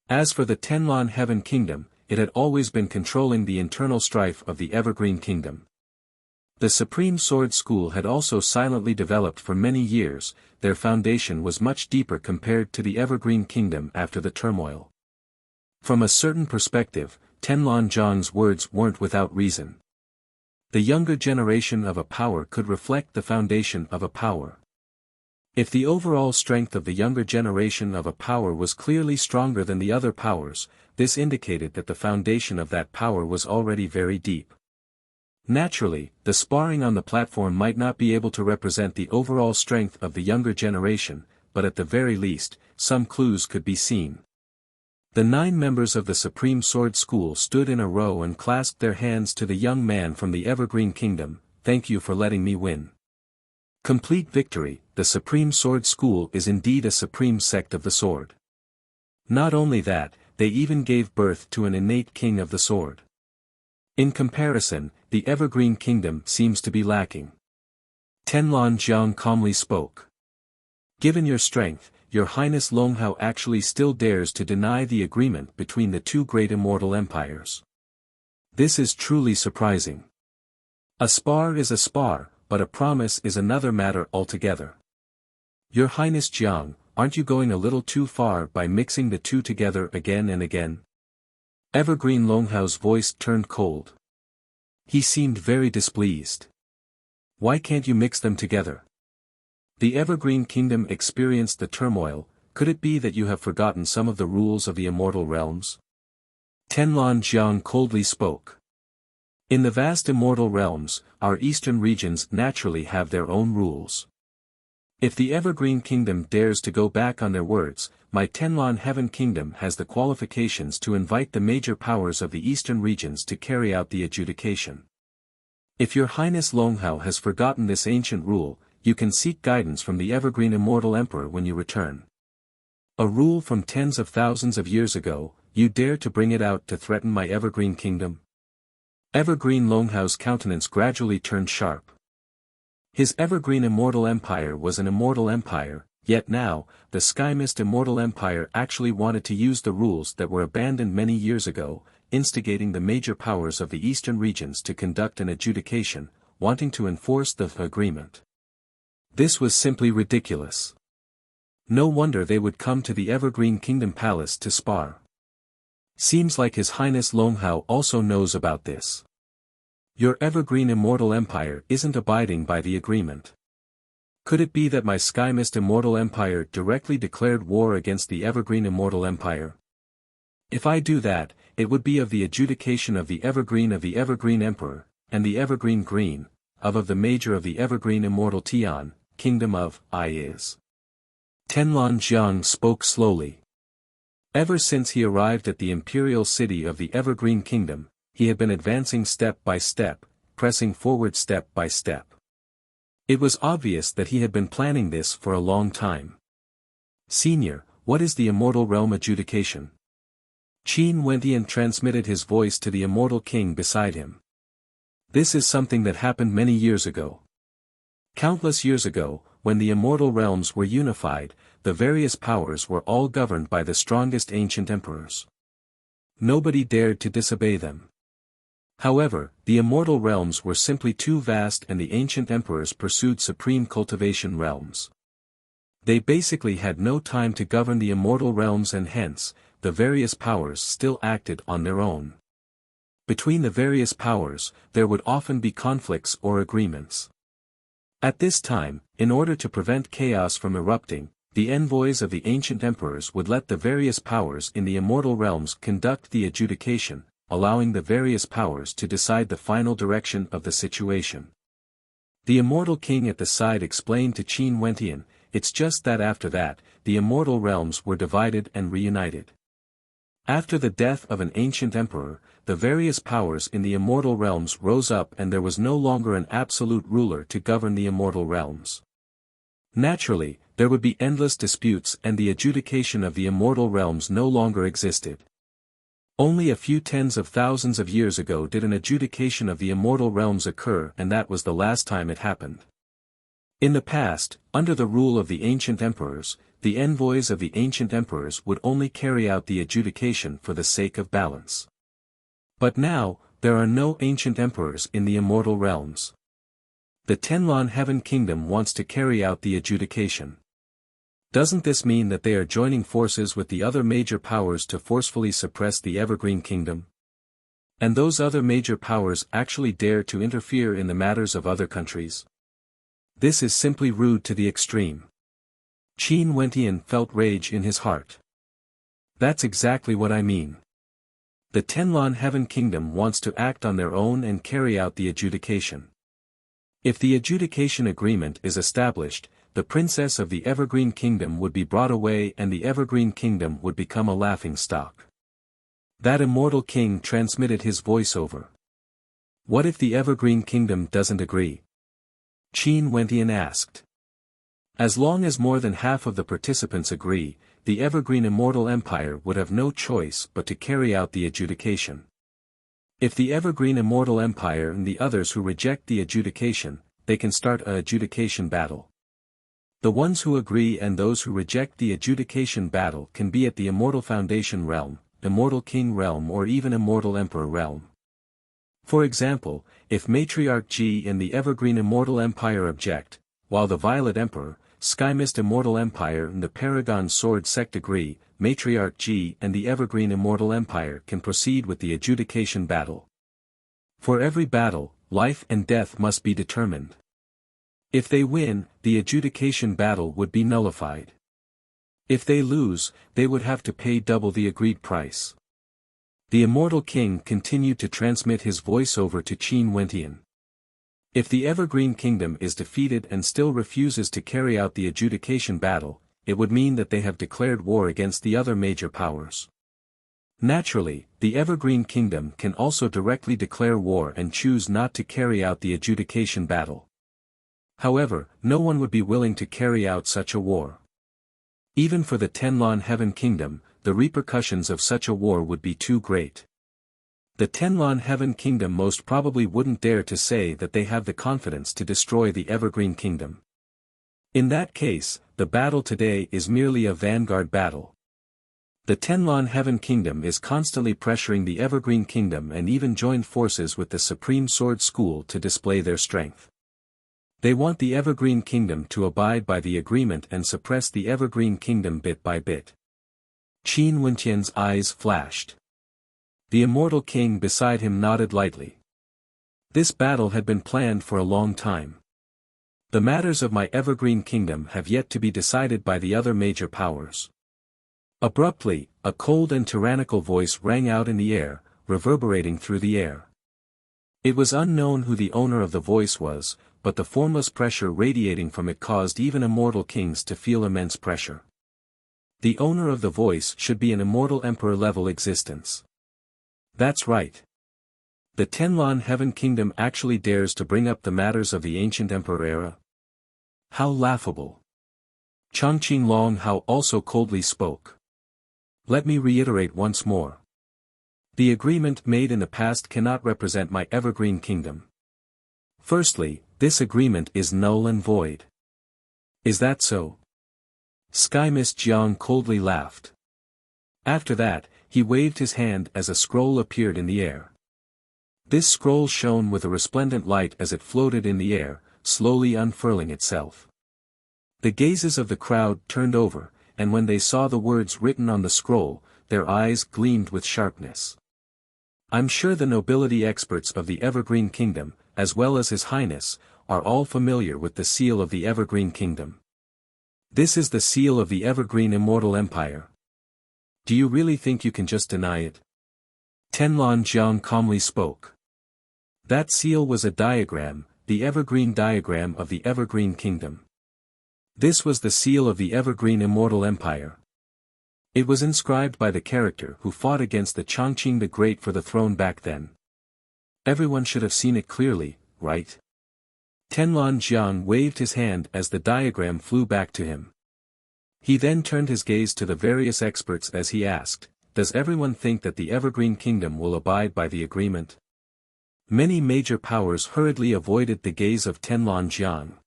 As for the Tenlon Heaven Kingdom, it had always been controlling the internal strife of the Evergreen Kingdom. The Supreme Sword School had also silently developed for many years, their foundation was much deeper compared to the Evergreen Kingdom after the turmoil. From a certain perspective, Tenlon Zhang's words weren't without reason. The younger generation of a power could reflect the foundation of a power. If the overall strength of the younger generation of a power was clearly stronger than the other powers, this indicated that the foundation of that power was already very deep. Naturally, the sparring on the platform might not be able to represent the overall strength of the younger generation, but at the very least, some clues could be seen. The 9 members of the Supreme Sword School stood in a row and clasped their hands to the young man from the Evergreen Kingdom. Thank you for letting me win. Complete victory. The Supreme Sword School is indeed a supreme sect of the sword. Not only that, they even gave birth to an innate king of the sword. In comparison, the Evergreen Kingdom seems to be lacking. Tenlon Jiang calmly spoke. Given your strength, Your Highness Longhao actually still dares to deny the agreement between the 2 great immortal empires. This is truly surprising. A spar is a spar, but a promise is another matter altogether. Your Highness Jiang, aren't you going a little too far by mixing the 2 together again and again? Evergreen Longhao's voice turned cold. He seemed very displeased. Why can't you mix them together? The Evergreen Kingdom experienced the turmoil. Could it be that you have forgotten some of the rules of the immortal realms? Tenlon Jiang coldly spoke. In the vast immortal realms, our eastern regions naturally have their own rules. If the Evergreen Kingdom dares to go back on their words, my Tenlon Heaven Kingdom has the qualifications to invite the major powers of the eastern regions to carry out the adjudication. If Your Highness Longhao has forgotten this ancient rule, you can seek guidance from the Evergreen Immortal Emperor when you return. A rule from tens of thousands of years ago, you dare to bring it out to threaten my Evergreen Kingdom? Evergreen Longhao's countenance gradually turned sharp. His Evergreen Immortal Empire was an immortal empire, yet now, the Skymist Immortal Empire actually wanted to use the rules that were abandoned many years ago, instigating the major powers of the eastern regions to conduct an adjudication, wanting to enforce the agreement. This was simply ridiculous. No wonder they would come to the Evergreen Kingdom Palace to spar. Seems like His Highness Longhao also knows about this. Your Evergreen Immortal Empire isn't abiding by the agreement. Could it be that my Skymist Immortal Empire directly declared war against the Evergreen Immortal Empire? If I do that, it would be of the adjudication of the Evergreen Emperor, and the Evergreen Green, of the major of the Evergreen Immortal Tian, Kingdom of I is. Tenlon Jiang spoke slowly. Ever since he arrived at the imperial city of the Evergreen Kingdom, he had been advancing step by step, pressing forward step by step. It was obvious that he had been planning this for a long time. Senior, what is the Immortal Realm adjudication? Qin Wentian transmitted his voice to the Immortal King beside him. This is something that happened many years ago. Countless years ago, when the immortal realms were unified, the various powers were all governed by the strongest ancient emperors. Nobody dared to disobey them. However, the immortal realms were simply too vast and the ancient emperors pursued supreme cultivation realms. They basically had no time to govern the immortal realms and hence, the various powers still acted on their own. Between the various powers, there would often be conflicts or agreements. At this time, in order to prevent chaos from erupting, the envoys of the ancient emperors would let the various powers in the immortal realms conduct the adjudication, allowing the various powers to decide the final direction of the situation. The immortal king at the side explained to Qin Wentian, "It's just that after that, the immortal realms were divided and reunited. After the death of an ancient emperor, the various powers in the immortal realms rose up and there was no longer an absolute ruler to govern the immortal realms. Naturally, there would be endless disputes and the adjudication of the immortal realms no longer existed. Only a few tens of thousands of years ago did an adjudication of the immortal realms occur and that was the last time it happened. In the past, under the rule of the ancient emperors, the envoys of the ancient emperors would only carry out the adjudication for the sake of balance. But now, there are no ancient emperors in the immortal realms. The Tenlon Heaven Kingdom wants to carry out the adjudication. Doesn't this mean that they are joining forces with the other major powers to forcefully suppress the Evergreen Kingdom? And those other major powers actually dare to interfere in the matters of other countries? This is simply rude to the extreme." Qin Wentian felt rage in his heart. "That's exactly what I mean. The Tenlon Heaven Kingdom wants to act on their own and carry out the adjudication. If the adjudication agreement is established, the princess of the Evergreen Kingdom would be brought away and the Evergreen Kingdom would become a laughingstock." That immortal king transmitted his voice over. "What if the Evergreen Kingdom doesn't agree?" Qin Wentian asked. "As long as more than half of the participants agree, the Evergreen Immortal Empire would have no choice but to carry out the adjudication. If the Evergreen Immortal Empire and the others who reject the adjudication, they can start a adjudication battle. The ones who agree and those who reject the adjudication battle can be at the Immortal Foundation Realm, Immortal King Realm or even Immortal Emperor Realm. For example, if Matriarch Ji and the Evergreen Immortal Empire object, while the Violet Emperor, Sky Mist Immortal Empire and the Paragon Sword Sect agree, Matriarch Ji and the Evergreen Immortal Empire can proceed with the adjudication battle. For every battle, life and death must be determined. If they win, the adjudication battle would be nullified. If they lose, they would have to pay double the agreed price." The Immortal King continued to transmit his voice over to Qin Wentian. "If the Evergreen Kingdom is defeated and still refuses to carry out the adjudication battle, it would mean that they have declared war against the other major powers. Naturally, the Evergreen Kingdom can also directly declare war and choose not to carry out the adjudication battle. However, no one would be willing to carry out such a war. Even for the Tenlon Heaven Kingdom, the repercussions of such a war would be too great. The Tenlon Heaven Kingdom most probably wouldn't dare to say that they have the confidence to destroy the Evergreen Kingdom. In that case, the battle today is merely a vanguard battle. The Tenlon Heaven Kingdom is constantly pressuring the Evergreen Kingdom and even joined forces with the Supreme Sword School to display their strength. They want the Evergreen Kingdom to abide by the agreement and suppress the Evergreen Kingdom bit by bit." Qin Wentian's eyes flashed. The Immortal King beside him nodded lightly. This battle had been planned for a long time. The matters of my Evergreen Kingdom have yet to be decided by the other major powers. Abruptly, a cold and tyrannical voice rang out in the air, reverberating through the air. It was unknown who the owner of the voice was, but the formless pressure radiating from it caused even immortal kings to feel immense pressure. The owner of the voice should be an immortal emperor-level existence. That's right. The Tenlon Heaven Kingdom actually dares to bring up the matters of the ancient emperor era? How laughable. Chongqing Long Hao also coldly spoke. Let me reiterate once more. The agreement made in the past cannot represent my Evergreen Kingdom. Firstly, this agreement is null and void. Is that so? Sky Mist Jiang coldly laughed. After that, he waved his hand as a scroll appeared in the air. This scroll shone with a resplendent light as it floated in the air, slowly unfurling itself. The gazes of the crowd turned over, and when they saw the words written on the scroll, their eyes gleamed with sharpness. I'm sure the nobility experts of the Evergreen Kingdom, as well as His Highness, are all familiar with the seal of the Evergreen Kingdom. This is the seal of the Evergreen Immortal Empire. Do you really think you can just deny it? Tenlon Jiang calmly spoke. That seal was a diagram, the Evergreen diagram of the Evergreen Kingdom. This was the seal of the Evergreen Immortal Empire. It was inscribed by the character who fought against the Chongqing the Great for the throne back then. Everyone should have seen it clearly, right? Tenlon Jiang waved his hand as the diagram flew back to him. He then turned his gaze to the various experts as he asked, "Does everyone think that the Evergreen Kingdom will abide by the agreement?" Many major powers hurriedly avoided the gaze of Tenlon Jiang.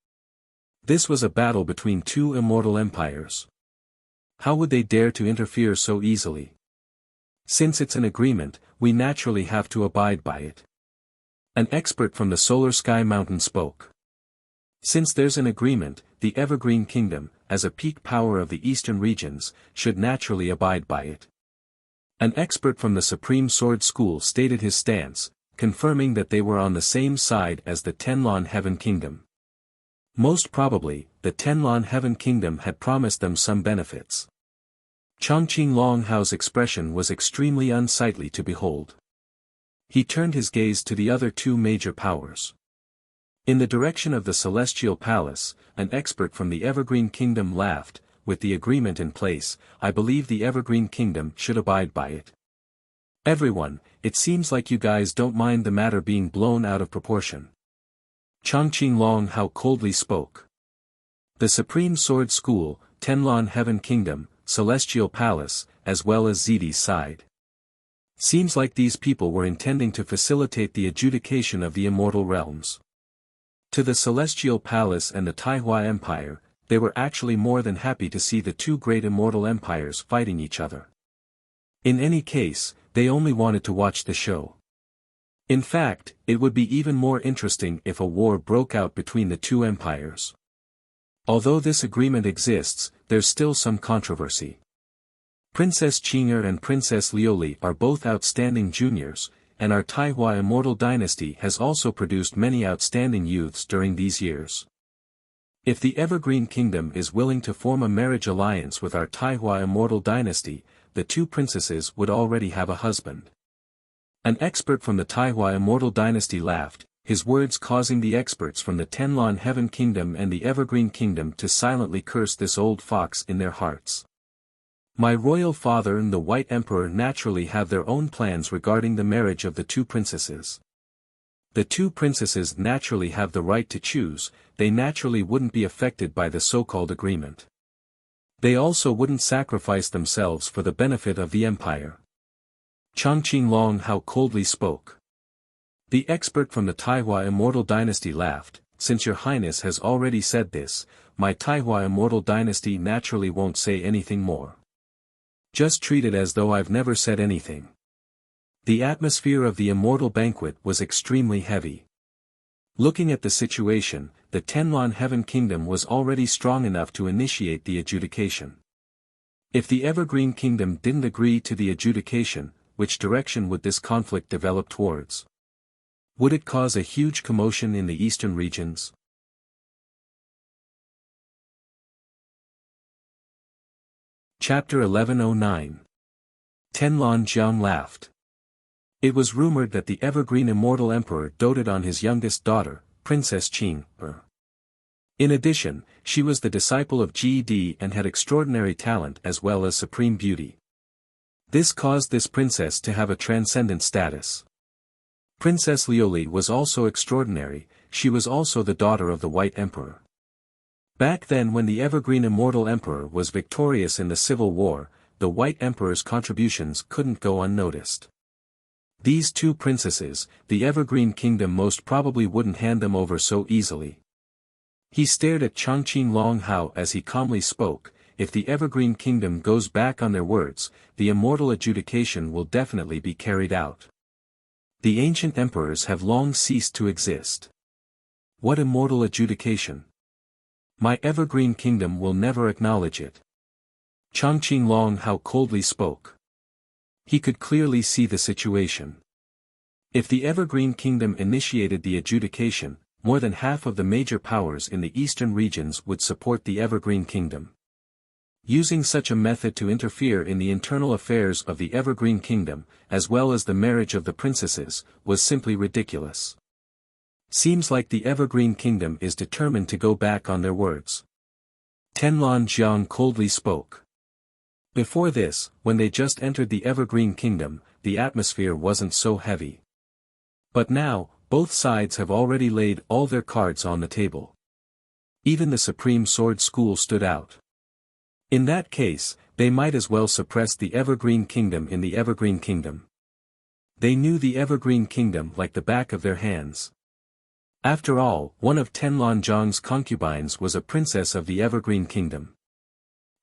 This was a battle between two immortal empires. How would they dare to interfere so easily? Since it's an agreement, we naturally have to abide by it. An expert from the Solar Sky Mountain spoke. Since there's an agreement, the Evergreen Kingdom, as a peak power of the eastern regions, should naturally abide by it. An expert from the Supreme Sword School stated his stance, confirming that they were on the same side as the Tenlon Heaven Kingdom. Most probably, the Tenlon Heaven Kingdom had promised them some benefits. Chongqing Longhao's expression was extremely unsightly to behold. He turned his gaze to the other two major powers. In the direction of the Celestial Palace, an expert from the Evergreen Kingdom laughed. With the agreement in place, I believe the Evergreen Kingdom should abide by it. Everyone, it seems like you guys don't mind the matter being blown out of proportion. Chongqing Longhao coldly spoke. The Supreme Sword School, Tenlon Heaven Kingdom, Celestial Palace, as well as Zidi's side. Seems like these people were intending to facilitate the adjudication of the immortal realms. To the Celestial Palace and the Taihua Empire, they were actually more than happy to see the two great immortal empires fighting each other. In any case, they only wanted to watch the show. In fact, it would be even more interesting if a war broke out between the two empires. Although this agreement exists, there's still some controversy. Princess Qing'er and Princess Liuli are both outstanding juniors, and our Taihua Immortal Dynasty has also produced many outstanding youths during these years. If the Evergreen Kingdom is willing to form a marriage alliance with our Taihua Immortal Dynasty, the two princesses would already have a husband. An expert from the Taihua Immortal Dynasty laughed, his words causing the experts from the Tenlon Heaven Kingdom and the Evergreen Kingdom to silently curse this old fox in their hearts. My royal father and the White Emperor naturally have their own plans regarding the marriage of the two princesses. The two princesses naturally have the right to choose, they naturally wouldn't be affected by the so-called agreement. They also wouldn't sacrifice themselves for the benefit of the empire. Chongqing Longhao coldly spoke. The expert from the Taihua Immortal Dynasty laughed, since your highness has already said this, my Taihua Immortal Dynasty naturally won't say anything more. Just treat it as though I've never said anything. The atmosphere of the immortal banquet was extremely heavy. Looking at the situation, the Tenlon Heaven Kingdom was already strong enough to initiate the adjudication. If the Evergreen Kingdom didn't agree to the adjudication, which direction would this conflict develop towards? Would it cause a huge commotion in the eastern regions? Chapter 1109. Tenlon Jiang laughed. It was rumored that the Evergreen Immortal Emperor doted on his youngest daughter, Princess Qing'er. In addition, she was the disciple of Ji and had extraordinary talent as well as supreme beauty. This caused this princess to have a transcendent status. Princess Liuli was also extraordinary, she was also the daughter of the White Emperor. Back then when the Evergreen Immortal Emperor was victorious in the Civil War, the White Emperor's contributions couldn't go unnoticed. These two princesses, the Evergreen Kingdom most probably wouldn't hand them over so easily. He stared at Changqing Longhao as he calmly spoke, if the Evergreen Kingdom goes back on their words, the immortal adjudication will definitely be carried out. The ancient emperors have long ceased to exist. What immortal adjudication? My Evergreen Kingdom will never acknowledge it. Changqing Longhao coldly spoke. He could clearly see the situation. If the Evergreen Kingdom initiated the adjudication, more than half of the major powers in the eastern regions would support the Evergreen Kingdom. Using such a method to interfere in the internal affairs of the Evergreen Kingdom, as well as the marriage of the princesses, was simply ridiculous. Seems like the Evergreen Kingdom is determined to go back on their words. Tenlan Jiang coldly spoke. Before this, when they just entered the Evergreen Kingdom, the atmosphere wasn't so heavy. But now, both sides have already laid all their cards on the table. Even the Supreme Sword School stood out. In that case, they might as well suppress the Evergreen Kingdom in the Evergreen Kingdom. They knew the Evergreen Kingdom like the back of their hands. After all, one of Tenlan Jiang's concubines was a princess of the Evergreen Kingdom.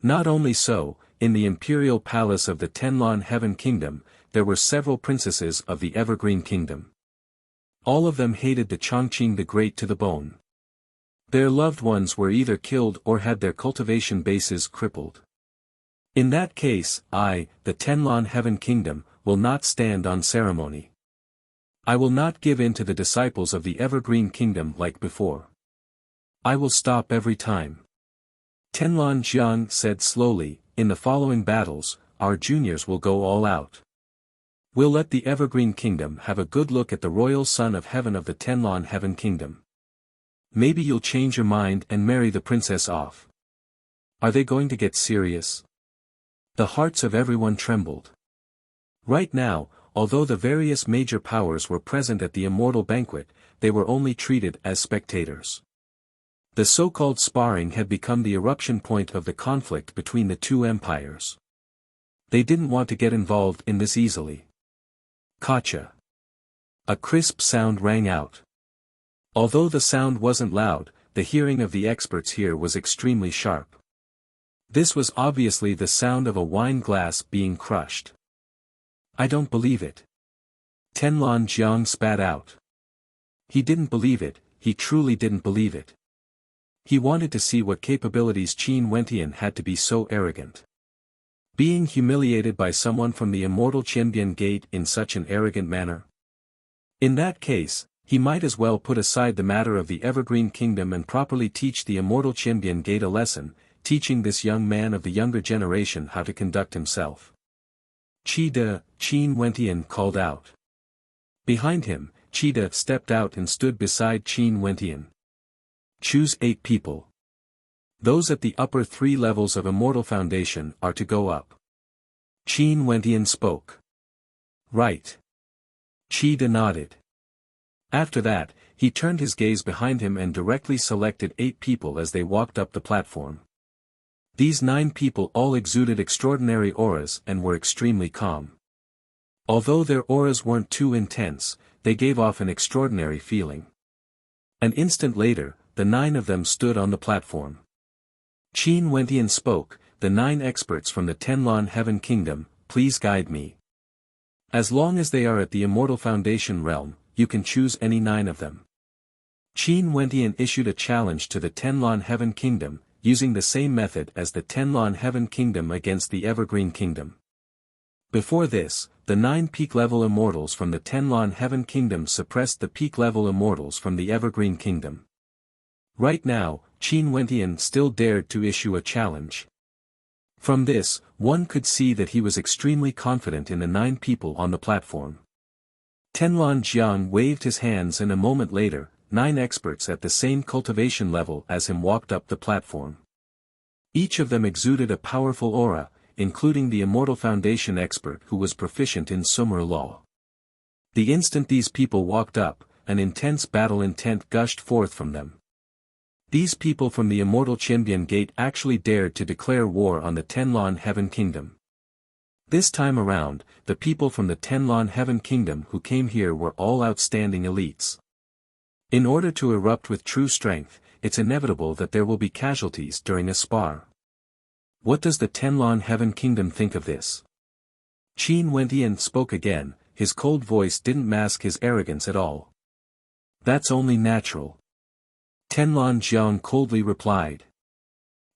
Not only so, in the imperial palace of the Tenlan Heaven Kingdom, there were several princesses of the Evergreen Kingdom. All of them hated the Changqing the Great to the bone. Their loved ones were either killed or had their cultivation bases crippled. In that case, I, the Tenlan Heaven Kingdom, will not stand on ceremony. I will not give in to the disciples of the Evergreen Kingdom like before. I will stop every time. Tenlan Jiang said slowly, in the following battles, our juniors will go all out. We'll let the Evergreen Kingdom have a good look at the royal son of heaven of the Tenlan Heaven Kingdom. Maybe you'll change your mind and marry the princess off. Are they going to get serious? The hearts of everyone trembled. Right now, although the various major powers were present at the Immortal banquet, they were only treated as spectators. The so-called sparring had become the eruption point of the conflict between the two empires. They didn't want to get involved in this easily. Gotcha. A crisp sound rang out. Although the sound wasn't loud, the hearing of the experts here was extremely sharp. This was obviously the sound of a wine glass being crushed. I don't believe it. Tenlan Jiang spat out. He didn't believe it, he truly didn't believe it. He wanted to see what capabilities Qin Wentian had to be so arrogant. Being humiliated by someone from the Immortal Qianbian Gate in such an arrogant manner. In that case, he might as well put aside the matter of the Evergreen Kingdom and properly teach the Immortal Qianbian Gate a lesson, teaching this young man of the younger generation how to conduct himself. Qi Wentian called out. Behind him, Qi stepped out and stood beside Qin Wentian. Choose 8 people. Those at the upper 3 levels of Immortal Foundation are to go up. Qin Wentian spoke. Right. Qi nodded. After that, he turned his gaze behind him and directly selected 8 people as they walked up the platform. These 9 people all exuded extraordinary auras and were extremely calm. Although their auras weren't too intense, they gave off an extraordinary feeling. An instant later, the 9 of them stood on the platform. Qin Wentian spoke, the 9 experts from the Tenlan Heaven Kingdom, please guide me. As long as they are at the Immortal Foundation realm, you can choose any 9 of them. Qin Wentian issued a challenge to the Tenlan Heaven Kingdom, using the same method as the Tenlan Heaven Kingdom against the Evergreen Kingdom. Before this, the 9 peak-level immortals from the Tenlan Heaven Kingdom suppressed the peak-level immortals from the Evergreen Kingdom. Right now, Qin Wentian still dared to issue a challenge. From this, one could see that he was extremely confident in the 9 people on the platform. Tenlan Jiang waved his hands and a moment later, 9 experts at the same cultivation level as him walked up the platform. Each of them exuded a powerful aura, including the Immortal Foundation expert who was proficient in Sumer law. The instant these people walked up, an intense battle intent gushed forth from them. These people from the Immortal Qianbian Gate actually dared to declare war on the Tenlan Heaven Kingdom. This time around, the people from the Tenlan Heaven Kingdom who came here were all outstanding elites. In order to erupt with true strength, it's inevitable that there will be casualties during a spar. What does the Tenlon Heaven Kingdom think of this? Qin Wentian spoke again, his cold voice didn't mask his arrogance at all. That's only natural. Tenlon Jiang coldly replied.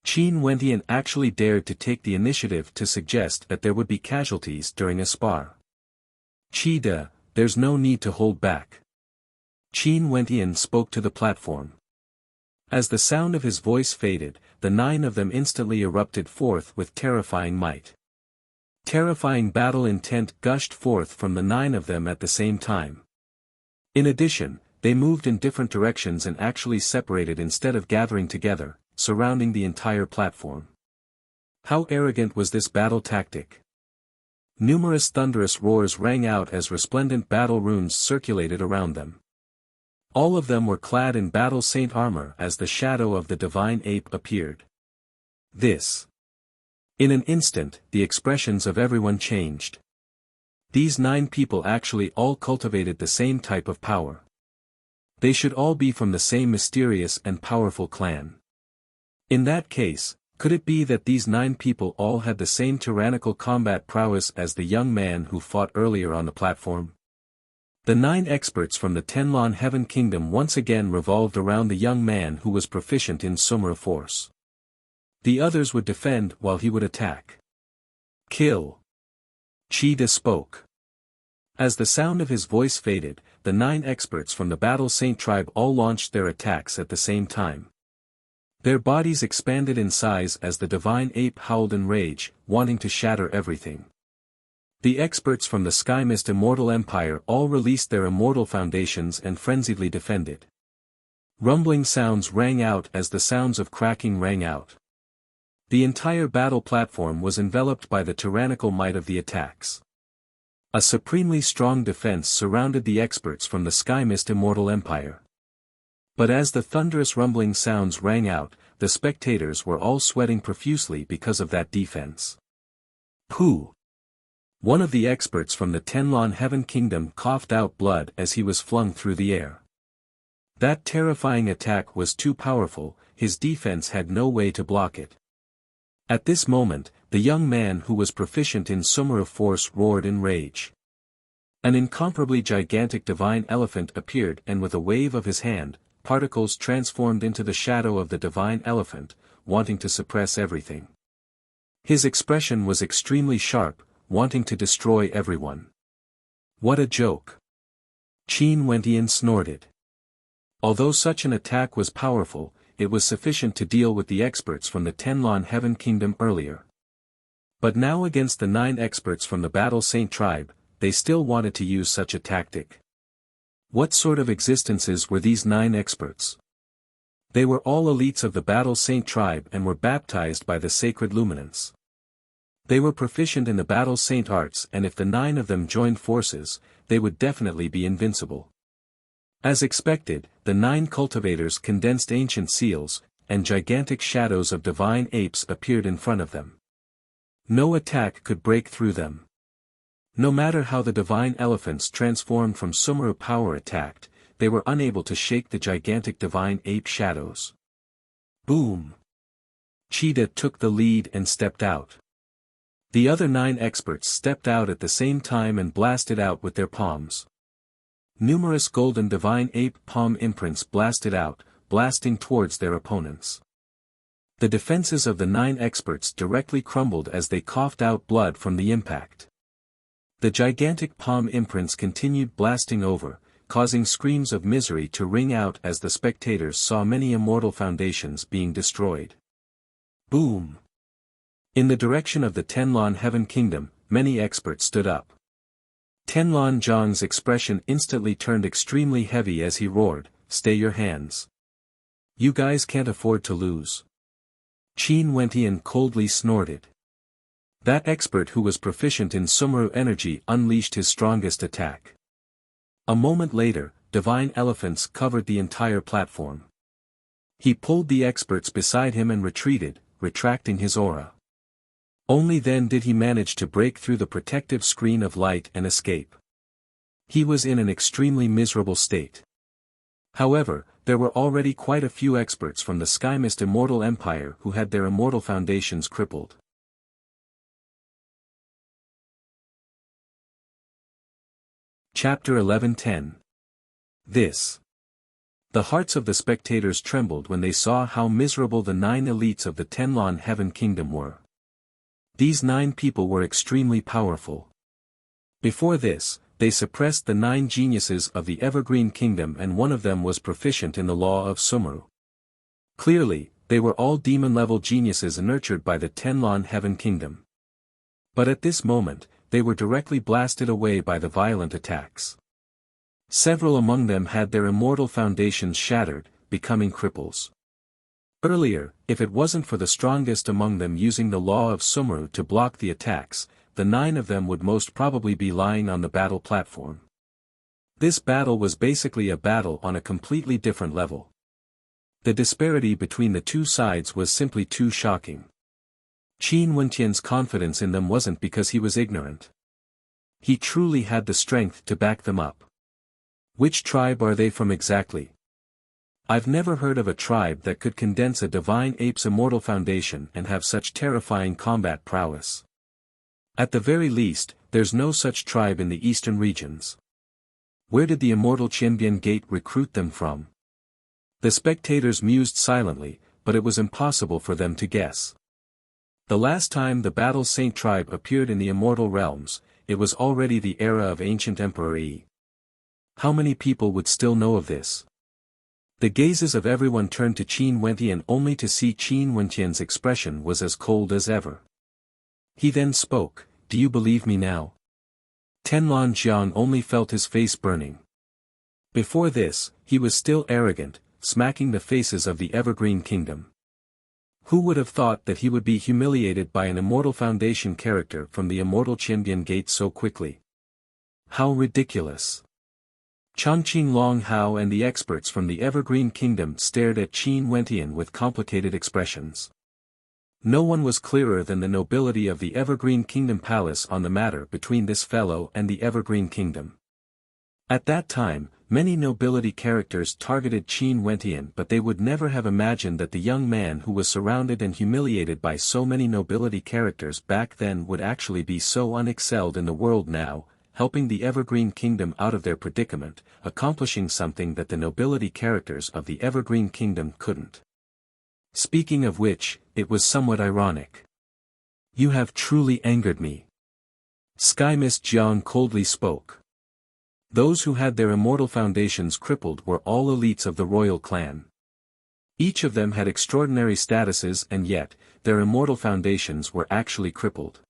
Qin Wentian actually dared to take the initiative to suggest that there would be casualties during a spar. Qi De, there's no need to hold back. Qin Wentian spoke to the platform. As the sound of his voice faded, the 9 of them instantly erupted forth with terrifying might. Terrifying battle intent gushed forth from the 9 of them at the same time. In addition, they moved in different directions and actually separated instead of gathering together, surrounding the entire platform. How arrogant was this battle tactic? Numerous thunderous roars rang out as resplendent battle runes circulated around them. All of them were clad in battle saint armor as the shadow of the divine ape appeared. This. In an instant, the expressions of everyone changed. These 9 people actually all cultivated the same type of power. They should all be from the same mysterious and powerful clan. In that case, could it be that these 9 people all had the same tyrannical combat prowess as the young man who fought earlier on the platform? The 9 experts from the Tenlon Heaven Kingdom once again revolved around the young man who was proficient in Sumera force. The others would defend while he would attack. Kill. Qi De spoke. As the sound of his voice faded, the 9 experts from the Battle Saint tribe all launched their attacks at the same time. Their bodies expanded in size as the divine ape howled in rage, wanting to shatter everything. The experts from the Sky Mist Immortal Empire all released their immortal foundations and frenziedly defended. Rumbling sounds rang out as the sounds of cracking rang out. The entire battle platform was enveloped by the tyrannical might of the attacks. A supremely strong defense surrounded the experts from the Sky Mist Immortal Empire. But as the thunderous rumbling sounds rang out, the spectators were all sweating profusely because of that defense. Pooh! One of the experts from the Tenlon Heaven Kingdom coughed out blood as he was flung through the air. That terrifying attack was too powerful, his defense had no way to block it. At this moment, the young man who was proficient in Sumera force roared in rage. An incomparably gigantic divine elephant appeared and with a wave of his hand, particles transformed into the shadow of the divine elephant, wanting to suppress everything. His expression was extremely sharp, wanting to destroy everyone. What a joke! Qin Wentian snorted. Although such an attack was powerful, it was sufficient to deal with the experts from the Tenlon Heaven Kingdom earlier. But now against the 9 experts from the Battle Saint tribe, they still wanted to use such a tactic. What sort of existences were these 9 experts? They were all elites of the Battle Saint tribe and were baptized by the sacred luminance. They were proficient in the Battle Saint arts, and if the 9 of them joined forces, they would definitely be invincible. As expected, the 9 cultivators condensed ancient seals, and gigantic shadows of divine apes appeared in front of them. No attack could break through them. No matter how the divine elephants transformed from Sumera power attacked, they were unable to shake the gigantic divine ape shadows. Boom! Qi De took the lead and stepped out. The other 9 experts stepped out at the same time and blasted out with their palms. Numerous golden divine ape palm imprints blasted out, blasting towards their opponents. The defenses of the 9 experts directly crumbled as they coughed out blood from the impact. The gigantic palm imprints continued blasting over, causing screams of misery to ring out as the spectators saw many immortal foundations being destroyed. Boom! In the direction of the Tenlon Heaven Kingdom, many experts stood up. Tenlon Zhang's expression instantly turned extremely heavy as he roared, "Stay your hands. You guys can't afford to lose." Qin Wentian coldly snorted. That expert who was proficient in Sumera energy unleashed his strongest attack. A moment later, divine elephants covered the entire platform. He pulled the experts beside him and retreated, retracting his aura. Only then did he manage to break through the protective screen of light and escape. He was in an extremely miserable state. However, there were already quite a few experts from the Skymist Immortal Empire who had their immortal foundations crippled. Chapter 11:10. This. The hearts of the spectators trembled when they saw how miserable the 9 elites of the Tenlon Heaven Kingdom were. These 9 people were extremely powerful. Before this, they suppressed the 9 geniuses of the Evergreen Kingdom, and one of them was proficient in the law of Sumeru. Clearly, they were all demon-level geniuses nurtured by the Tenlon Heaven Kingdom. But at this moment, they were directly blasted away by the violent attacks. Several among them had their immortal foundations shattered, becoming cripples. Earlier, if it wasn't for the strongest among them using the law of Sumeru to block the attacks, the 9 of them would most probably be lying on the battle platform. This battle was basically a battle on a completely different level. The disparity between the two sides was simply too shocking. Qin Wentian's confidence in them wasn't because he was ignorant. He truly had the strength to back them up. Which tribe are they from exactly? I've never heard of a tribe that could condense a divine ape's immortal foundation and have such terrifying combat prowess. At the very least, there's no such tribe in the eastern regions. Where did the immortal Qianbian Gate recruit them from? The spectators mused silently, but it was impossible for them to guess. The last time the Battle Saint tribe appeared in the immortal realms, it was already the era of ancient Emperor Yi. How many people would still know of this? The gazes of everyone turned to Qin Wentian only to see Qin Wentian's expression was as cold as ever. He then spoke, "Do you believe me now?" Tenlon Jiang only felt his face burning. Before this, he was still arrogant, smacking the faces of the Evergreen Kingdom. Who would have thought that he would be humiliated by an Immortal Foundation character from the Immortal Qianbian Gate so quickly? How ridiculous! Changqing Longhao and the experts from the Evergreen Kingdom stared at Qin Wentian with complicated expressions. No one was clearer than the nobility of the Evergreen Kingdom Palace on the matter between this fellow and the Evergreen Kingdom. At that time, many nobility characters targeted Qin Wentian, but they would never have imagined that the young man who was surrounded and humiliated by so many nobility characters back then would actually be so unexcelled in the world now, helping the Evergreen Kingdom out of their predicament, accomplishing something that the nobility characters of the Evergreen Kingdom couldn't. Speaking of which, it was somewhat ironic. "You have truly angered me." Skymist Jiang coldly spoke. Those who had their immortal foundations crippled were all elites of the royal clan. Each of them had extraordinary statuses, and yet, their immortal foundations were actually crippled.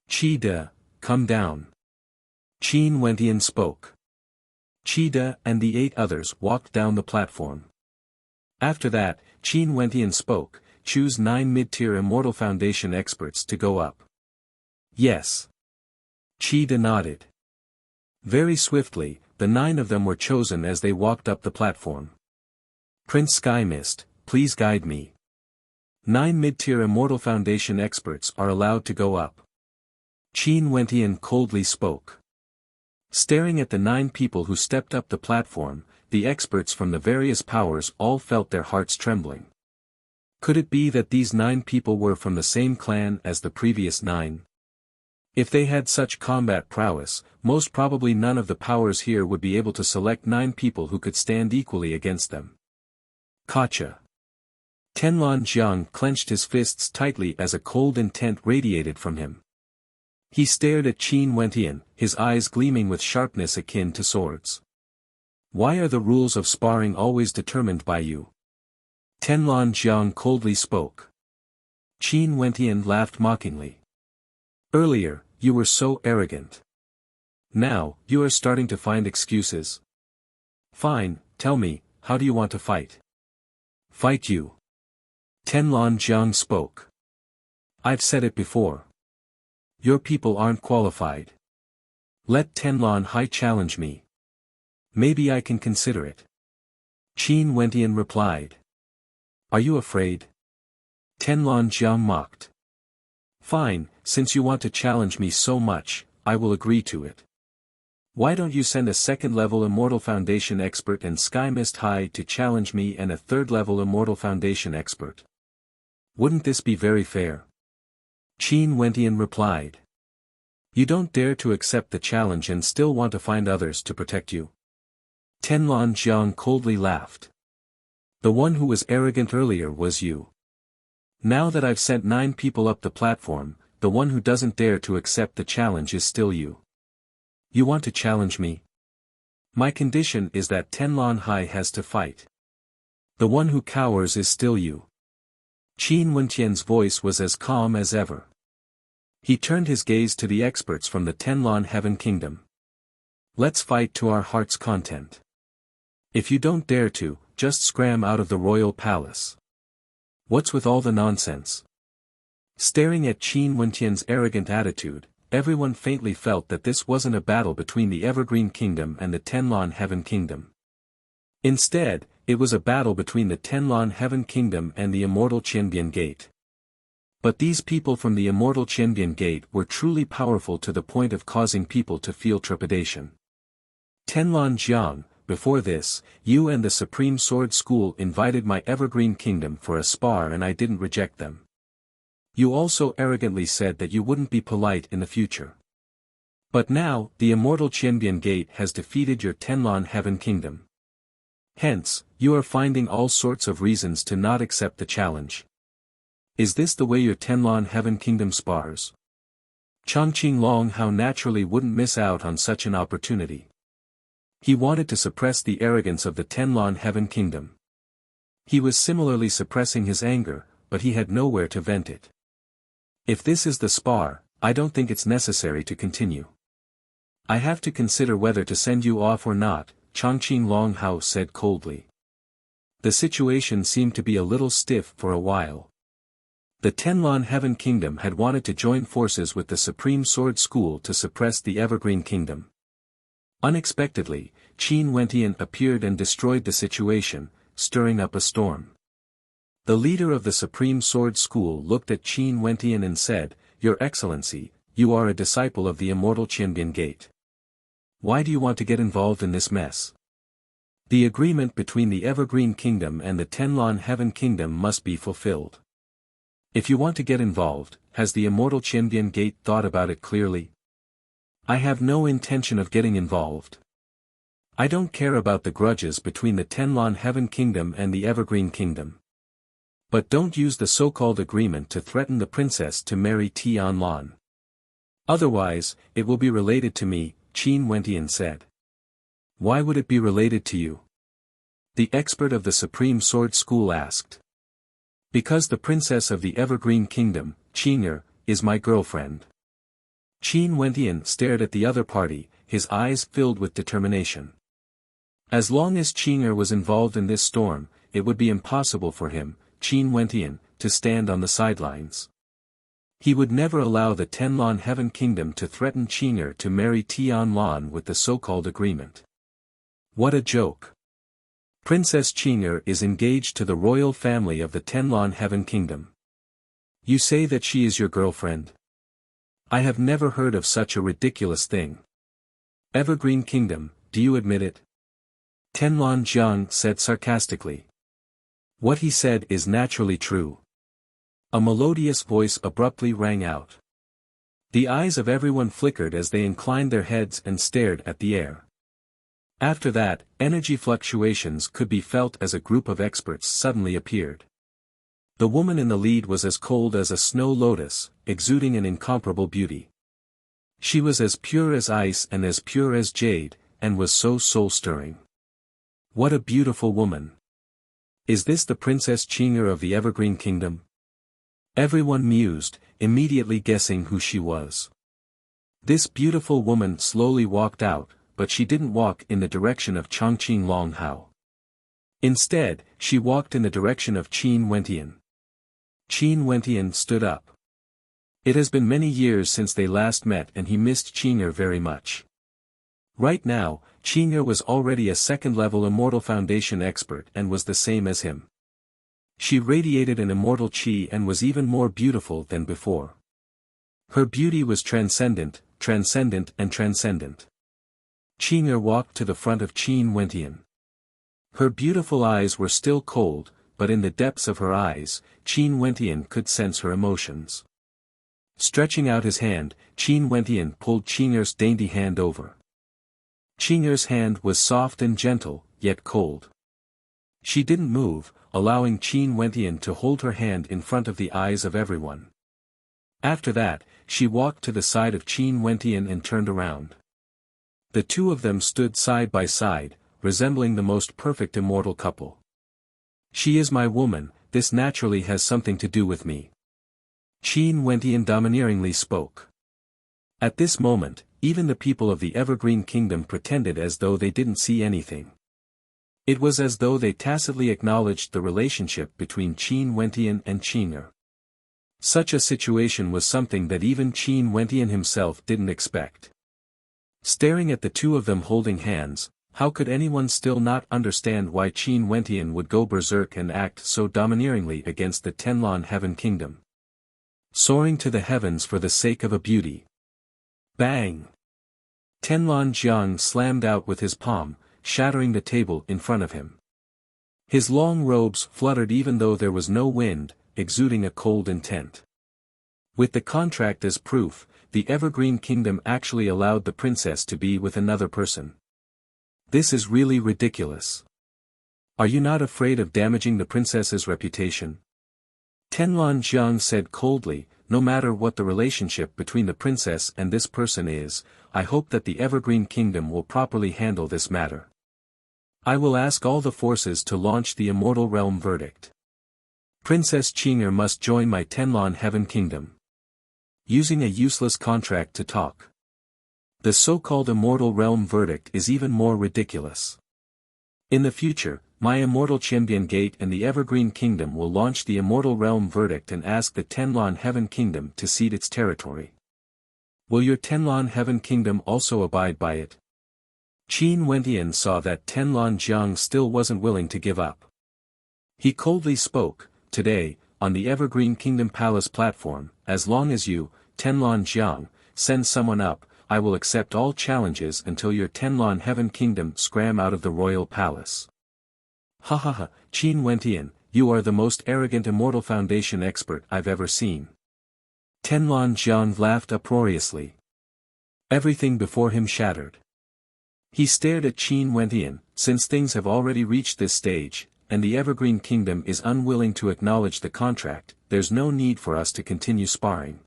"Qi De, come down." Qin Wentian spoke. Qi De and the 8 others walked down the platform. After that, Qin Wentian spoke, "Choose 9 mid-tier Immortal Foundation experts to go up." "Yes." Qi De nodded. Very swiftly, the 9 of them were chosen as they walked up the platform. "Prince Skymist, please guide me." 9 mid-tier Immortal Foundation experts are allowed to go up. Qin Wentian coldly spoke. Staring at the 9 people who stepped up the platform, the experts from the various powers all felt their hearts trembling. Could it be that these 9 people were from the same clan as the previous 9? If they had such combat prowess, most probably none of the powers here would be able to select 9 people who could stand equally against them. Gotcha. Tenlon Jiang clenched his fists tightly as a cold intent radiated from him. He stared at Qin Wentian, his eyes gleaming with sharpness akin to swords. "Why are the rules of sparring always determined by you?" Tenlon Jiang coldly spoke. Qin Wentian laughed mockingly. "Earlier, you were so arrogant. Now, you are starting to find excuses. Fine, tell me, how do you want to fight?" "Fight you." Tenlon Jiang spoke. "I've said it before. Your people aren't qualified. Let Tenlon Hai challenge me. Maybe I can consider it." Qin Wentian replied. "Are you afraid?" Tenlon Jiang mocked. "Fine, since you want to challenge me so much, I will agree to it." Why don't you send a second-level Immortal Foundation expert and Sky Mist High to challenge me and a third-level Immortal Foundation expert? Wouldn't this be very fair? Qin Wentian replied. You don't dare to accept the challenge and still want to find others to protect you? Tenlan Jiang coldly laughed. The one who was arrogant earlier was you. Now that I've sent 9 people up the platform, the one who doesn't dare to accept the challenge is still you. You want to challenge me? My condition is that Tenlan Hai has to fight. The one who cowers is still you. Qin Wentian's voice was as calm as ever. He turned his gaze to the experts from the Tenlan Heaven Kingdom. Let's fight to our heart's content. If you don't dare to, just scram out of the royal palace. What's with all the nonsense? Staring at Qin Wentian's arrogant attitude, everyone faintly felt that this wasn't a battle between the Evergreen Kingdom and the Tenlan Heaven Kingdom. Instead, it was a battle between the Tenlan Heaven Kingdom and the Immortal Qianbian Gate. But these people from the Immortal Qianbian Gate were truly powerful to the point of causing people to feel trepidation. Tenlan Jiang, before this, you and the Supreme Sword School invited my Evergreen Kingdom for a spar and I didn't reject them. You also arrogantly said that you wouldn't be polite in the future. But now, the Immortal Qianbian Gate has defeated your Tenlan Heaven Kingdom. Hence, you are finding all sorts of reasons to not accept the challenge. Is this the way your Tenlan Heaven Kingdom spars? Chongqing Long how naturally wouldn't miss out on such an opportunity. He wanted to suppress the arrogance of the Tenlan Heaven Kingdom. He was similarly suppressing his anger, but he had nowhere to vent it. If this is the spar, I don't think it's necessary to continue. I have to consider whether to send you off or not, Chongqing Longhao said coldly. The situation seemed to be a little stiff for a while. The Tenlan Heaven Kingdom had wanted to join forces with the Supreme Sword School to suppress the Evergreen Kingdom. Unexpectedly, Qin Wentian appeared and destroyed the situation, stirring up a storm. The leader of the Supreme Sword School looked at Qin Wentian and said, Your Excellency, you are a disciple of the Immortal Qianbian Gate. Why do you want to get involved in this mess? The agreement between the Evergreen Kingdom and the Tenlan Heaven Kingdom must be fulfilled. If you want to get involved, has the Immortal Qianbian Gate thought about it clearly? I have no intention of getting involved. I don't care about the grudges between the Tenlan Heaven Kingdom and the Evergreen Kingdom. But don't use the so-called agreement to threaten the princess to marry Tianlan. Otherwise, it will be related to me, Qin Wentian said. Why would it be related to you? The expert of the Supreme Sword School asked. Because the princess of the Evergreen Kingdom, Qing'er, is my girlfriend. Qin Wentian stared at the other party, his eyes filled with determination. As long as Qing'er was involved in this storm, it would be impossible for him, Qin Wentian, to stand on the sidelines. He would never allow the Tenlan Heaven Kingdom to threaten Qing'er to marry Tianlan with the so-called agreement. What a joke! Princess Qing'er is engaged to the royal family of the Tenlan Heaven Kingdom. You say that she is your girlfriend? I have never heard of such a ridiculous thing. Evergreen Kingdom, do you admit it? Tenlan Jiang said sarcastically. What he said is naturally true. A melodious voice abruptly rang out. The eyes of everyone flickered as they inclined their heads and stared at the air. After that, energy fluctuations could be felt as a group of experts suddenly appeared. The woman in the lead was as cold as a snow lotus, exuding an incomparable beauty. She was as pure as ice and as pure as jade, and was so soul-stirring. What a beautiful woman! Is this the Princess Qing'er of the Evergreen Kingdom? Everyone mused, immediately guessing who she was. This beautiful woman slowly walked out, but she didn't walk in the direction of Chongqing Longhao. Instead, she walked in the direction of Qin Wentian. Qin Wentian stood up. It has been many years since they last met and he missed Qing'er very much. Right now, Qing'er was already a second-level Immortal Foundation expert and was the same as him. She radiated an immortal qi and was even more beautiful than before. Her beauty was transcendent, transcendent and transcendent. Qing'er walked to the front of Qin Wentian. Her beautiful eyes were still cold, but in the depths of her eyes, Qin Wentian could sense her emotions. Stretching out his hand, Qin Wentian pulled Qing'er's dainty hand over. Qing'er's hand was soft and gentle, yet cold. She didn't move, allowing Qin Wentian to hold her hand in front of the eyes of everyone. After that, she walked to the side of Qin Wentian and turned around. The two of them stood side by side, resembling the most perfect immortal couple. She is my woman, this naturally has something to do with me. Qin Wentian domineeringly spoke. At this moment, even the people of the Evergreen Kingdom pretended as though they didn't see anything. It was as though they tacitly acknowledged the relationship between Qin Wentian and Qing'er. Such a situation was something that even Qin Wentian himself didn't expect. Staring at the two of them holding hands, how could anyone still not understand why Qin Wentian would go berserk and act so domineeringly against the Tenlon Heaven Kingdom? Soaring to the heavens for the sake of a beauty. Bang! Tenlon Jiang slammed out with his palm, shattering the table in front of him. His long robes fluttered even though there was no wind, exuding a cold intent. With the contract as proof, the Evergreen Kingdom actually allowed the princess to be with another person. This is really ridiculous. Are you not afraid of damaging the princess's reputation? Tenlon Jiang said coldly, no matter what the relationship between the princess and this person is, I hope that the Evergreen Kingdom will properly handle this matter. I will ask all the forces to launch the Immortal Realm verdict. Princess Qing'er must join my Tenlon Heaven Kingdom. Using a useless contract to talk. The so-called Immortal Realm verdict is even more ridiculous. In the future, my Immortal Champion Gate and the Evergreen Kingdom will launch the Immortal Realm verdict and ask the Tenlon Heaven Kingdom to cede its territory. Will your Tenlon Heaven Kingdom also abide by it? Qin Wentian saw that Tenlon Jiang still wasn't willing to give up. He coldly spoke, today, on the Evergreen Kingdom Palace platform, as long as you, Tenlon Jiang, send someone up, I will accept all challenges until your Tenlon Heaven Kingdom scram out of the royal palace. Ha ha ha, Qin Wentian, you are the most arrogant Immortal Foundation expert I've ever seen. Tenlon Jiang laughed uproariously. Everything before him shattered. He stared at Qin Wentian, since things have already reached this stage, and the Evergreen Kingdom is unwilling to acknowledge the contract, there's no need for us to continue sparring.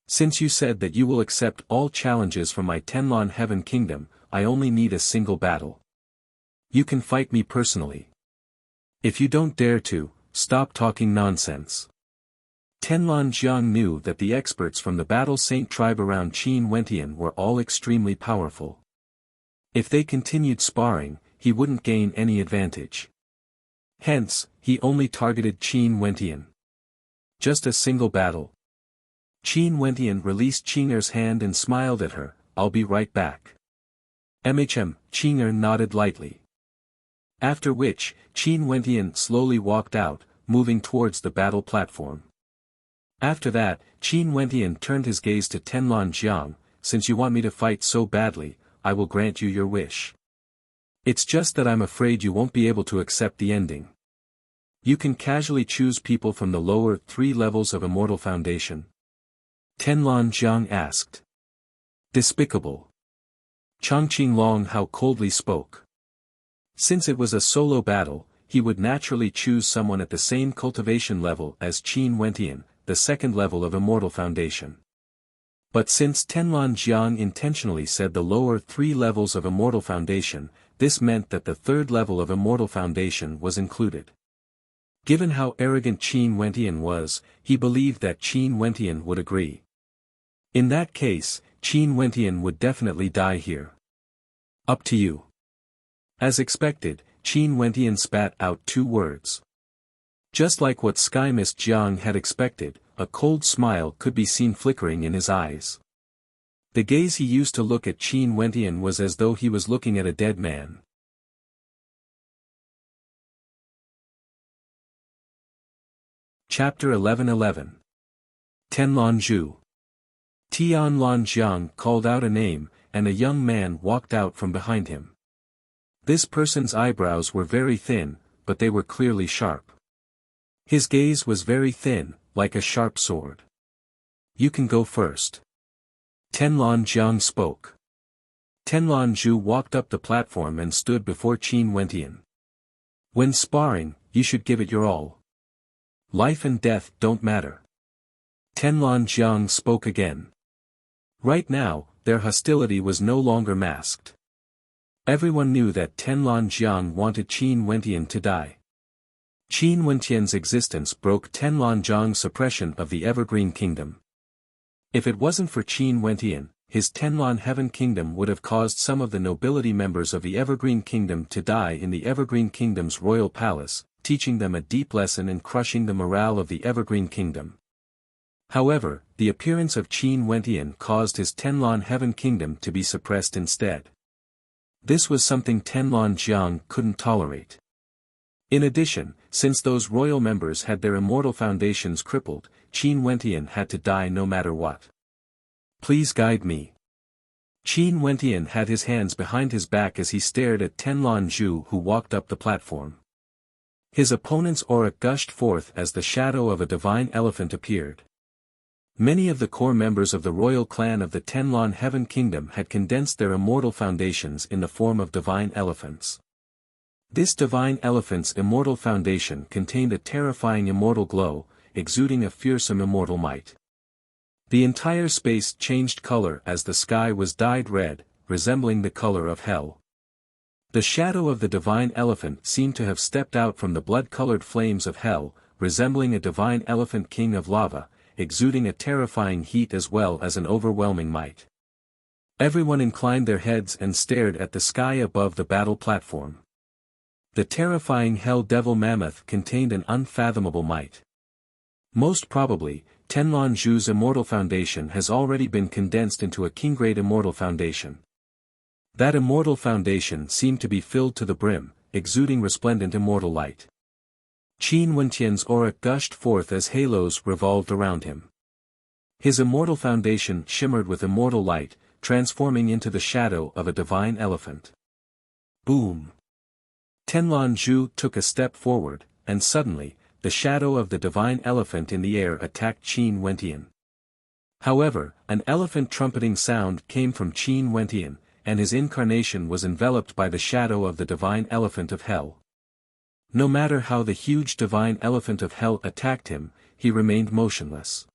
Since you said that you will accept all challenges from my Tenlon Heaven Kingdom, I only need a single battle. You can fight me personally. If you don't dare to, stop talking nonsense. Tenlon Jiang knew that the experts from the Battle Saint tribe around Qin Wentian were all extremely powerful. If they continued sparring, he wouldn't gain any advantage. Hence, he only targeted Qin Wentian. Just a single battle. Qin Wentian released Qing'er's hand and smiled at her, I'll be right back. Qing'er nodded lightly. After which, Qin Wentian slowly walked out, moving towards the battle platform. After that, Qin Wentian turned his gaze to Tenlon Jiang, since you want me to fight so badly, I will grant you your wish. It's just that I'm afraid you won't be able to accept the ending. You can casually choose people from the lower 3 levels of Immortal Foundation. Tenlon Jiang asked. Despicable. Changqing Long how coldly spoke. Since it was a solo battle, he would naturally choose someone at the same cultivation level as Qin Wentian, the 2nd level of Immortal Foundation. But since Tenlon Jiang intentionally said the lower 3 levels of Immortal Foundation, this meant that the 3rd level of Immortal Foundation was included. Given how arrogant Qin Wentian was, he believed that Qin Wentian would agree. In that case, Qin Wentian would definitely die here. Up to you. As expected, Qin Wentian spat out 2 words. Just like what Sky Mist Jiang had expected, a cold smile could be seen flickering in his eyes. The gaze he used to look at Qin Wentian was as though he was looking at a dead man. Chapter 11:11. Tenlon Zhu. Tianlon Jiang called out a name, and a young man walked out from behind him. This person's eyebrows were very thin, but they were clearly sharp. His gaze was very thin, like a sharp sword. "You can go first." Tenlan Jiang spoke. Tenlan Zhu walked up the platform and stood before Qin Wentian. "When sparring, you should give it your all. Life and death don't matter." Tenlan Jiang spoke again. Right now, their hostility was no longer masked. Everyone knew that Tenlan Jiang wanted Qin Wentian to die. Qin Wentian's existence broke Tenlan Jiang's suppression of the Evergreen Kingdom. If it wasn't for Qin Wentian, his Tenlan Heaven Kingdom would have caused some of the nobility members of the Evergreen Kingdom to die in the Evergreen Kingdom's royal palace, teaching them a deep lesson and crushing the morale of the Evergreen Kingdom. However, the appearance of Qin Wentian caused his Tenlan Heaven Kingdom to be suppressed instead. This was something Tenlan Jiang couldn't tolerate. In addition, since those royal members had their immortal foundations crippled, Qin Wentian had to die no matter what. "Please guide me." Qin Wentian had his hands behind his back as he stared at Tenlan Zhu, who walked up the platform. His opponent's aura gushed forth as the shadow of a divine elephant appeared. Many of the core members of the royal clan of the Tenlan Heaven Kingdom had condensed their immortal foundations in the form of divine elephants. This divine elephant's immortal foundation contained a terrifying immortal glow, exuding a fearsome immortal might. The entire space changed color as the sky was dyed red, resembling the color of hell. The shadow of the divine elephant seemed to have stepped out from the blood-colored flames of hell, resembling a divine elephant king of lava, exuding a terrifying heat as well as an overwhelming might. Everyone inclined their heads and stared at the sky above the battle platform. The terrifying Hell Devil Mammoth contained an unfathomable might. Most probably, Tenlan Zhu's immortal foundation has already been condensed into a king-grade immortal foundation. That immortal foundation seemed to be filled to the brim, exuding resplendent immortal light. Qin Wentian's aura gushed forth as halos revolved around him. His immortal foundation shimmered with immortal light, transforming into the shadow of a divine elephant. Boom! Tenlan Zhu took a step forward, and suddenly, the shadow of the divine elephant in the air attacked Qin Wentian. However, an elephant trumpeting sound came from Qin Wentian, and his incarnation was enveloped by the shadow of the divine elephant of hell. No matter how the huge divine elephant of hell attacked him, he remained motionless.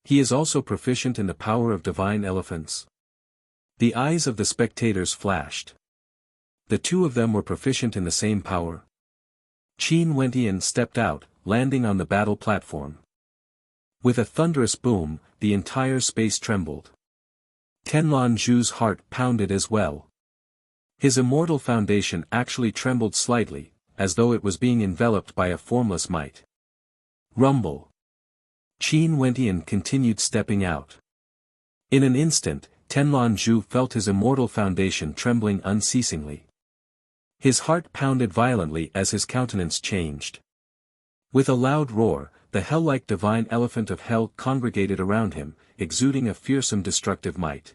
He is also proficient in the power of divine elephants. The eyes of the spectators flashed. The two of them were proficient in the same power. Qin Wentian stepped out, landing on the battle platform. With a thunderous boom, the entire space trembled. Tenlan Zhu's heart pounded as well. His immortal foundation actually trembled slightly, as though it was being enveloped by a formless might. Rumble. Qin Wentian continued stepping out. In an instant, Tenlan Zhu felt his immortal foundation trembling unceasingly. His heart pounded violently as his countenance changed. With a loud roar, the hell-like divine elephant of hell congregated around him, exuding a fearsome destructive might.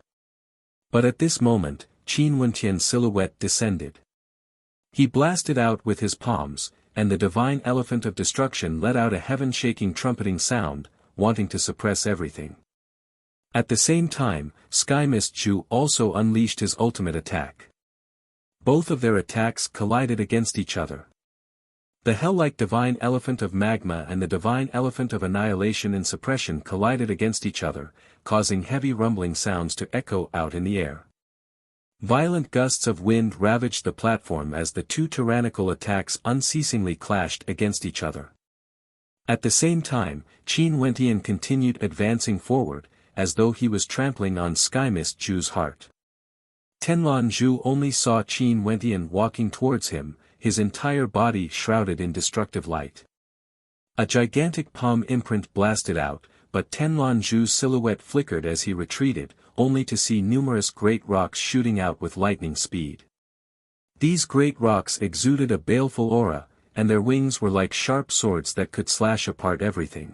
But at this moment, Qin Wentian's silhouette descended. He blasted out with his palms, and the divine elephant of destruction let out a heaven-shaking trumpeting sound, wanting to suppress everything. At the same time, Sky Mist Zhu also unleashed his ultimate attack. Both of their attacks collided against each other. The hell-like divine elephant of magma and the divine elephant of annihilation and suppression collided against each other, causing heavy rumbling sounds to echo out in the air. Violent gusts of wind ravaged the platform as the two tyrannical attacks unceasingly clashed against each other. At the same time, Qin Wentian continued advancing forward, as though he was trampling on Sky Mist Zhu's heart. Tenlan Zhu only saw Qin Wentian walking towards him, his entire body shrouded in destructive light. A gigantic palm imprint blasted out, but Tenlan Zhu's silhouette flickered as he retreated, only to see numerous great rocks shooting out with lightning speed. These great rocks exuded a baleful aura, and their wings were like sharp swords that could slash apart everything.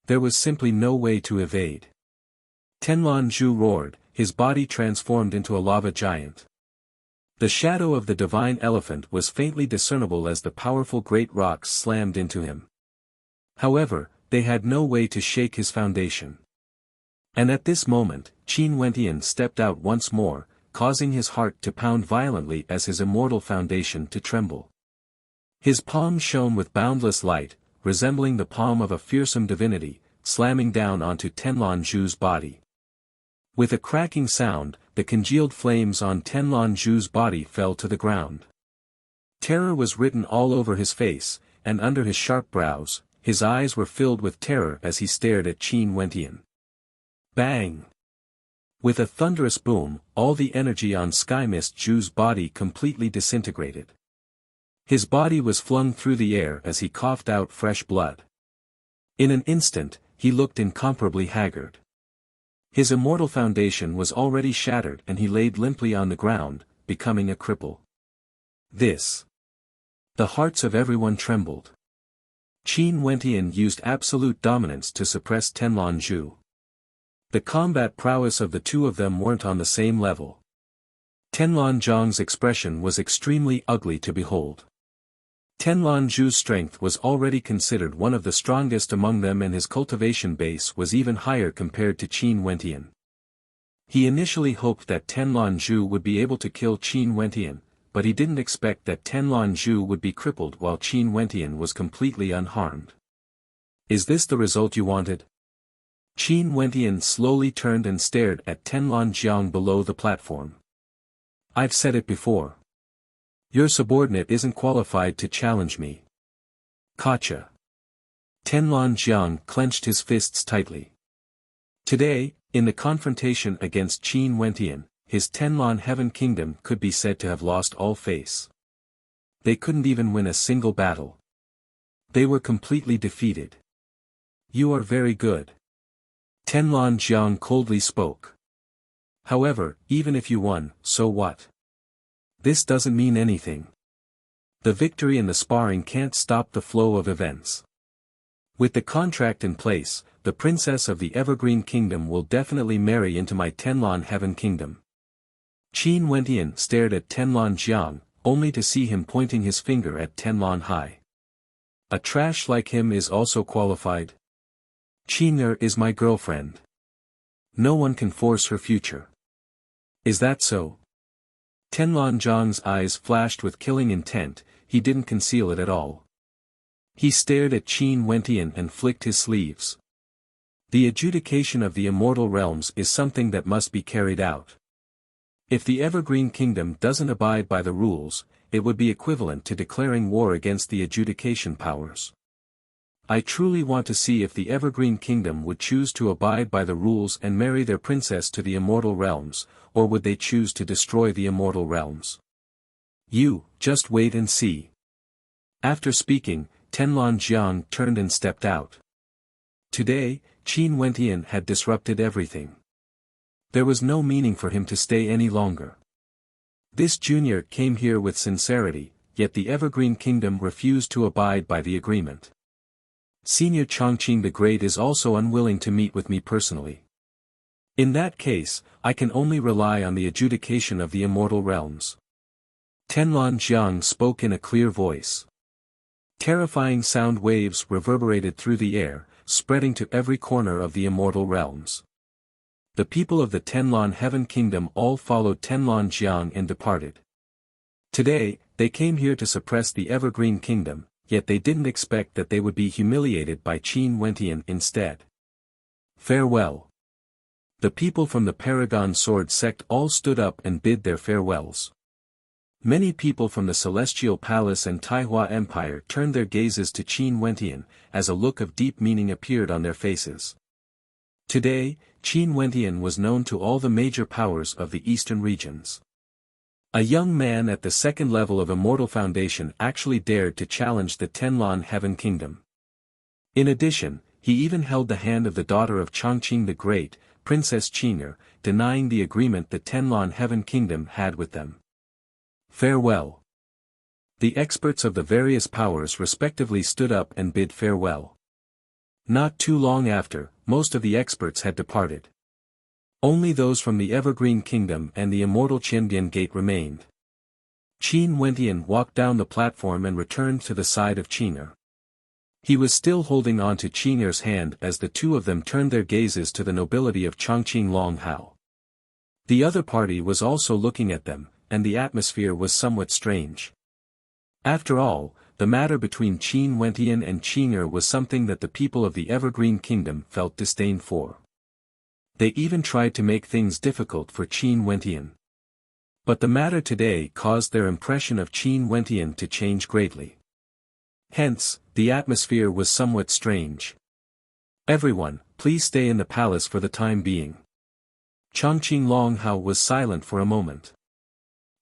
There was simply no way to evade. Tenlan Zhu roared, his body transformed into a lava giant. The shadow of the divine elephant was faintly discernible as the powerful great rocks slammed into him. However, they had no way to shake his foundation. And at this moment, Qin Wentian stepped out once more, causing his heart to pound violently as his immortal foundation to tremble. His palm shone with boundless light, resembling the palm of a fearsome divinity, slamming down onto Tenlon Zhu's body. With a cracking sound, the congealed flames on Tenlon Zhu's body fell to the ground. Terror was written all over his face, and under his sharp brows, his eyes were filled with terror as he stared at Qin Wentian. Bang! With a thunderous boom, all the energy on Sky Mist Zhu's body completely disintegrated. His body was flung through the air as he coughed out fresh blood. In an instant, he looked incomparably haggard. His immortal foundation was already shattered and he laid limply on the ground, becoming a cripple. This. The hearts of everyone trembled. Qin Wentian used absolute dominance to suppress Tenlon Zhu. The combat prowess of the two of them weren't on the same level. Tenlon Zhang's expression was extremely ugly to behold. Tenlon Zhu's strength was already considered one of the strongest among them and his cultivation base was even higher compared to Qin Wentian. He initially hoped that Tenlon Zhu would be able to kill Qin Wentian, but he didn't expect that Tenlon Zhu would be crippled while Qin Wentian was completely unharmed. Is this the result you wanted? Qin Wentian slowly turned and stared at Tenlon Jiang below the platform. I've said it before. Your subordinate isn't qualified to challenge me. Gotcha. Tenlon Jiang clenched his fists tightly. Today, in the confrontation against Qin Wentian, his Tenlon Heaven Kingdom could be said to have lost all face. They couldn't even win a single battle. They were completely defeated. You are very good. Tenlon Jiang coldly spoke. However, even if you won, so what? This doesn't mean anything. The victory in the sparring can't stop the flow of events. With the contract in place, the princess of the Evergreen Kingdom will definitely marry into my Tenlon Heaven Kingdom. Qin Wentian stared at Tenlon Jiang, only to see him pointing his finger at Tenlon Hai. A trash like him is also qualified? Qin'er is my girlfriend. No one can force her future. Is that so? Tenlon Jiang's eyes flashed with killing intent, he didn't conceal it at all. He stared at Qin Wentian and flicked his sleeves. The adjudication of the immortal realms is something that must be carried out. If the Evergreen Kingdom doesn't abide by the rules, it would be equivalent to declaring war against the adjudication powers. I truly want to see if the Evergreen Kingdom would choose to abide by the rules and marry their princess to the Immortal Realms, or would they choose to destroy the Immortal Realms? You, just wait and see. After speaking, Tenlon Jiang turned and stepped out. Today, Qin Wentian had disrupted everything. There was no meaning for him to stay any longer. This junior came here with sincerity, yet the Evergreen Kingdom refused to abide by the agreement. Senior Chongqing the Great is also unwilling to meet with me personally. In that case, I can only rely on the adjudication of the Immortal Realms. Tenlon Jiang spoke in a clear voice. Terrifying sound waves reverberated through the air, spreading to every corner of the Immortal Realms. The people of the Tenlon Heaven Kingdom all followed Tenlon Jiang and departed. Today, they came here to suppress the Evergreen Kingdom, yet they didn't expect that they would be humiliated by Qin Wentian instead. Farewell. The people from the Paragon Sword sect all stood up and bid their farewells. Many people from the Celestial Palace and Taihua Empire turned their gazes to Qin Wentian, as a look of deep meaning appeared on their faces. Today, Qin Wentian was known to all the major powers of the eastern regions. A young man at the second level of Immortal Foundation actually dared to challenge the Tenlon Heaven Kingdom. In addition, he even held the hand of the daughter of Chongqing the Great, Princess Qin'er, denying the agreement the Tenlon Heaven Kingdom had with them. Farewell. The experts of the various powers respectively stood up and bid farewell. Not too long after, most of the experts had departed. Only those from the Evergreen Kingdom and the Immortal Qianbian Gate remained. Qin Wentian walked down the platform and returned to the side of Qing'er. He was still holding on to Qing'er's hand as the two of them turned their gazes to the nobility of Chongqing Longhao. The other party was also looking at them, and the atmosphere was somewhat strange. After all, the matter between Qin Wentian and Qing'er was something that the people of the Evergreen Kingdom felt disdain for. They even tried to make things difficult for Qin Wentian. But the matter today caused their impression of Qin Wentian to change greatly. Hence, the atmosphere was somewhat strange. "Everyone, please stay in the palace for the time being." Chongqing Longhao was silent for a moment.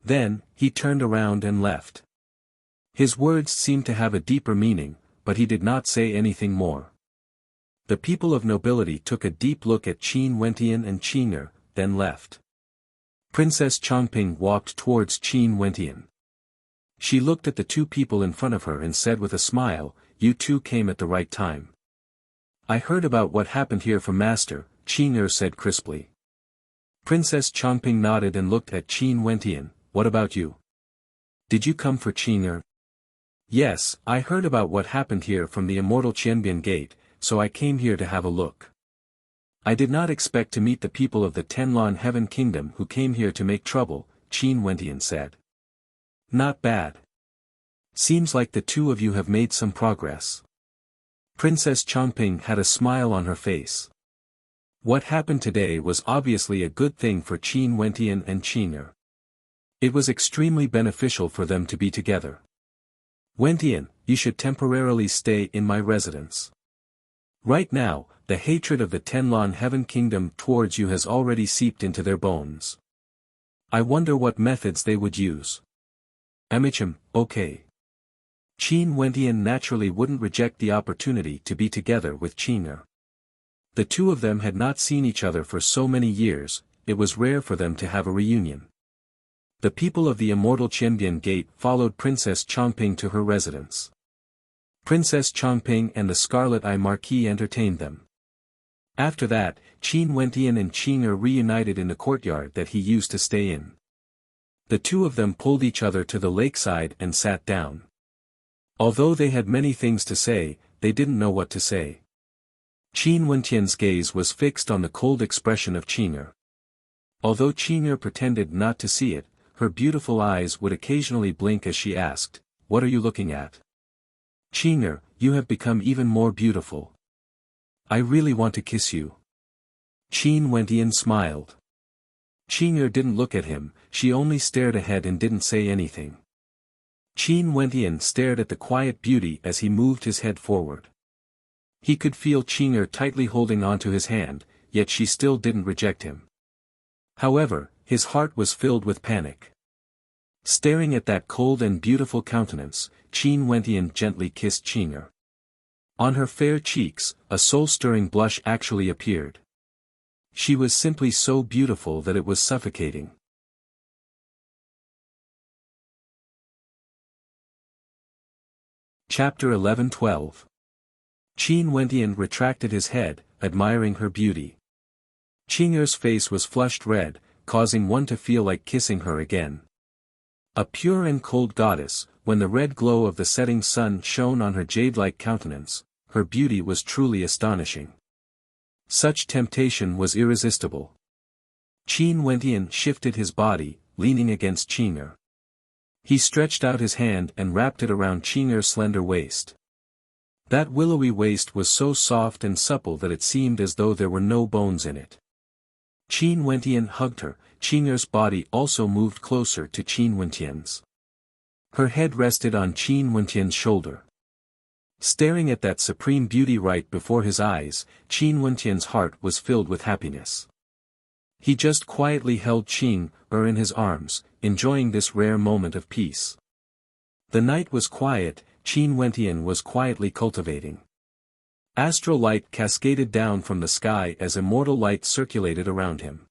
Then, he turned around and left. His words seemed to have a deeper meaning, but he did not say anything more. The people of nobility took a deep look at Qin Wentian and Qing'er, then left. Princess Chongping walked towards Qin Wentian. She looked at the two people in front of her and said with a smile, "You two came at the right time." "I heard about what happened here from Master," Qing'er said crisply. Princess Chongping nodded and looked at Qin Wentian. "What about you? Did you come for Qing'er?" "Yes, I heard about what happened here from the Immortal Qianbian Gate, so I came here to have a look. I did not expect to meet the people of the Tenlon Heaven Kingdom who came here to make trouble," Qin Wentian said. "Not bad. Seems like the two of you have made some progress." Princess Chongping had a smile on her face. What happened today was obviously a good thing for Qin Wentian and Qing'er. It was extremely beneficial for them to be together. "Wentian, you should temporarily stay in my residence. Right now, the hatred of the Tenlon Heaven Kingdom towards you has already seeped into their bones. I wonder what methods they would use." Okay. Qin Wentian naturally wouldn't reject the opportunity to be together with Qing'er. The two of them had not seen each other for so many years, it was rare for them to have a reunion. The people of the Immortal Qianbian Gate followed Princess Chongping to her residence. Princess Chongping and the Scarlet Eye Marquis entertained them. After that, Qin Wentian and Qing'er reunited in the courtyard that he used to stay in. The two of them pulled each other to the lakeside and sat down. Although they had many things to say, they didn't know what to say. Qin Wentian's gaze was fixed on the cold expression of Qing'er. Although Qing'er pretended not to see it, her beautiful eyes would occasionally blink as she asked, "What are you looking at?" "Qing'er, you have become even more beautiful. I really want to kiss you." Qin Wentian smiled. Qing'er didn't look at him, she only stared ahead and didn't say anything. Qin Wentian stared at the quiet beauty as he moved his head forward. He could feel Qing'er tightly holding onto his hand, yet she still didn't reject him. However, his heart was filled with panic. Staring at that cold and beautiful countenance, Qin Wentian gently kissed Qing'er. On her fair cheeks, a soul-stirring blush actually appeared. She was simply so beautiful that it was suffocating. Chapter 11-12. Qin Wentian retracted his head, admiring her beauty. Qing'er's face was flushed red, causing one to feel like kissing her again. A pure and cold goddess, when the red glow of the setting sun shone on her jade-like countenance, her beauty was truly astonishing. Such temptation was irresistible. Qin Wentian shifted his body, leaning against Qing'er. He stretched out his hand and wrapped it around Qing'er's slender waist. That willowy waist was so soft and supple that it seemed as though there were no bones in it. Qin Wentian hugged her, Qing'er's body also moved closer to Qin Wentian's. Her head rested on Qin Wentian's shoulder. Staring at that supreme beauty right before his eyes, Qin Wentian's heart was filled with happiness. He just quietly held Qing'er in his arms, enjoying this rare moment of peace. The night was quiet, Qin Wentian was quietly cultivating. Astral light cascaded down from the sky as immortal light circulated around him.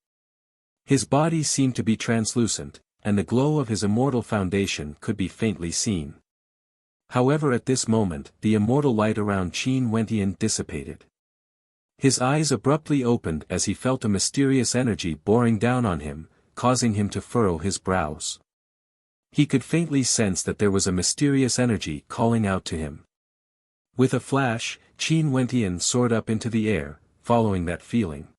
His body seemed to be translucent, and the glow of his immortal foundation could be faintly seen. However, at this moment, the immortal light around Qin Wentian dissipated. His eyes abruptly opened as he felt a mysterious energy boring down on him, causing him to furrow his brows. He could faintly sense that there was a mysterious energy calling out to him. With a flash, Qin Wentian soared up into the air, following that feeling.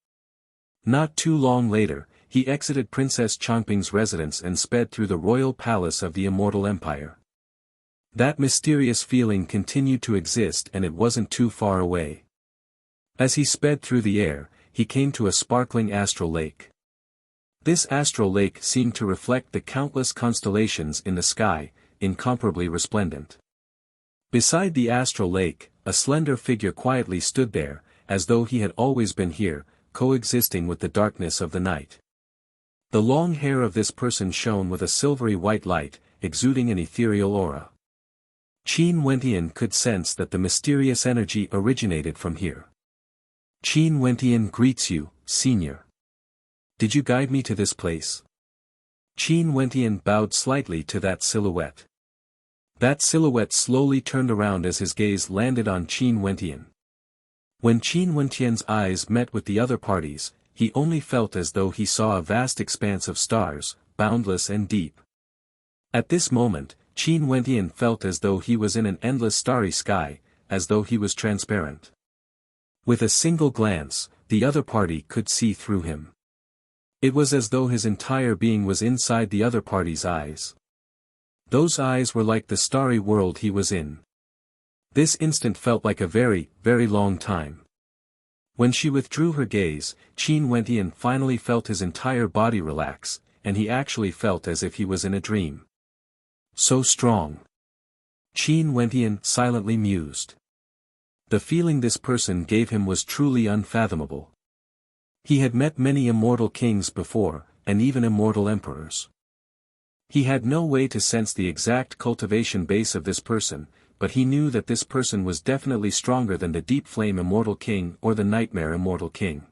Not too long later, he exited Princess Changping's residence and sped through the royal palace of the Immortal Empire. That mysterious feeling continued to exist, and it wasn't too far away. As he sped through the air, he came to a sparkling astral lake. This astral lake seemed to reflect the countless constellations in the sky, incomparably resplendent. Beside the astral lake, a slender figure quietly stood there, as though he had always been here, coexisting with the darkness of the night. The long hair of this person shone with a silvery white light, exuding an ethereal aura. Qin Wentian could sense that the mysterious energy originated from here. Qin Wentian greets you, Senior. Did you guide me to this place? Qin Wentian bowed slightly to that silhouette. That silhouette slowly turned around as his gaze landed on Qin Wentian. When Qin Wentian's eyes met with the other party's, he only felt as though he saw a vast expanse of stars, boundless and deep. At this moment, Qin Wentian felt as though he was in an endless starry sky, as though he was transparent. With a single glance, the other party could see through him. It was as though his entire being was inside the other party's eyes. Those eyes were like the starry world he was in. This instant felt like a very, very long time. When she withdrew her gaze, Qin Wentian finally felt his entire body relax, and he actually felt as if he was in a dream. So strong. Qin Wentian silently mused. The feeling this person gave him was truly unfathomable. He had met many immortal kings before, and even immortal emperors. He had no way to sense the exact cultivation base of this person, but he knew that this person was definitely stronger than the Deep Flame Immortal King or the Nightmare Immortal King.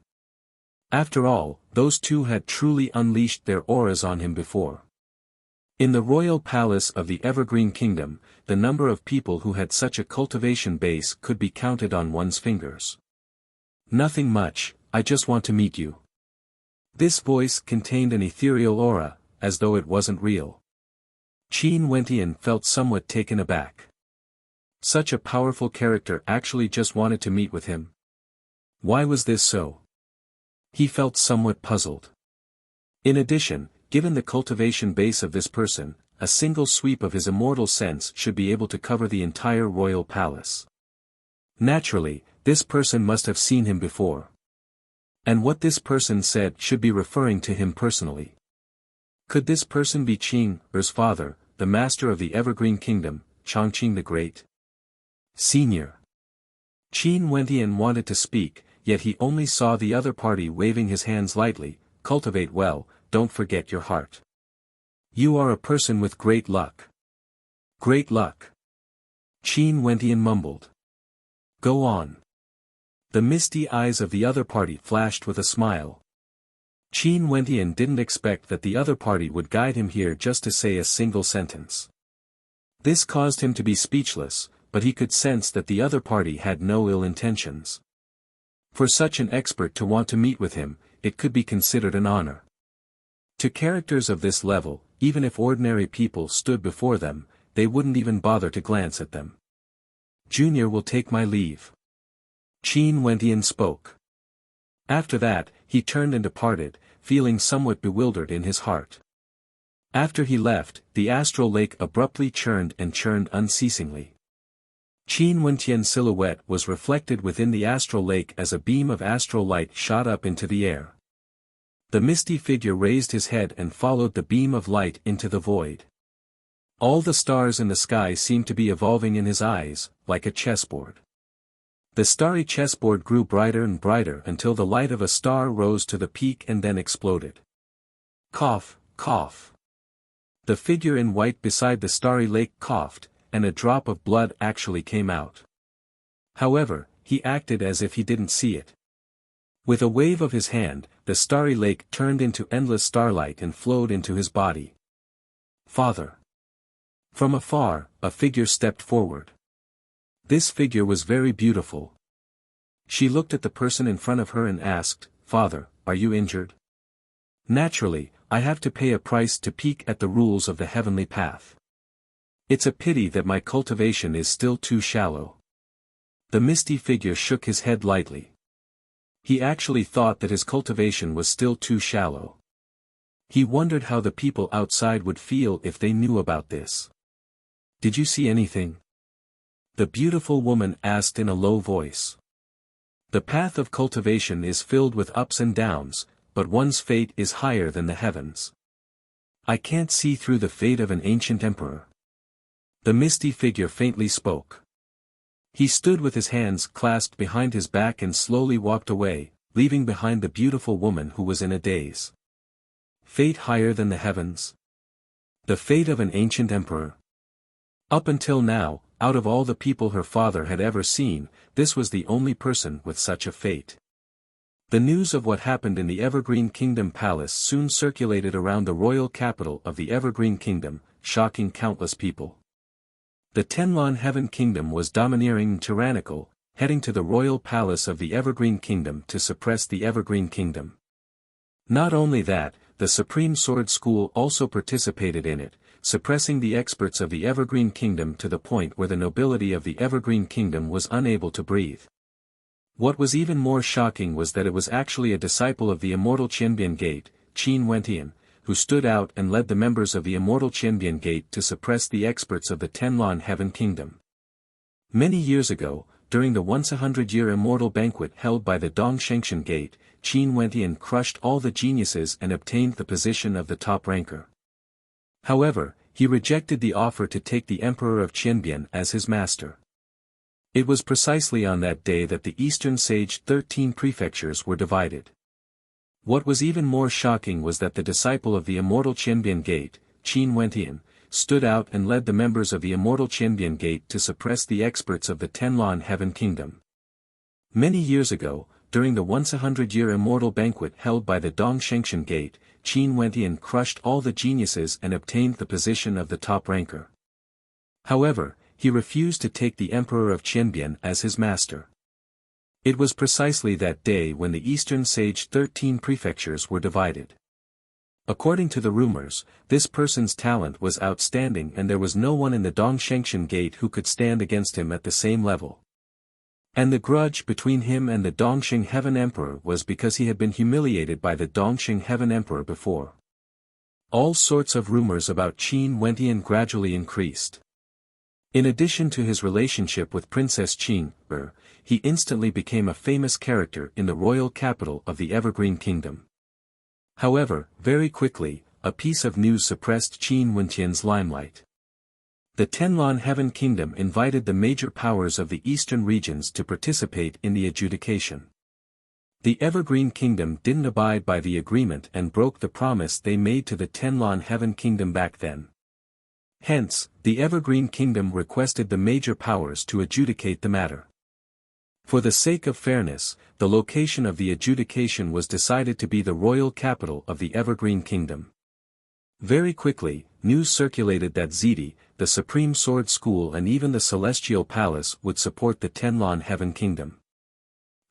After all, those two had truly unleashed their auras on him before. In the royal palace of the Evergreen Kingdom, the number of people who had such a cultivation base could be counted on one's fingers. Nothing much, I just want to meet you. This voice contained an ethereal aura, as though it wasn't real. Qin Wentian felt somewhat taken aback. Such a powerful character actually just wanted to meet with him. Why was this so? He felt somewhat puzzled. In addition, given the cultivation base of this person, a single sweep of his immortal sense should be able to cover the entire royal palace. Naturally, this person must have seen him before. And what this person said should be referring to him personally. Could this person be Qing Er's father, the master of the Evergreen Kingdom, Chongqing the Great? Senior. Qin Wentian wanted to speak, yet he only saw the other party waving his hands lightly. Cultivate well, don't forget your heart. You are a person with great luck. Great luck. Qin Wentian mumbled. Go on. The misty eyes of the other party flashed with a smile. Qin Wentian didn't expect that the other party would guide him here just to say a single sentence. This caused him to be speechless, but he could sense that the other party had no ill intentions. For such an expert to want to meet with him, it could be considered an honor. To characters of this level, even if ordinary people stood before them, they wouldn't even bother to glance at them. Junior will take my leave. Qin Wentian spoke. After that, he turned and departed, feeling somewhat bewildered in his heart. After he left, the astral lake abruptly churned and churned unceasingly. Qin Wentian's silhouette was reflected within the astral lake as a beam of astral light shot up into the air. The misty figure raised his head and followed the beam of light into the void. All the stars in the sky seemed to be evolving in his eyes, like a chessboard. The starry chessboard grew brighter and brighter until the light of a star rose to the peak and then exploded. Cough, cough. The figure in white beside the starry lake coughed, and a drop of blood actually came out. However, he acted as if he didn't see it. With a wave of his hand, the starry lake turned into endless starlight and flowed into his body. Father. From afar, a figure stepped forward. This figure was very beautiful. She looked at the person in front of her and asked, "Father, are you injured?" "Naturally, I have to pay a price to peek at the rules of the heavenly path. It's a pity that my cultivation is still too shallow." The misty figure shook his head lightly. He actually thought that his cultivation was still too shallow. He wondered how the people outside would feel if they knew about this. "Did you see anything?" the beautiful woman asked in a low voice. "The path of cultivation is filled with ups and downs, but one's fate is higher than the heavens. I can't see through the fate of an ancient emperor." The misty figure faintly spoke. He stood with his hands clasped behind his back and slowly walked away, leaving behind the beautiful woman who was in a daze. Fate higher than the heavens? The fate of an ancient emperor? Up until now, out of all the people her father had ever seen, this was the only person with such a fate. The news of what happened in the Evergreen Kingdom Palace soon circulated around the royal capital of the Evergreen Kingdom, shocking countless people. The Tenlon Heaven Kingdom was domineering and tyrannical, heading to the royal palace of the Evergreen Kingdom to suppress the Evergreen Kingdom. Not only that, the Supreme Sword School also participated in it, suppressing the experts of the Evergreen Kingdom to the point where the nobility of the Evergreen Kingdom was unable to breathe. What was even more shocking was that it was actually a disciple of the Immortal Qianbian Gate, Qin Wentian, who stood out and led the members of the Immortal Qianbian Gate to suppress the experts of the Tenlon Heaven Kingdom. Many years ago, during the once-a-100-year Immortal Banquet held by the Dongshengshan Gate, Qin Wentian crushed all the geniuses and obtained the position of the top ranker. However, he rejected the offer to take the Emperor of Qianbian as his master. It was precisely on that day that the Eastern Sage 13 prefectures were divided. What was even more shocking was that the disciple of the Immortal Qianbian Gate, Qin Wentian, stood out and led the members of the Immortal Qianbian Gate to suppress the experts of the Tenlon Heaven Kingdom. Many years ago, during the once-a-100-year Immortal Banquet held by the Dongshengshan Gate, Qin Wentian crushed all the geniuses and obtained the position of the top ranker. However, he refused to take the Emperor of Qianbian as his master. It was precisely that day when the Eastern Sage 13 prefectures were divided. According to the rumors, this person's talent was outstanding and there was no one in the Dongshengshan Gate who could stand against him at the same level. And the grudge between him and the Dongxing Heaven Emperor was because he had been humiliated by the Dongxing Heaven Emperor before. All sorts of rumors about Qin Wentian gradually increased. In addition to his relationship with Princess Qing, he instantly became a famous character in the royal capital of the Evergreen Kingdom. However, very quickly, a piece of news suppressed Qin Wentian's limelight. The Tenlon Heaven Kingdom invited the major powers of the eastern regions to participate in the adjudication. The Evergreen Kingdom didn't abide by the agreement and broke the promise they made to the Tenlon Heaven Kingdom back then. Hence, the Evergreen Kingdom requested the major powers to adjudicate the matter. For the sake of fairness, the location of the adjudication was decided to be the royal capital of the Evergreen Kingdom. Very quickly, news circulated that Ziti, the Supreme Sword School and even the Celestial Palace would support the Tenlon Heaven Kingdom.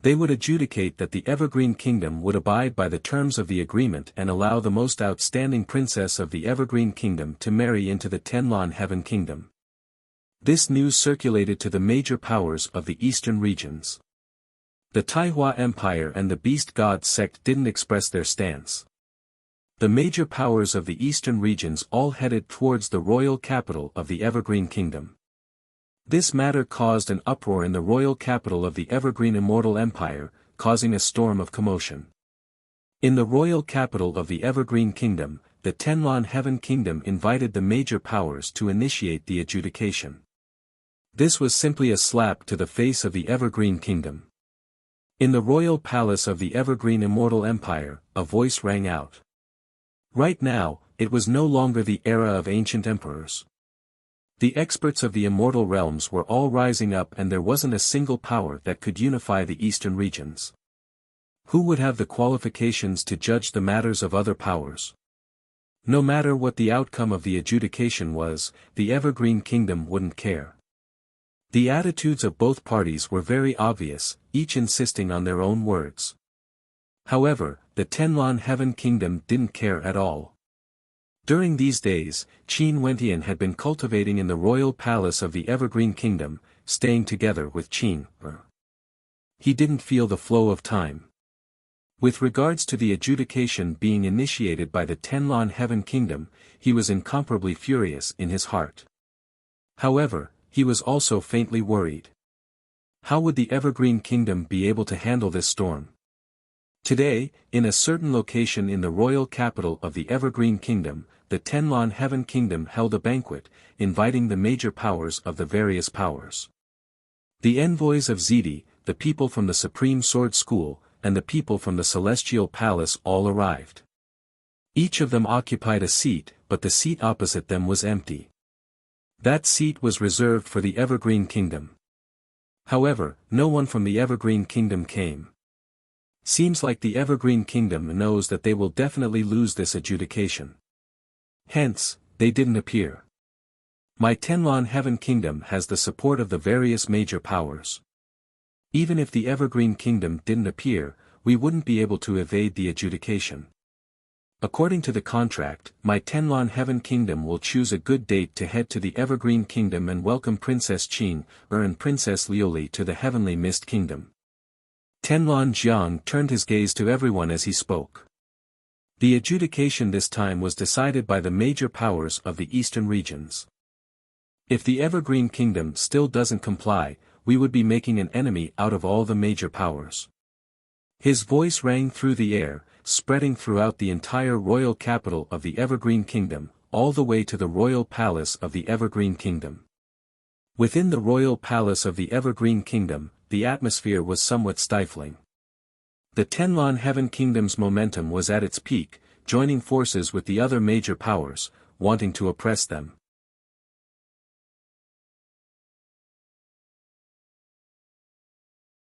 They would adjudicate that the Evergreen Kingdom would abide by the terms of the agreement and allow the most outstanding princess of the Evergreen Kingdom to marry into the Tenlon Heaven Kingdom. This news circulated to the major powers of the eastern regions. The Taihua Empire and the Beast God sect didn't express their stance. The major powers of the eastern regions all headed towards the royal capital of the Evergreen Kingdom. This matter caused an uproar in the royal capital of the Evergreen Immortal Empire, causing a storm of commotion. In the royal capital of the Evergreen Kingdom, the Tenlon Heaven Kingdom invited the major powers to initiate the adjudication. This was simply a slap to the face of the Evergreen Kingdom. In the royal palace of the Evergreen Immortal Empire, a voice rang out. Right now, it was no longer the era of ancient emperors. The experts of the immortal realms were all rising up and there wasn't a single power that could unify the eastern regions. Who would have the qualifications to judge the matters of other powers? No matter what the outcome of the adjudication was, the Evergreen Kingdom wouldn't care. The attitudes of both parties were very obvious, each insisting on their own words. However, the Tenlon Heaven Kingdom didn't care at all. During these days, Qin Wentian had been cultivating in the royal palace of the Evergreen Kingdom, staying together with Qin. He didn't feel the flow of time. With regards to the adjudication being initiated by the Tenlon Heaven Kingdom, he was incomparably furious in his heart. However, he was also faintly worried. How would the Evergreen Kingdom be able to handle this storm? Today, in a certain location in the royal capital of the Evergreen Kingdom, the Tenlon Heaven Kingdom held a banquet, inviting the major powers of the various powers. The envoys of Ziti, the people from the Supreme Sword School, and the people from the Celestial Palace all arrived. Each of them occupied a seat, but the seat opposite them was empty. That seat was reserved for the Evergreen Kingdom. However, no one from the Evergreen Kingdom came. Seems like the Evergreen Kingdom knows that they will definitely lose this adjudication. Hence, they didn't appear. My Tenlon Heaven Kingdom has the support of the various major powers. Even if the Evergreen Kingdom didn't appear, we wouldn't be able to evade the adjudication. According to the contract, my Tenlon Heaven Kingdom will choose a good date to head to the Evergreen Kingdom and welcome Princess Qin and Princess Liuli to the Heavenly Mist Kingdom. Tenlon Jiang turned his gaze to everyone as he spoke. The adjudication this time was decided by the major powers of the eastern regions. If the Evergreen Kingdom still doesn't comply, we would be making an enemy out of all the major powers. His voice rang through the air, spreading throughout the entire royal capital of the Evergreen Kingdom, all the way to the royal palace of the Evergreen Kingdom. Within the royal palace of the Evergreen Kingdom, the atmosphere was somewhat stifling. The Tenlon Heaven Kingdom's momentum was at its peak, joining forces with the other major powers, wanting to oppress them.